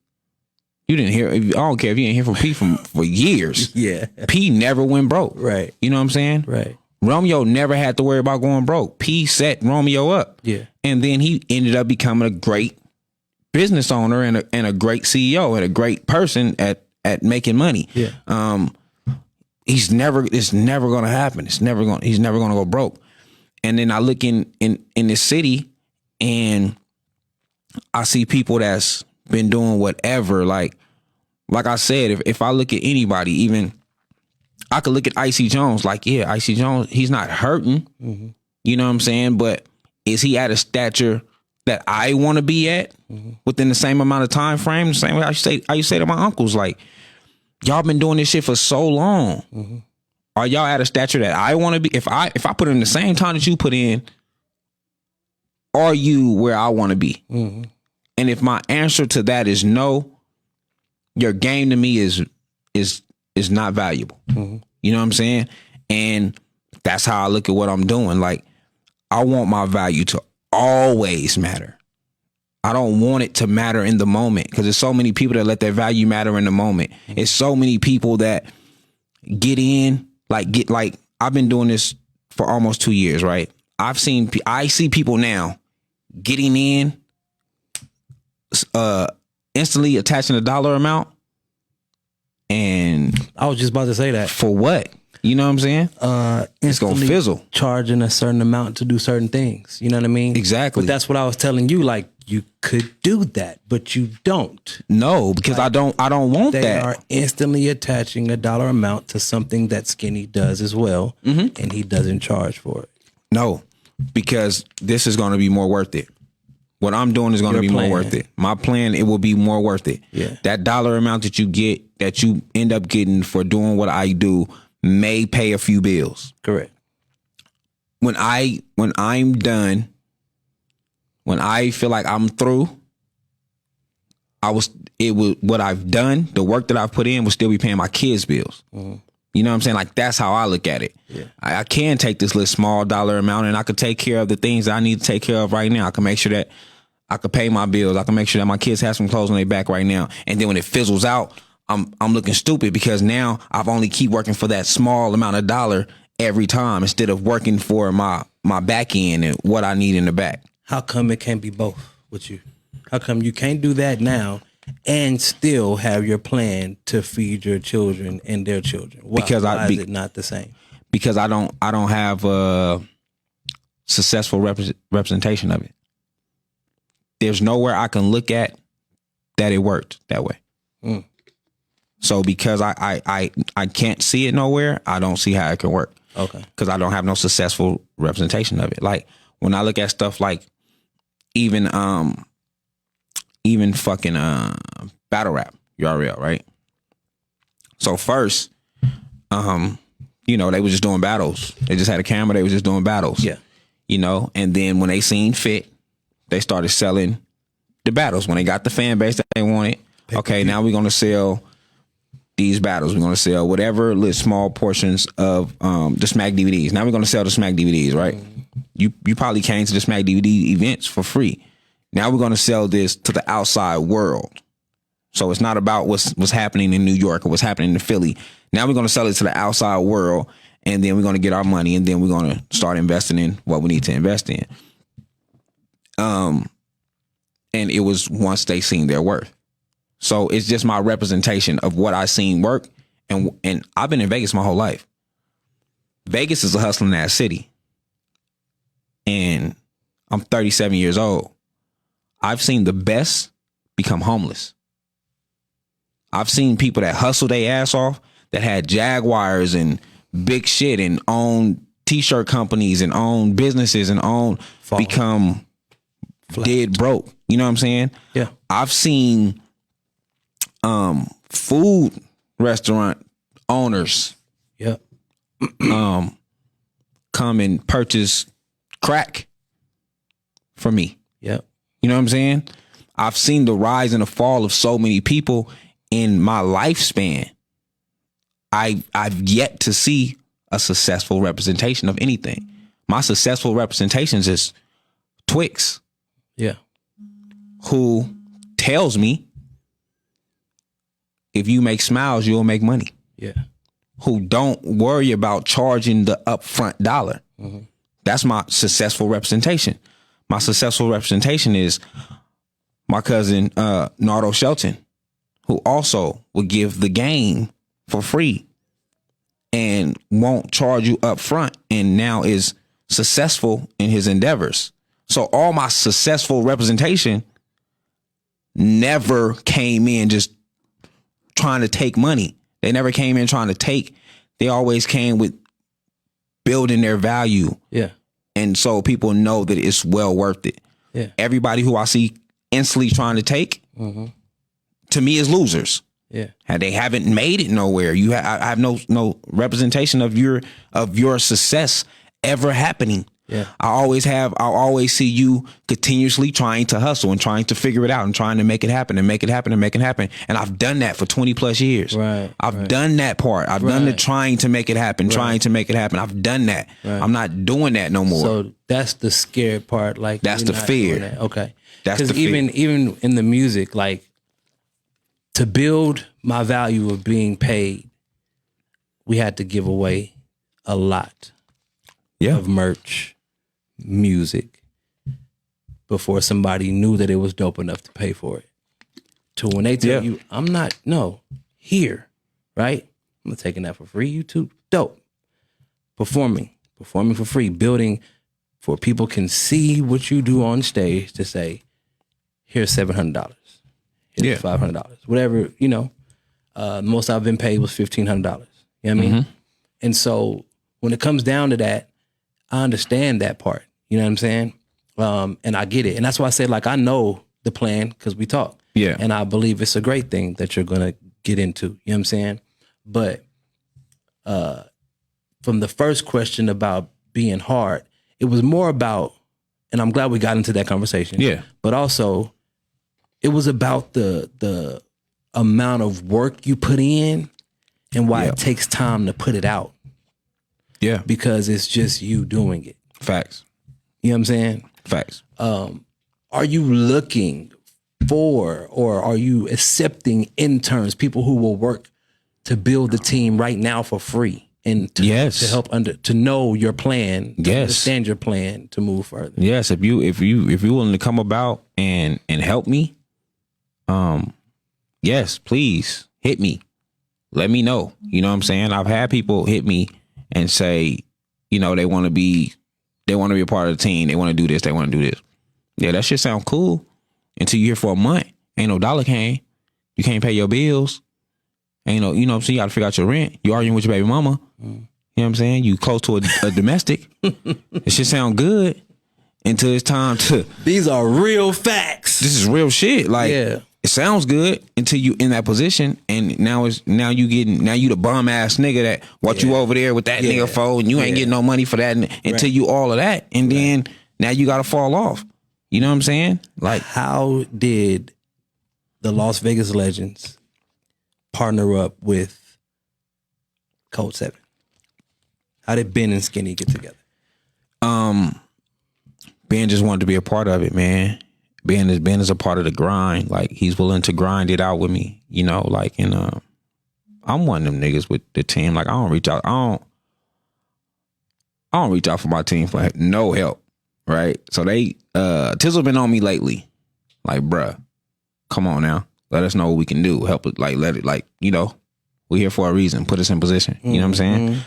You didn't hear. I don't care if you didn't hear from P for years. Yeah. P never went broke. Right. You know what I'm saying? Right. Romeo never had to worry about going broke. P set Romeo up. Yeah. And then he ended up becoming a great business owner and a great CEO and a great person at making money. Yeah. It's never going to happen. He's never going to go broke. And then I look in this city and I see people that's been doing whatever. Like I said, if I look at anybody, even I could look at Icy Jones. Like, yeah, Icy Jones, he's not hurting. Mm-hmm. You know what I'm saying? But is he at a stature that I want to be at within the same amount of time frame? The same way I used to say to my uncles, like, y'all been doing this shit for so long. Mm-hmm. Are y'all at a stature that I want to be? If I put in the same time that you put in, are you where I want to be? Mm-hmm. And if my answer to that is no, your game to me is not valuable. Mm-hmm. You know what I'm saying? And that's how I look at what I'm doing. Like, I want my value to always matter. I don't want it to matter in the moment because there's so many people that let their value matter in the moment. Mm-hmm. It's so many people that get in, I've been doing this for almost 2 years, right? I see people now getting in, instantly attaching a dollar amount. And I was just about to say that. For what? You know what I'm saying? It's going to fizzle. Charging a certain amount to do certain things. You know what I mean? Exactly. But that's what I was telling you. Like, you could do that, but you don't. No, because I don't want that. They are instantly attaching a dollar amount to something that Skinny does as well, and he doesn't charge for it. No, because this is going to be more worth it. What I'm doing is going to be more worth it. My plan, it will be more worth it. Yeah. That dollar amount that you get, that you end up getting for doing what I do, may pay a few bills. Correct. When I'm done, when I feel like I'm through, what I've done, the work that I've put in will still be paying my kids' bills. Mm-hmm. You know what I'm saying? Like, that's how I look at it. Yeah. I can take this little small dollar amount and I could take care of the things that I need to take care of right now. I can make sure that I could pay my bills. I can make sure that my kids have some clothes on their back right now. And then when it fizzles out, I'm looking stupid because now I've only keep working for that small amount of dollar every time instead of working for my back end and what I need in the back. How come it can't be both with you? How come you can't do that now and still have your plan to feed your children and their children? Why is it not the same? Because I don't have a successful representation of it. There's nowhere I can look at that it worked that way. Mm. So because I can't see it nowhere, I don't see how it can work. Okay. Because I don't have no successful representation of it. Like, when I look at stuff like even fucking battle rap, URL, right? So first, they was just doing battles. They just had a camera, they was just doing battles. Yeah. You know, and then when they seen fit, they started selling the battles. When they got the fan base that they wanted, okay, now we're gonna sell these battles. We're gonna sell whatever little small portions of the Smack DVDs. Now we're gonna sell the Smack DVDs, right? Mm-hmm. You probably came to the Smack DVD events for free. Now we're gonna sell this to the outside world. So it's not about what's happening in New York or what's happening in Philly. Now we're gonna sell it to the outside world, and then we're gonna get our money, and then we're gonna start investing in what we need to invest in. And it was once they seen their worth. So it's just my representation of what I seen work. And I've been in Vegas my whole life. Vegas is a hustling ass city. And I'm 37 years old. I've seen the best become homeless. I've seen people that hustle their ass off, that had Jaguars and big shit and own t-shirt companies and own businesses and become dead broke. You know what I'm saying? Yeah. I've seen food restaurant owners Yep. come and purchase crack for me. Yep. You know what I'm saying? I've seen the rise and the fall of so many people in my lifespan. I've yet to see a successful representation of anything. My successful representations is Twix. Yeah. Who tells me if you make smiles, you'll make money. Yeah. Who don't worry about charging the upfront dollar. Mm-hmm. That's my successful representation. My successful representation is my cousin Nardo Shelton, who also will give the game for free and won't charge you up front, and now is successful in his endeavors. So all my successful representation never came in just trying to take money. They never came in trying to take. They always came with building their value. Yeah. And so people know that it's well worth it. Yeah. Everybody who I see instantly trying to take, to me, is losers. Yeah. And they haven't made it nowhere. I have no representation of your success ever happening. Yeah. I'll always see you continuously trying to hustle and trying to figure it out and trying to make it happen and make it happen and make it happen. And I've done that for 20 plus years. Right. I've done that part. I've done the trying to make it happen, trying to make it happen. I've done that. Right. I'm not doing that no more. So that's the scared part. Like, that's you're the not fear. doing that. Okay. That's the Because even in the music, like, to build my value of being paid, we had to give away a lot of merch, music, before somebody knew that it was dope enough to pay for it. To when they tell you, here, right? I'm not taking that for free. You too dope. Performing for free, building for people can see what you do on stage to say, here's $700. Here's $500. Whatever, most I've been paid was $1,500. You know what I mean? And so when it comes down to that, I understand that part. You know what I'm saying? And I get it. And that's why I say, like, I know the plan because we talk. Yeah. And I believe it's a great thing that you're going to get into. You know what I'm saying? But from the first question about being hard, it was more about, and I'm glad we got into that conversation. Yeah. But also, it was about the amount of work you put in and why it takes time to put it out. Yeah. Because it's just you doing it. Facts. You know what I'm saying? Facts. Are you looking for, or are you accepting interns, people who will work to build the team right now for free and to help to know your plan, to understand your plan to move further? Yes, if you're willing to come about and help me, yes, please hit me. Let me know. You know what I'm saying? I've had people hit me and say, they want to be a part of the team. They want to do this. They want to do this. Yeah, that shit sound cool until you're here for a month. Ain't no dollar came. You can't pay your bills. Ain't no, you know what I'm saying? You got to figure out your rent. You arguing with your baby mama. You know what I'm saying? You close to a domestic. It shit sound good until it's time to. These are real facts. This is real shit. Like, it sounds good until you in that position, and now you the bum ass nigga that what you over there with that nigga for, and you ain't getting no money for that until you all of that, and then now you got to fall off. You know what I'm saying? Like, how did the Las Vegas Legends partner up with Code 7? How did Ben and Skinny get together? Ben just wanted to be a part of it, man. Ben is a part of the grind. Like, he's willing to grind it out with me, like, and I'm one of them niggas with the team. Like, I don't reach out. I don't reach out for my team for no help. Right. So Tizzle been on me lately. Like, bruh, come on now. Let us know what we can do. Help it, like, let it, like, we're here for a reason. Put us in position. You know what I'm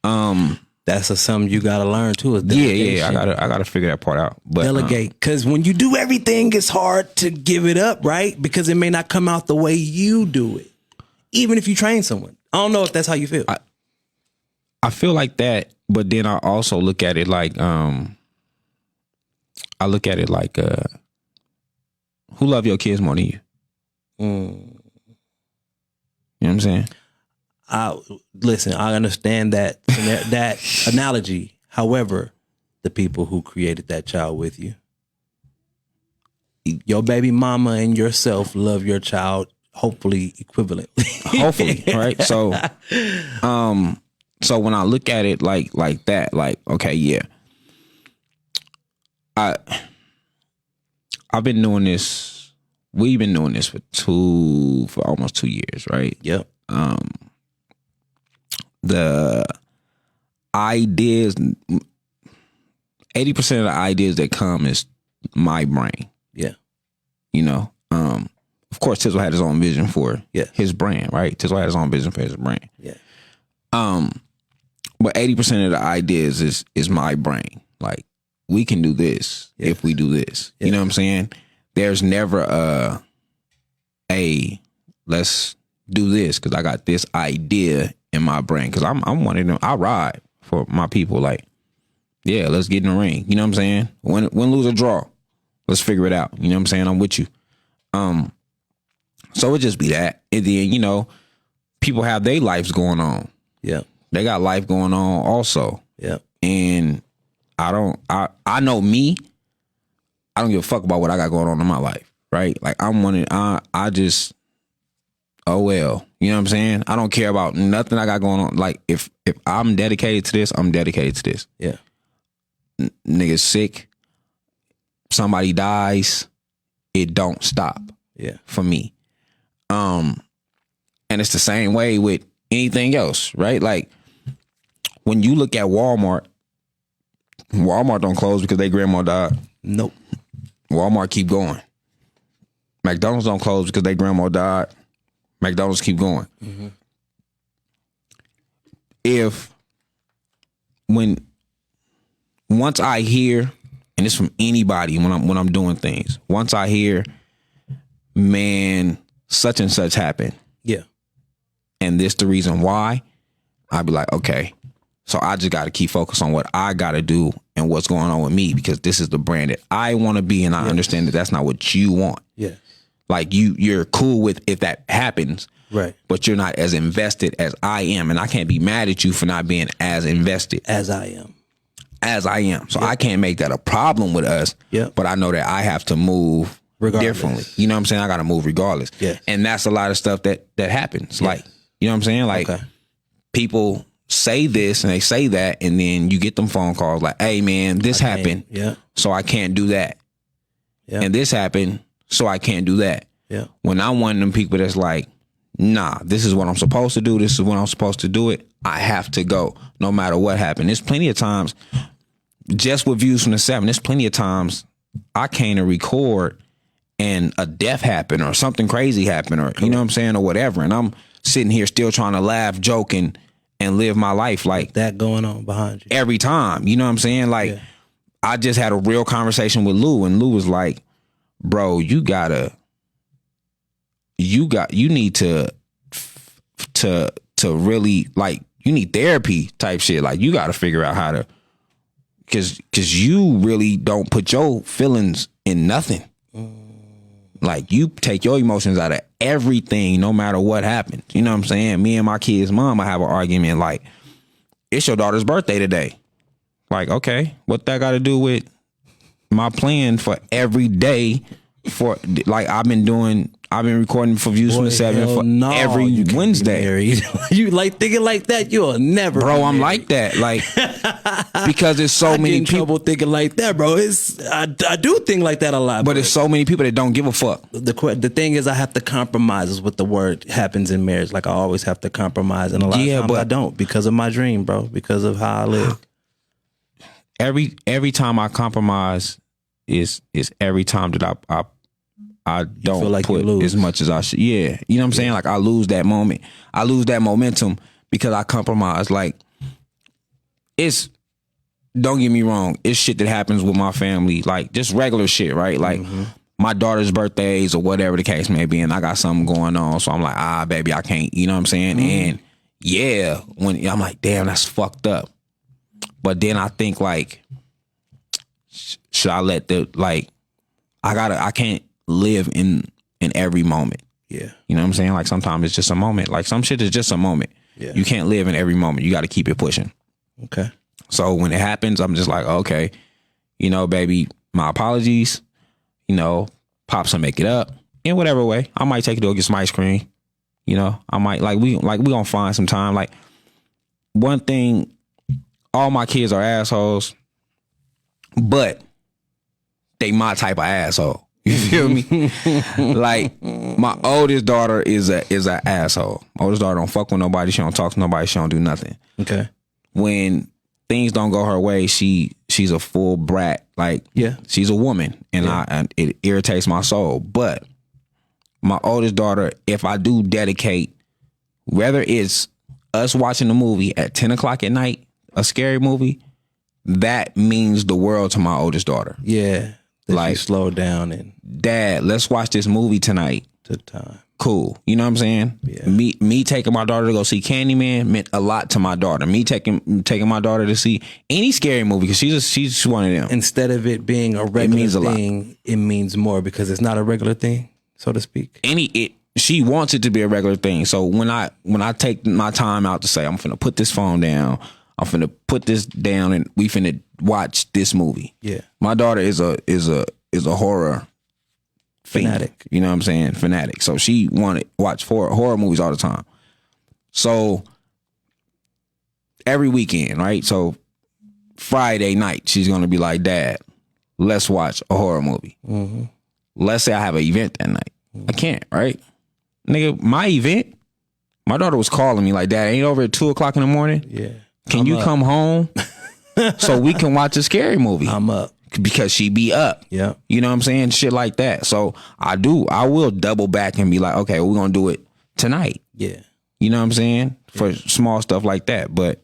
saying? That's something you gotta learn too. Is yeah. I gotta figure that part out. But delegate, because when you do everything, it's hard to give it up, right? Because it may not come out the way you do it, even if you train someone. I don't know if that's how you feel. I feel like that, but then I also look at it like who love your kids more than you? You know what I'm saying? Listen, I understand that analogy. However, the people who created that child with you, your baby mama and yourself love your child hopefully equivalently. Hopefully, right? So so when I look at it like that, like, okay, yeah. I've been doing this, we've been doing this for almost 2 years, right? Yep. The ideas, 80% of the ideas that come is my brain. Yeah. You know, of course, Tizzle had his own vision for his brand, right? Tizzle had his own vision for his brand. Yeah. But 80% of the ideas is my brain. Like, we can do this if we do this. You know what I'm saying? There's never a let's do this because I got this idea in my brain. Because I'm one of them. I ride for my people. Like, yeah, let's get in the ring. You know what I'm saying? Win, lose, or draw. Let's figure it out. You know what I'm saying? I'm with you. So it just be that. And then, you know, people have their lives going on. Yeah. They got life going on also. Yeah. And I know me, I don't give a fuck about what I got going on in my life. Right? Like, I just, oh well. You know what I'm saying? I don't care about nothing I got going on. Like, if I'm dedicated to this, I'm dedicated to this. Yeah. Niggas sick, somebody dies, it don't stop. Yeah. For me. And it's the same way with anything else, right? Like, when you look at Walmart don't close because their grandma died. Nope. Walmart keep going. McDonald's don't close because their grandma died. McDonald's keep going. Mm-hmm. Once I hear, and it's from anybody when I'm doing things, once I hear, man, such and such happened. Yeah. And this the reason why, I'd be like, okay, so I just got to keep focused on what I got to do and what's going on with me, because this is the brand that I want to be, and I understand that that's not what you want. Yeah. Like, you're cool with if that happens, right? But you're not as invested as I am, and I can't be mad at you for not being as invested as I am. So I can't make that a problem with us. Yeah. But I know that I have to move regardless. Differently. You know what I'm saying? I got to move regardless. Yeah. And that's a lot of stuff that happens. Like, you know what I'm saying? Like, people say this and they say that, and then you get them phone calls like, hey man, this happened. Yeah. So I can't do that. Yeah. And this happened, so I can't do that. Yeah. When I'm one of them people that's like, nah, this is what I'm supposed to do. This is when I'm supposed to do it. I have to go no matter what happened. There's plenty of times, just with Views from the 7, there's plenty of times I came to record and a death happened or something crazy happened, or, you know what I'm saying, or whatever. And I'm sitting here still trying to laugh, joking, and live my life like that going on behind you every time. You know what I'm saying? Like, I just had a real conversation with Lou, and Lou was like, bro, you need to really, like, you need therapy type shit. Like, you got to figure out how to, cause you really don't put your feelings in nothing. Like, you take your emotions out of everything, no matter what happens. You know what I'm saying? Me and my kid's mom, I have an argument like, it's your daughter's birthday today. Like, okay, what that got to do with my plan for every day? For, like, I've been recording for Views from the 7 for every Wednesday. You like thinking like that? You'll never, bro. I'm like that, like, because there's so many people trouble thinking like that, bro. I do think like that a lot, but there's so many people that don't give a fuck. The thing is, I have to compromise. Is what the word happens in marriage. Like, I always have to compromise, and a lot of times I don't, because of my dream, bro. Because of how I live. Every time I compromise is every time that I don't feel like put as much as I should. Yeah. You know what I'm saying? Like, I lose that moment. I lose that momentum because I compromise. Like, don't get me wrong, it's shit that happens with my family, like, just regular shit, right? Like, my daughter's birthdays or whatever the case may be, and I got something going on, so I'm like, baby, I can't, you know what I'm saying? And yeah, when I'm like, damn, that's fucked up. But then I think, like, should I let I can't live in every moment. Yeah. You know what I'm saying? Like sometimes it's just a moment. Like some shit is just a moment. Yeah. You can't live in every moment. You got to keep it pushing. Okay. So when it happens, I'm just like, okay, you know, baby, my apologies. You know, Pops will make it up in whatever way. I might take it to go get some ice cream. You know, I might we gonna find some time. Like one thing, all my kids are assholes, but they my type of asshole. You feel me? Like my oldest daughter is a asshole. My oldest daughter don't fuck with nobody. She don't talk to nobody. She don't do nothing. Okay. When things don't go her way, she's a full brat. Like she's a woman, and it irritates my soul. But my oldest daughter, if I do dedicate, whether it's us watching a movie at 10 o'clock at night, a scary movie, that means the world to my oldest daughter. Yeah. Like slow down and Dad, let's watch this movie tonight. Took time. Cool. You know what I'm saying? Yeah. Me taking my daughter to go see Candyman meant a lot to my daughter. Me taking my daughter to see any scary movie because she's one of them. Instead of it being a regular thing, it means more because it's not a regular thing, so to speak. She wants it to be a regular thing. So when I take my time out to say I'm finna put this phone down, I'm finna put this down, and we finna watch this movie. Yeah. My daughter is a horror fanatic. Fiend, you know what I'm saying? Fanatic. So she wanted to watch horror movies all the time. So every weekend, right? So Friday night, she's gonna be like, Dad, let's watch a horror movie. Mm-hmm. Let's say I have an event that night. I can't, right? Nigga, my event, my daughter was calling me like, Dad, ain't over at 2 o'clock in the morning? Yeah. Can you come home so we can watch a scary movie? I'm up. Because she be up. Yeah. You know what I'm saying? Shit like that. So I will double back and be like, okay, we're going to do it tonight. Yeah. You know what I'm saying? For small stuff like that. But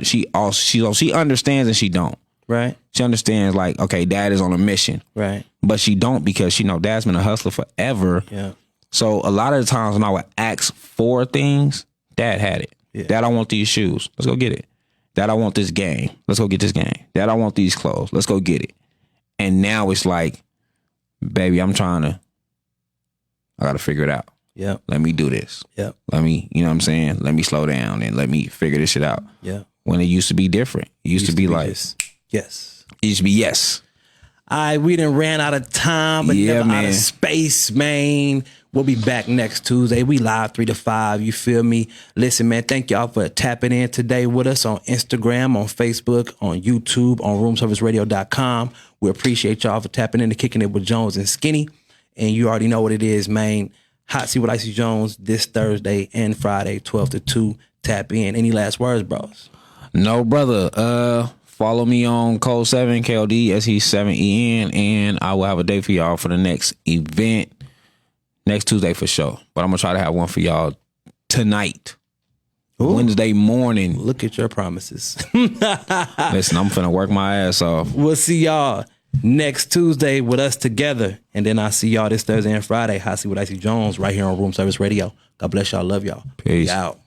she understands and she don't. Right. She understands like, okay, Dad is on a mission. Right. But she don't because she know Dad's been a hustler forever. Yeah. So a lot of the times when I would ask for things, Dad had it. Yeah. Dad, I want these shoes. Let's go get it. Dad, I want this game. Let's go get this game. Dad, I want these clothes. Let's go get it. And now it's like, baby, I got to figure it out. Yeah. Let me do this. Yeah. Let me, you know what I'm saying? Let me slow down and let me figure this shit out. Yeah. When it used to be different. It used to be like, yes. It used to be yes. All right, we done ran out of time, but never out of space, man. We'll be back next Tuesday. We live 3 to 5. You feel me? Listen, man, thank y'all for tapping in today with us on Instagram, on Facebook, on YouTube, on roomserviceradio.com. We appreciate y'all for tapping in to Kicking It with Jonez N Skinny. And you already know what it is, man. Hot Seat with Icy Jones this Thursday and Friday, 12 to 2. Tap in. Any last words, bros? No, brother. Follow me on Code 7, KOD, SE7EN, and I will have a date for y'all for the next event next Tuesday for sure. But I'm going to try to have one for y'all tonight. Ooh. Wednesday morning. Look at your promises. Listen, I'm finna work my ass off. We'll see y'all next Tuesday with us together. And then I'll see y'all this Thursday and Friday. Hot Seat with Icy Jones right here on Room Service Radio. God bless y'all. Love y'all. Peace. We out.